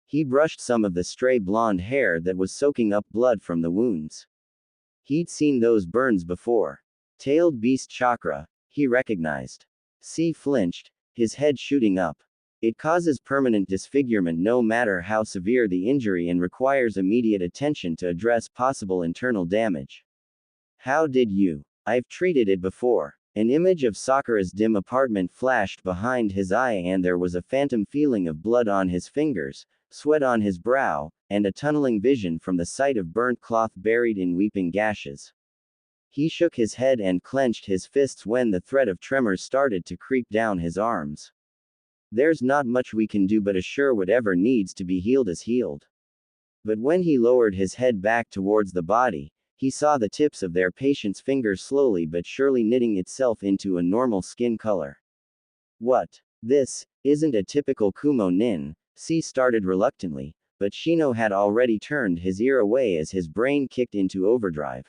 He brushed some of the stray blonde hair that was soaking up blood from the wounds. He'd seen those burns before. Tailed beast chakra, he recognized. C flinched, his head shooting up. It causes permanent disfigurement no matter how severe the injury and requires immediate attention to address possible internal damage. How did you? I've treated it before. An image of Sakura's dim apartment flashed behind his eye and there was a phantom feeling of blood on his fingers, sweat on his brow, and a tunneling vision from the sight of burnt cloth buried in weeping gashes. He shook his head and clenched his fists when the threat of tremors started to creep down his arms. There's not much we can do but assure whatever needs to be healed is healed. But when he lowered his head back towards the body, he saw the tips of their patient's fingers slowly but surely knitting itself into a normal skin color. What? This isn't a typical Kumo nin, C started reluctantly, but Shino had already turned his ear away as his brain kicked into overdrive.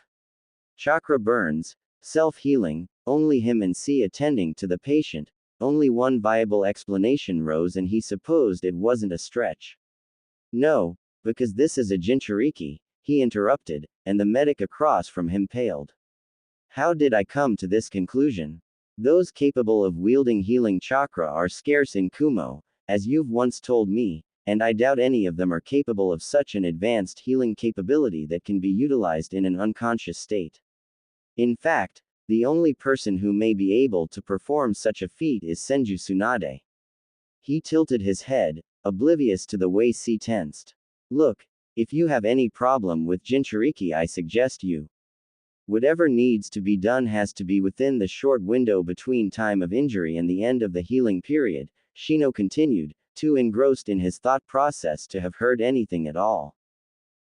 Chakra burns, self-healing, only him and C attending to the patient, only one viable explanation rose and he supposed it wasn't a stretch. No, because this is a Jinchuriki, he interrupted, and the medic across from him paled. How did I come to this conclusion? Those capable of wielding healing chakra are scarce in Kumo, as you've once told me, and I doubt any of them are capable of such an advanced healing capability that can be utilized in an unconscious state. In fact, the only person who may be able to perform such a feat is Senju Tsunade. He tilted his head, oblivious to the way C tensed. Look, if you have any problem with Jinchuriki, I suggest you. Whatever needs to be done has to be within the short window between time of injury and the end of the healing period, Shino continued, too engrossed in his thought process to have heard anything at all.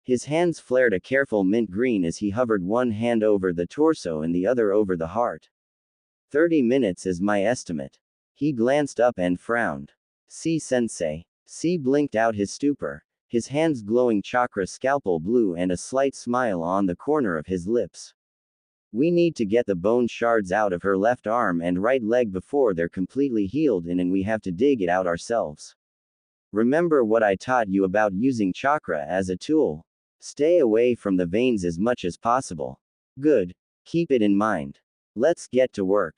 His hands flared a careful mint green as he hovered one hand over the torso and the other over the heart. 30 minutes is my estimate. He glanced up and frowned. C-sensei. C blinked out his stupor, his hands glowing chakra scalpel blue and a slight smile on the corner of his lips. We need to get the bone shards out of her left arm and right leg before they're completely healed and we have to dig it out ourselves. Remember what I taught you about using chakra as a tool. Stay away from the veins as much as possible. Good. Keep it in mind. Let's get to work.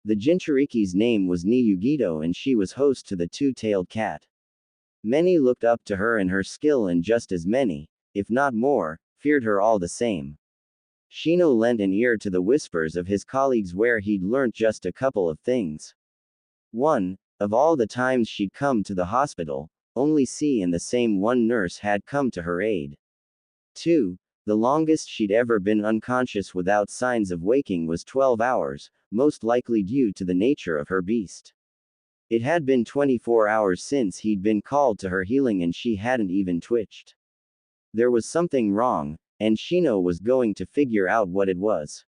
The Jinchuriki's name was Niyugito and she was host to the two-tailed cat. Many looked up to her and her skill and just as many, if not more, feared her all the same. Shino lent an ear to the whispers of his colleagues where he'd learnt just a couple of things. 1. Of all the times she'd come to the hospital, only C and the same one nurse had come to her aid. 2. The longest she'd ever been unconscious without signs of waking was 12 hours, most likely due to the nature of her beast. It had been 24 hours since he'd been called to her healing and she hadn't even twitched. There was something wrong, and Shino was going to figure out what it was.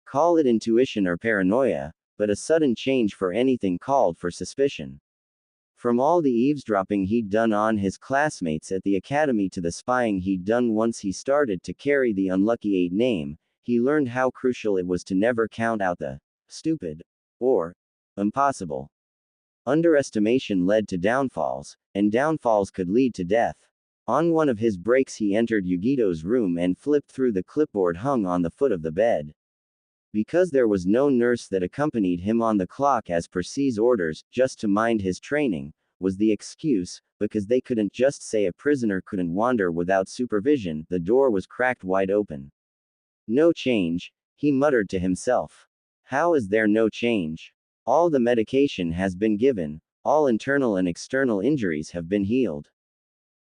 Call it intuition or paranoia, but a sudden change for anything called for suspicion. From all the eavesdropping he'd done on his classmates at the academy to the spying he'd done once he started to carry the Unlucky 8 name, he learned how crucial it was to never count out the stupid or impossible. Underestimation led to downfalls, and downfalls could lead to death. On one of his breaks he entered Yugito's room and flipped through the clipboard hung on the foot of the bed. Because there was no nurse that accompanied him on the clock as per C's orders, just to mind his training, was the excuse, because they couldn't just say a prisoner couldn't wander without supervision, the door was cracked wide open. No change, he muttered to himself. How is there no change? All the medication has been given, all internal and external injuries have been healed.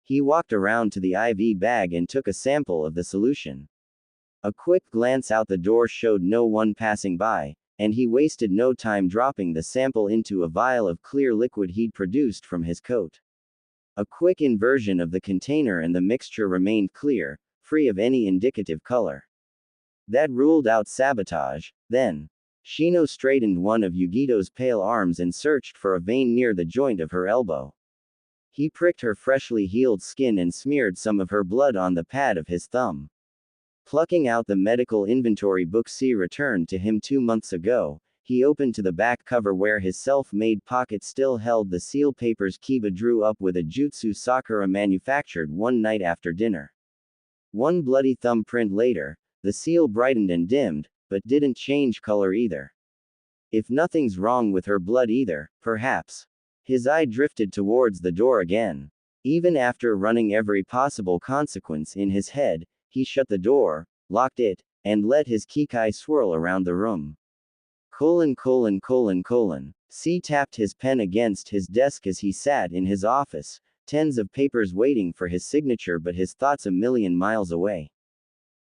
He walked around to the IV bag and took a sample of the solution. A quick glance out the door showed no one passing by, and he wasted no time dropping the sample into a vial of clear liquid he'd produced from his coat. A quick inversion of the container and the mixture remained clear, free of any indicative color. That ruled out sabotage. Then, Shino straightened one of Yugito's pale arms and searched for a vein near the joint of her elbow. He pricked her freshly healed skin and smeared some of her blood on the pad of his thumb. Plucking out the medical inventory book C returned to him 2 months ago, he opened to the back cover where his self-made pocket still held the seal papers Kiba drew up with a jutsu Sakura manufactured one night after dinner. One bloody thumbprint later, the seal brightened and dimmed, but didn't change color either. If nothing's wrong with her blood either, perhaps. His eye drifted towards the door again. Even after running every possible consequence in his head, he shut the door, locked it, and let his kikai swirl around the room. C tapped his pen against his desk as he sat in his office, tens of papers waiting for his signature but his thoughts a million miles away.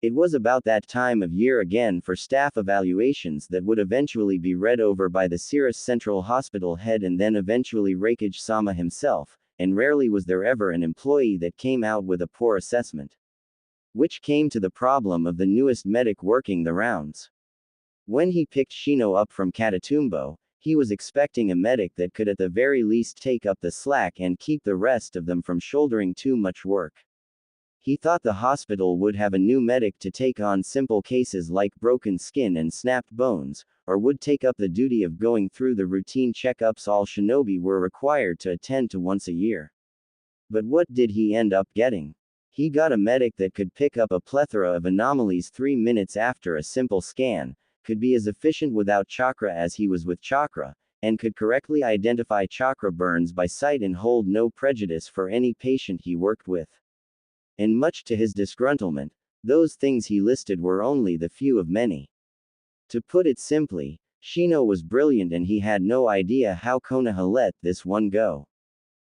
It was about that time of year again for staff evaluations that would eventually be read over by the Sirius Central Hospital head and then eventually Raikage-sama himself, and rarely was there ever an employee that came out with a poor assessment. Which came to the problem of the newest medic working the rounds. When he picked Shino up from Katatumbo, he was expecting a medic that could at the very least take up the slack and keep the rest of them from shouldering too much work. He thought the hospital would have a new medic to take on simple cases like broken skin and snapped bones, or would take up the duty of going through the routine checkups all shinobi were required to attend to once a year. But what did he end up getting? He got a medic that could pick up a plethora of anomalies 3 minutes after a simple scan, could be as efficient without chakra as he was with chakra, and could correctly identify chakra burns by sight and hold no prejudice for any patient he worked with. And much to his disgruntlement, those things he listed were only the few of many. To put it simply, Shino was brilliant and he had no idea how Konoha let this one go.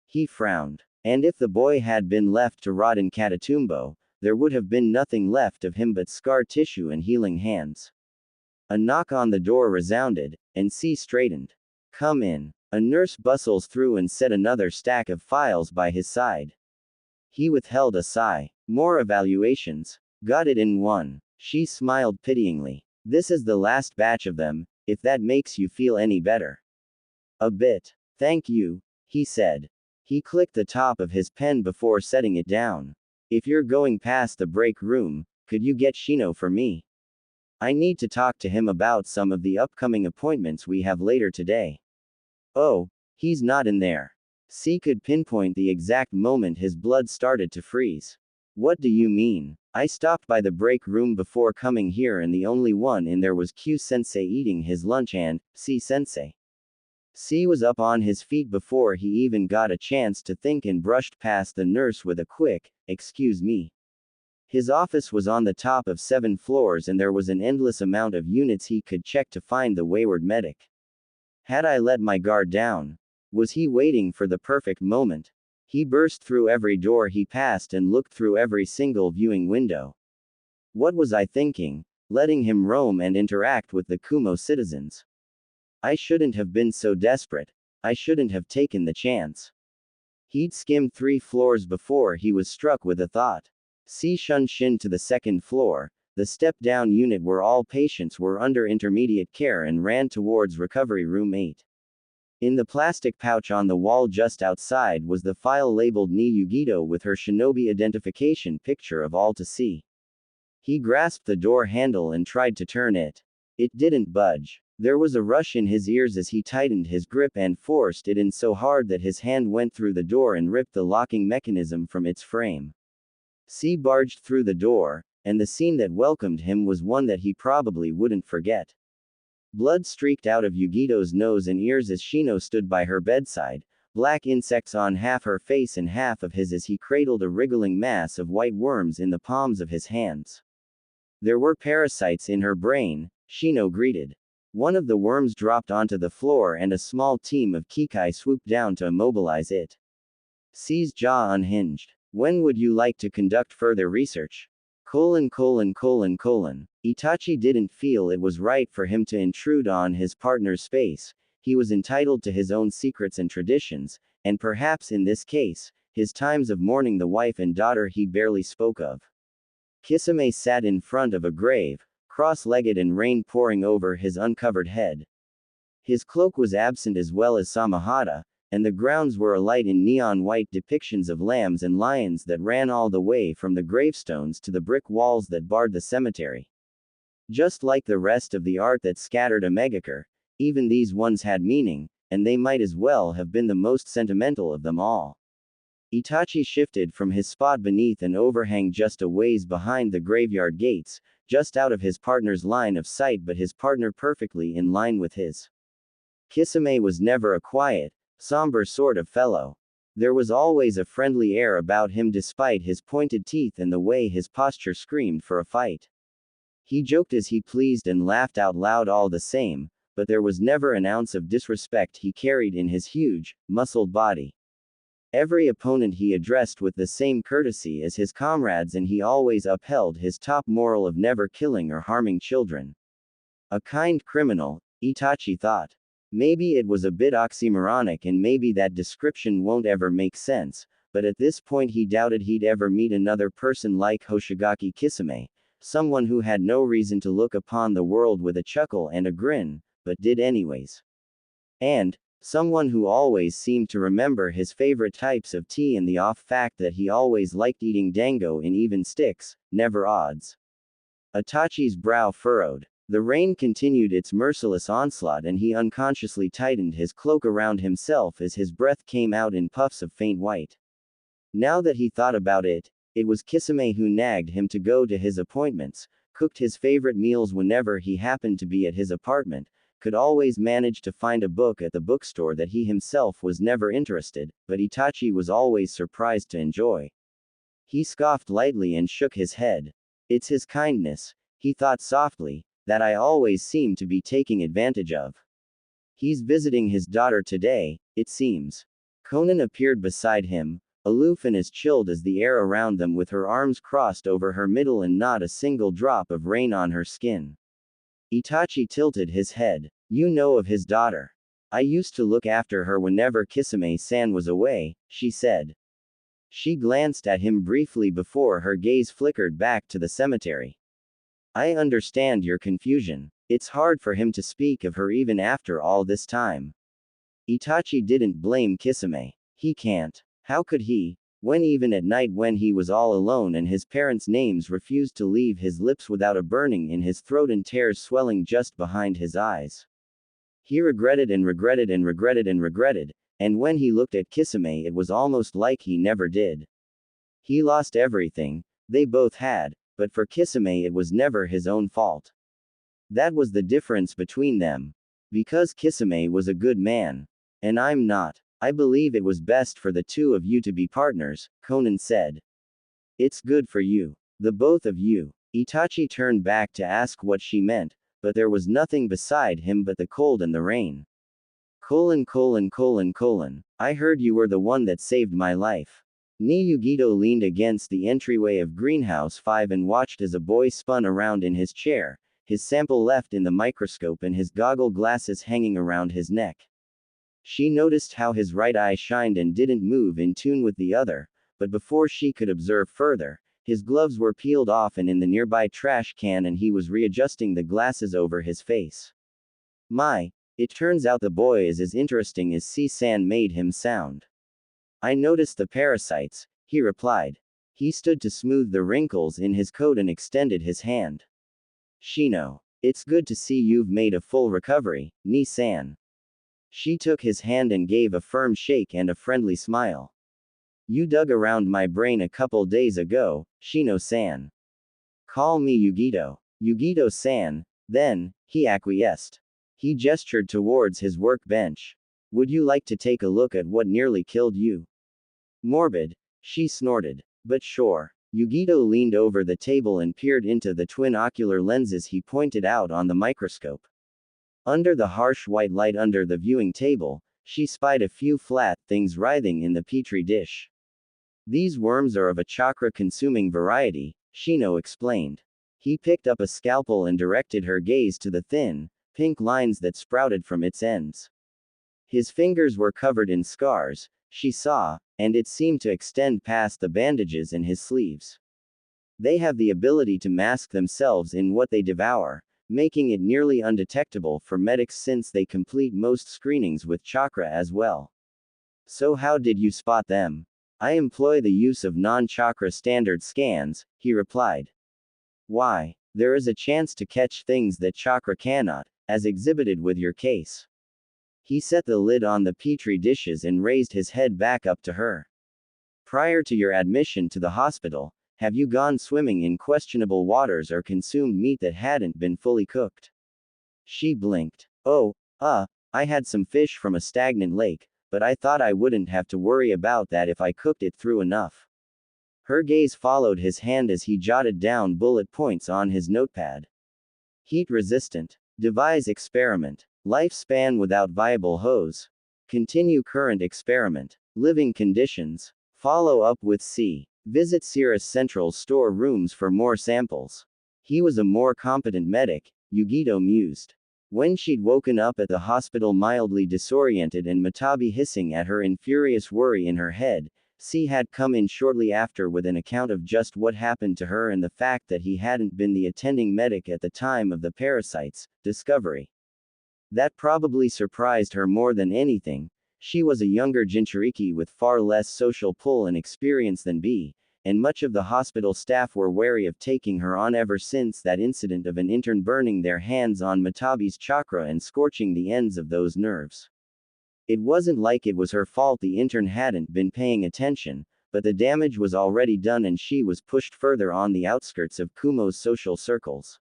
He frowned. And if the boy had been left to rot in Katatumbo, there would have been nothing left of him but scar tissue and healing hands. A knock on the door resounded, and C straightened. Come in. A nurse bustles through and set another stack of files by his side. He withheld a sigh. More evaluations. Got it in one. She smiled pityingly. This is the last batch of them, if that makes you feel any better. A bit. Thank you, he said. He clicked the top of his pen before setting it down. If you're going past the break room, could you get Shino for me? I need to talk to him about some of the upcoming appointments we have later today. Oh, he's not in there. C could pinpoint the exact moment his blood started to freeze. What do you mean? I stopped by the break room before coming here and the only one in there was Q-sensei eating his lunch and C-sensei. C was up on his feet before he even got a chance to think and brushed past the nurse with a quick, "Excuse me." His office was on the top of 7 floors and there was an endless amount of units he could check to find the wayward medic. Had I let my guard down? Was he waiting for the perfect moment? He burst through every door he passed and looked through every single viewing window. What was I thinking, letting him roam and interact with the Kumo citizens? I shouldn't have been so desperate. I shouldn't have taken the chance. He'd skimmed 3 floors before he was struck with a thought. C shunned Shin to the 2nd floor, the step-down unit where all patients were under intermediate care, and ran towards recovery room 8. In the plastic pouch on the wall just outside was the file labeled Ni Yugito with her shinobi identification picture of all to see. He grasped the door handle and tried to turn it. It didn't budge. There was a rush in his ears as he tightened his grip and forced it in so hard that his hand went through the door and ripped the locking mechanism from its frame. C barged through the door, and the scene that welcomed him was one that he probably wouldn't forget. Blood streaked out of Yugito's nose and ears as Shino stood by her bedside, black insects on half her face and half of his as he cradled a wriggling mass of white worms in the palms of his hands. There were parasites in her brain, Shino greeted. One of the worms dropped onto the floor and a small team of Kikai swooped down to immobilize it. C's jaw unhinged. When would you like to conduct further research? Itachi didn't feel it was right for him to intrude on his partner's space. He was entitled to his own secrets and traditions, and perhaps in this case, his times of mourning the wife and daughter he barely spoke of. Kisame sat in front of a grave, cross-legged and rain pouring over his uncovered head. His cloak was absent as well as Samahata, and the grounds were alight in neon-white depictions of lambs and lions that ran all the way from the gravestones to the brick walls that barred the cemetery. Just like the rest of the art that scattered Omegakure, even these ones had meaning, and they might as well have been the most sentimental of them all. Itachi shifted from his spot beneath an overhang just a ways behind the graveyard gates, just out of his partner's line of sight but his partner perfectly in line with his. Kisame was never a quiet, somber sort of fellow. There was always a friendly air about him despite his pointed teeth and the way his posture screamed for a fight. He joked as he pleased and laughed out loud all the same, but there was never an ounce of disrespect he carried in his huge, muscled body. Every opponent he addressed with the same courtesy as his comrades, and he always upheld his top moral of never killing or harming children. A kind criminal, Itachi thought. Maybe it was a bit oxymoronic and maybe that description won't ever make sense, but at this point he doubted he'd ever meet another person like Hoshigaki Kisame, someone who had no reason to look upon the world with a chuckle and a grin, but did anyways. And, someone who always seemed to remember his favorite types of tea and the off fact that he always liked eating dango in even sticks, never odds. Itachi's brow furrowed. The rain continued its merciless onslaught and he unconsciously tightened his cloak around himself as his breath came out in puffs of faint white. Now that he thought about it, it was Kisame who nagged him to go to his appointments, cooked his favorite meals whenever he happened to be at his apartment, could always manage to find a book at the bookstore that he himself was never interested, but Itachi was always surprised to enjoy. He scoffed lightly and shook his head. It's his kindness, he thought softly, that I always seem to be taking advantage of. He's visiting his daughter today, it seems. Conan appeared beside him, aloof and as chilled as the air around them, with her arms crossed over her middle and not a single drop of rain on her skin. Itachi tilted his head. You know of his daughter. I used to look after her whenever Kisame-san was away, she said. She glanced at him briefly before her gaze flickered back to the cemetery. I understand your confusion. It's hard for him to speak of her even after all this time. Itachi didn't blame Kisame. He can't. How could he, when even at night when he was all alone and his parents' names refused to leave his lips without a burning in his throat and tears swelling just behind his eyes? He regretted and regretted and regretted and regretted, and when he looked at Kisame it was almost like he never did. He lost everything, they both had, but for Kisame it was never his own fault. That was the difference between them. Because Kisame was a good man. And I'm not. I believe it was best for the two of you to be partners, Conan said. It's good for you. The both of you. Itachi turned back to ask what she meant, but there was nothing beside him but the cold and the rain. I heard you were the one that saved my life. Yugito leaned against the entryway of Greenhouse 5 and watched as a boy spun around in his chair, his sample left in the microscope and his goggle glasses hanging around his neck. She noticed how his right eye shined and didn't move in tune with the other, but before she could observe further, his gloves were peeled off and in the nearby trash can and he was readjusting the glasses over his face. My, it turns out the boy is as interesting as C-san made him sound. I noticed the parasites, he replied. He stood to smooth the wrinkles in his coat and extended his hand. Shino, it's good to see you've made a full recovery, Ni-san. She took his hand and gave a firm shake and a friendly smile. You dug around my brain a couple days ago, Shino-san. Call me Yugito. Yugito-san, then, he acquiesced. He gestured towards his workbench. Would you like to take a look at what nearly killed you? Morbid, she snorted. But sure. Yugito leaned over the table and peered into the twin ocular lenses he pointed out on the microscope. Under the harsh white light under the viewing table, she spied a few flat things writhing in the petri dish. These worms are of a chakra-consuming variety, Shino explained. He picked up a scalpel and directed her gaze to the thin, pink lines that sprouted from its ends. His fingers were covered in scars, she saw, and it seemed to extend past the bandages in his sleeves. They have the ability to mask themselves in what they devour, making it nearly undetectable for medics since they complete most screenings with chakra as well. So how did you spot them? I employ the use of non-chakra standard scans, he replied. Why? There is a chance to catch things that chakra cannot, as exhibited with your case. He set the lid on the petri dishes and raised his head back up to her. Prior to your admission to the hospital, have you gone swimming in questionable waters or consumed meat that hadn't been fully cooked? She blinked. Oh, I had some fish from a stagnant lake, but I thought I wouldn't have to worry about that if I cooked it through enough. Her gaze followed his hand as he jotted down bullet points on his notepad. Heat resistant. Devise experiment. Lifespan without viable hose. Continue current experiment. Living conditions. Follow up with C. Visit Cirrus Central store rooms for more samples. He was a more competent medic, Yugito mused. When she'd woken up at the hospital mildly disoriented and Matabi hissing at her in furious worry in her head, C had come in shortly after with an account of just what happened to her and the fact that he hadn't been the attending medic at the time of the parasite's discovery. That probably surprised her more than anything. She was a younger Jinchuriki with far less social pull and experience than B, and much of the hospital staff were wary of taking her on ever since that incident of an intern burning their hands on Matabi's chakra and scorching the ends of those nerves. It wasn't like it was her fault the intern hadn't been paying attention, but the damage was already done and she was pushed further on the outskirts of Kumo's social circles.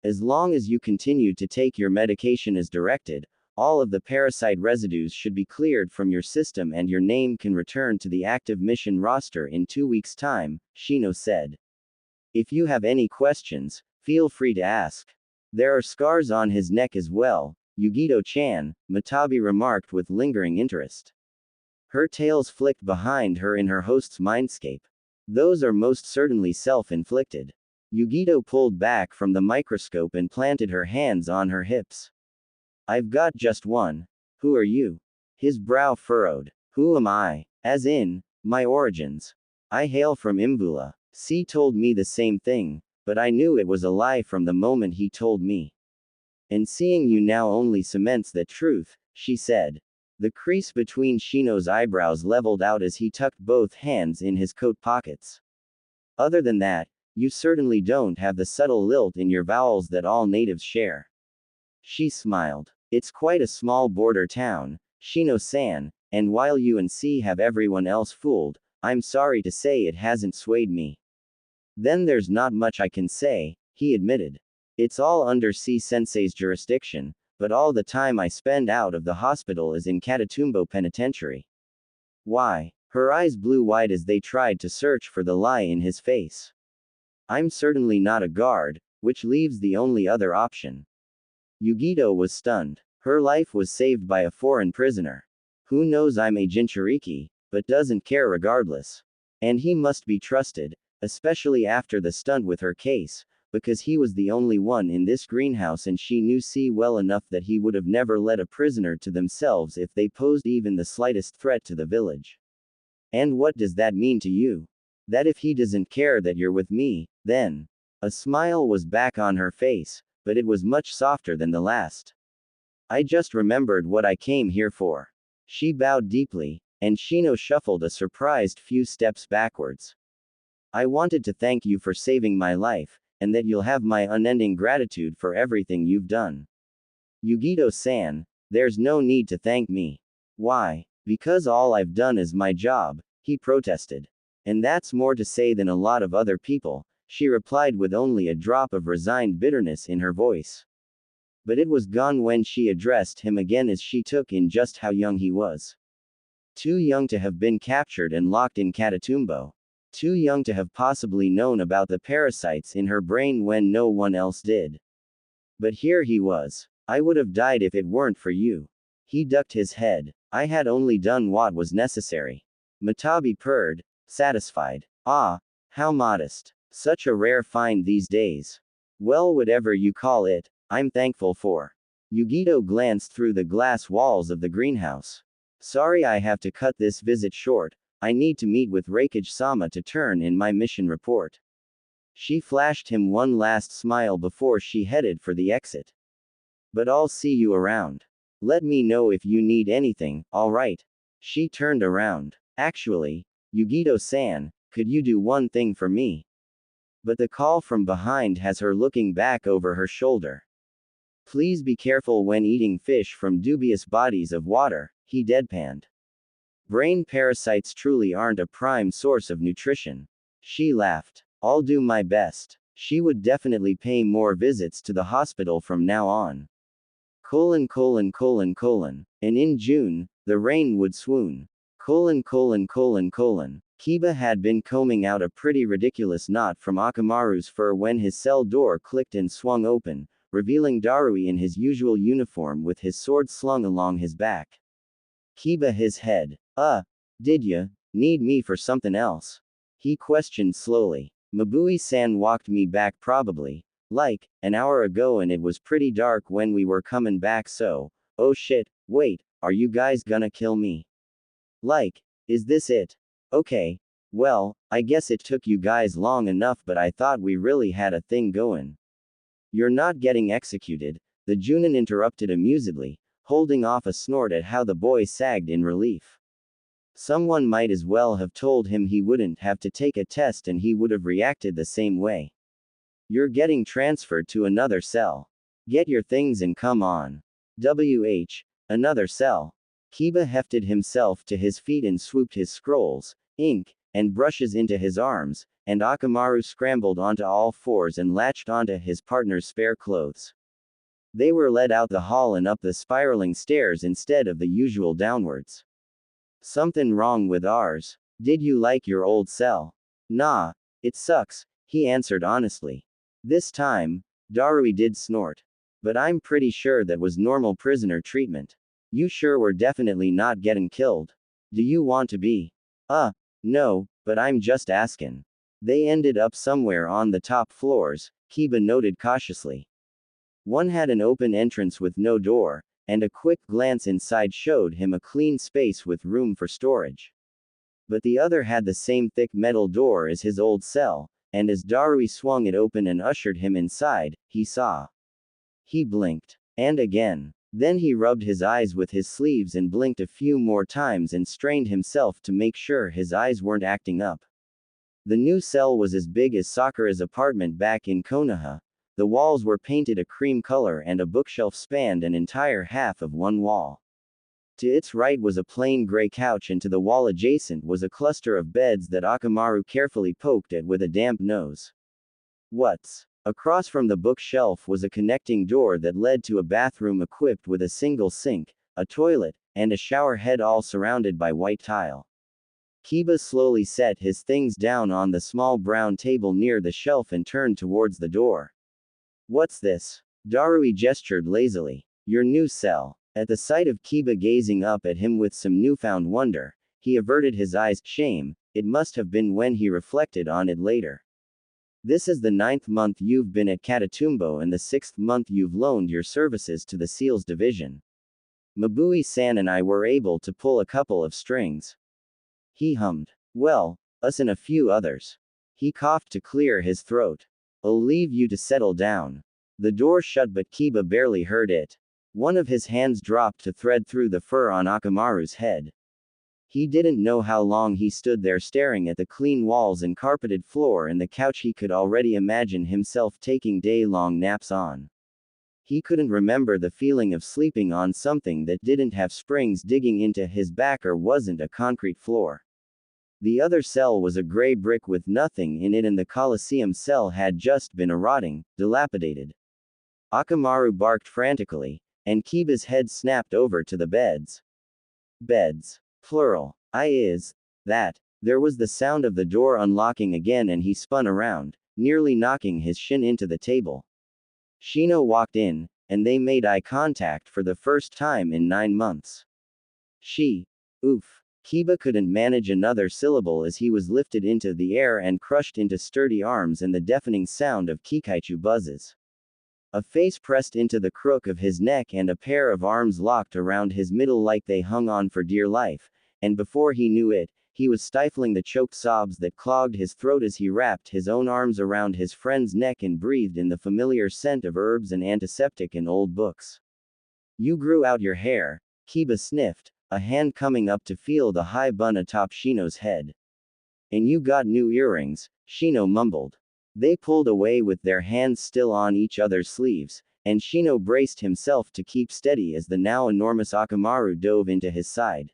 As long as you continue to take your medication as directed, all of the parasite residues should be cleared from your system and your name can return to the active mission roster in 2 weeks' time, Shino said. If you have any questions, feel free to ask. There are scars on his neck as well, Yugito-chan, Matabi remarked with lingering interest. Her tails flicked behind her in her host's mindscape. Those are most certainly self-inflicted. Yugito pulled back from the microscope and planted her hands on her hips. I've got just one. Who are you? His brow furrowed. Who am I? As in, my origins. I hail from Imvula. C told me the same thing, but I knew it was a lie from the moment he told me. And seeing you now only cements that truth, she said. The crease between Shino's eyebrows leveled out as he tucked both hands in his coat pockets. Other than that, you certainly don't have the subtle lilt in your vowels that all natives share. She smiled. It's quite a small border town, Shino-san, and while you and C have everyone else fooled, I'm sorry to say it hasn't swayed me. Then there's not much I can say, he admitted. It's all under C-sensei's jurisdiction, but all the time I spend out of the hospital is in Katatumbo Penitentiary. Why? Her eyes blew wide as they tried to search for the lie in his face. I'm certainly not a guard, which leaves the only other option. Yugito was stunned. Her life was saved by a foreign prisoner. Who knows I'm a Jinchuriki, but doesn't care regardless. And he must be trusted, especially after the stunt with her case, because he was the only one in this greenhouse and she knew C well enough that he would have never let a prisoner to themselves if they posed even the slightest threat to the village. And what does that mean to you? That if he doesn't care that you're with me, then. A smile was back on her face, but it was much softer than the last. I just remembered what I came here for. She bowed deeply, and Shino shuffled a surprised few steps backwards. I wanted to thank you for saving my life, and that you'll have my unending gratitude for everything you've done. Yugito-san, there's no need to thank me. Why? Because all I've done is my job, he protested. And that's more to say than a lot of other people, she replied with only a drop of resigned bitterness in her voice. But it was gone when she addressed him again as she took in just how young he was. Too young to have been captured and locked in Katatumbo. Too young to have possibly known about the parasites in her brain when no one else did. But here he was. I would have died if it weren't for you. He ducked his head. I had only done what was necessary. Matabi purred, satisfied. Ah, how modest. Such a rare find these days. Well, whatever you call it, I'm thankful for. Yugito glanced through the glass walls of the greenhouse. Sorry I have to cut this visit short. I need to meet with Raikage-sama to turn in my mission report. She flashed him one last smile before she headed for the exit. But I'll see you around. Let me know if you need anything, alright? She turned around. Actually, Yugito-san, could you do one thing for me? But the call from behind has her looking back over her shoulder. Please be careful when eating fish from dubious bodies of water, he deadpanned. Brain parasites truly aren't a prime source of nutrition. She laughed. I'll do my best. She would definitely pay more visits to the hospital from now on. And in June, the rain would swoon. Kiba had been combing out a pretty ridiculous knot from Akamaru's fur when his cell door clicked and swung open, revealing Darui in his usual uniform with his sword slung along his back. Kiba his head. Did ya need me for something else? He questioned slowly. Mabui-san walked me back probably, like, an hour ago and it was pretty dark when we were coming back so, oh shit, wait, are you guys gonna kill me? Like, is this it? Okay. Well, I guess it took you guys long enough but I thought we really had a thing going. You're not getting executed, the Junin interrupted amusedly, holding off a snort at how the boy sagged in relief. Someone might as well have told him he wouldn't have to take a test and he would have reacted the same way. You're getting transferred to another cell. Get your things and come on. Another cell. Kiba hefted himself to his feet and swooped his scrolls, ink, and brushes into his arms, and Akamaru scrambled onto all fours and latched onto his partner's spare clothes. They were led out the hall and up the spiraling stairs instead of the usual downwards. Something wrong with ours. Did you like your old cell? Nah, it sucks, he answered honestly. This time, Darui did snort. But I'm pretty sure that was normal prisoner treatment. You sure we're definitely not getting killed? Do you want to be? No, but I'm just askin'. They ended up somewhere on the top floors, Kiba noted cautiously. One had an open entrance with no door, and a quick glance inside showed him a clean space with room for storage. But the other had the same thick metal door as his old cell, and as Darui swung it open and ushered him inside, he saw. He blinked. And again. Then he rubbed his eyes with his sleeves and blinked a few more times and strained himself to make sure his eyes weren't acting up. The new cell was as big as Sakura's apartment back in Konoha. The walls were painted a cream color and a bookshelf spanned an entire half of one wall. To its right was a plain gray couch and to the wall adjacent was a cluster of beds that Akamaru carefully poked at with a damp nose. What's? Across from the bookshelf was a connecting door that led to a bathroom equipped with a single sink, a toilet, and a shower head all surrounded by white tile. Kiba slowly set his things down on the small brown table near the shelf and turned towards the door. What's this? Darui gestured lazily. Your new cell. At the sight of Kiba gazing up at him with some newfound wonder, he averted his eyes. Shame, it must have been when he reflected on it later. This is the 9th month you've been at Katatumbo and the 6th month you've loaned your services to the SEALs division. Mabui-san and I were able to pull a couple of strings. He hummed. Well, us and a few others. He coughed to clear his throat. I'll leave you to settle down. The door shut but Kiba barely heard it. One of his hands dropped to thread through the fur on Akamaru's head. He didn't know how long he stood there staring at the clean walls and carpeted floor and the couch he could already imagine himself taking day-long naps on. He couldn't remember the feeling of sleeping on something that didn't have springs digging into his back or wasn't a concrete floor. The other cell was a gray brick with nothing in it and the Colosseum cell had just been a rotting, dilapidated. Akamaru barked frantically, and Kiba's head snapped over to the beds. Beds. Plural. That. There was the sound of the door unlocking again and he spun around, nearly knocking his shin into the table. Shino walked in, and they made eye contact for the first time in 9 months. Oof. Kiba couldn't manage another syllable as he was lifted into the air and crushed into sturdy arms and the deafening sound of kikaichu buzzes. A face pressed into the crook of his neck and a pair of arms locked around his middle like they hung on for dear life, and before he knew it, he was stifling the choked sobs that clogged his throat as he wrapped his own arms around his friend's neck and breathed in the familiar scent of herbs and antiseptic and old books. You grew out your hair, Kiba sniffed, a hand coming up to feel the high bun atop Shino's head. And you got new earrings, Shino mumbled. They pulled away with their hands still on each other's sleeves, and Shino braced himself to keep steady as the now enormous Akamaru dove into his side.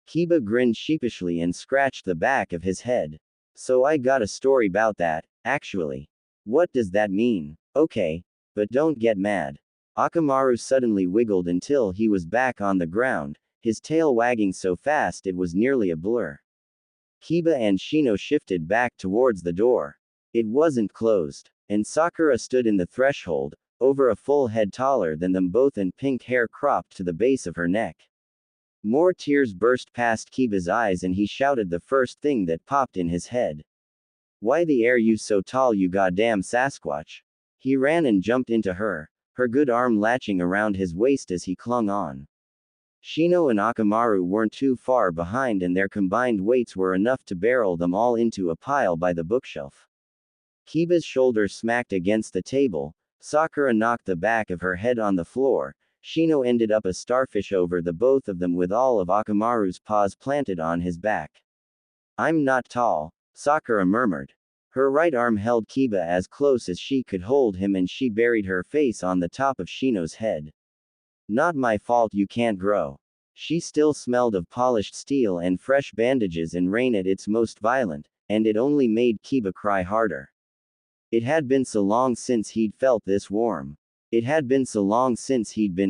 Kiba grinned sheepishly and scratched the back of his head. So I got a story about that, actually. What does that mean? Okay. But don't get mad. Akamaru suddenly wiggled until he was back on the ground, his tail wagging so fast it was nearly a blur. Kiba and Shino shifted back towards the door. It wasn't closed, and Sakura stood in the threshold, over a full head taller than them both and pink hair cropped to the base of her neck. More tears burst past Kiba's eyes and he shouted the first thing that popped in his head. Why the air you so tall you goddamn Sasquatch? He ran and jumped into her good arm latching around his waist as he clung on. Shino and Akamaru weren't too far behind and their combined weights were enough to barrel them all into a pile by the bookshelf. Kiba's shoulder smacked against the table, Sakura knocked the back of her head on the floor, Shino ended up a starfish over the both of them with all of Akamaru's paws planted on his back. I'm not tall, Sakura murmured. Her right arm held Kiba as close as she could hold him and she buried her face on the top of Shino's head. Not my fault you can't grow. She still smelled of polished steel and fresh bandages and rain at its most violent, and it only made Kiba cry harder. It had been so long since he'd felt this warm. It had been so long since he'd been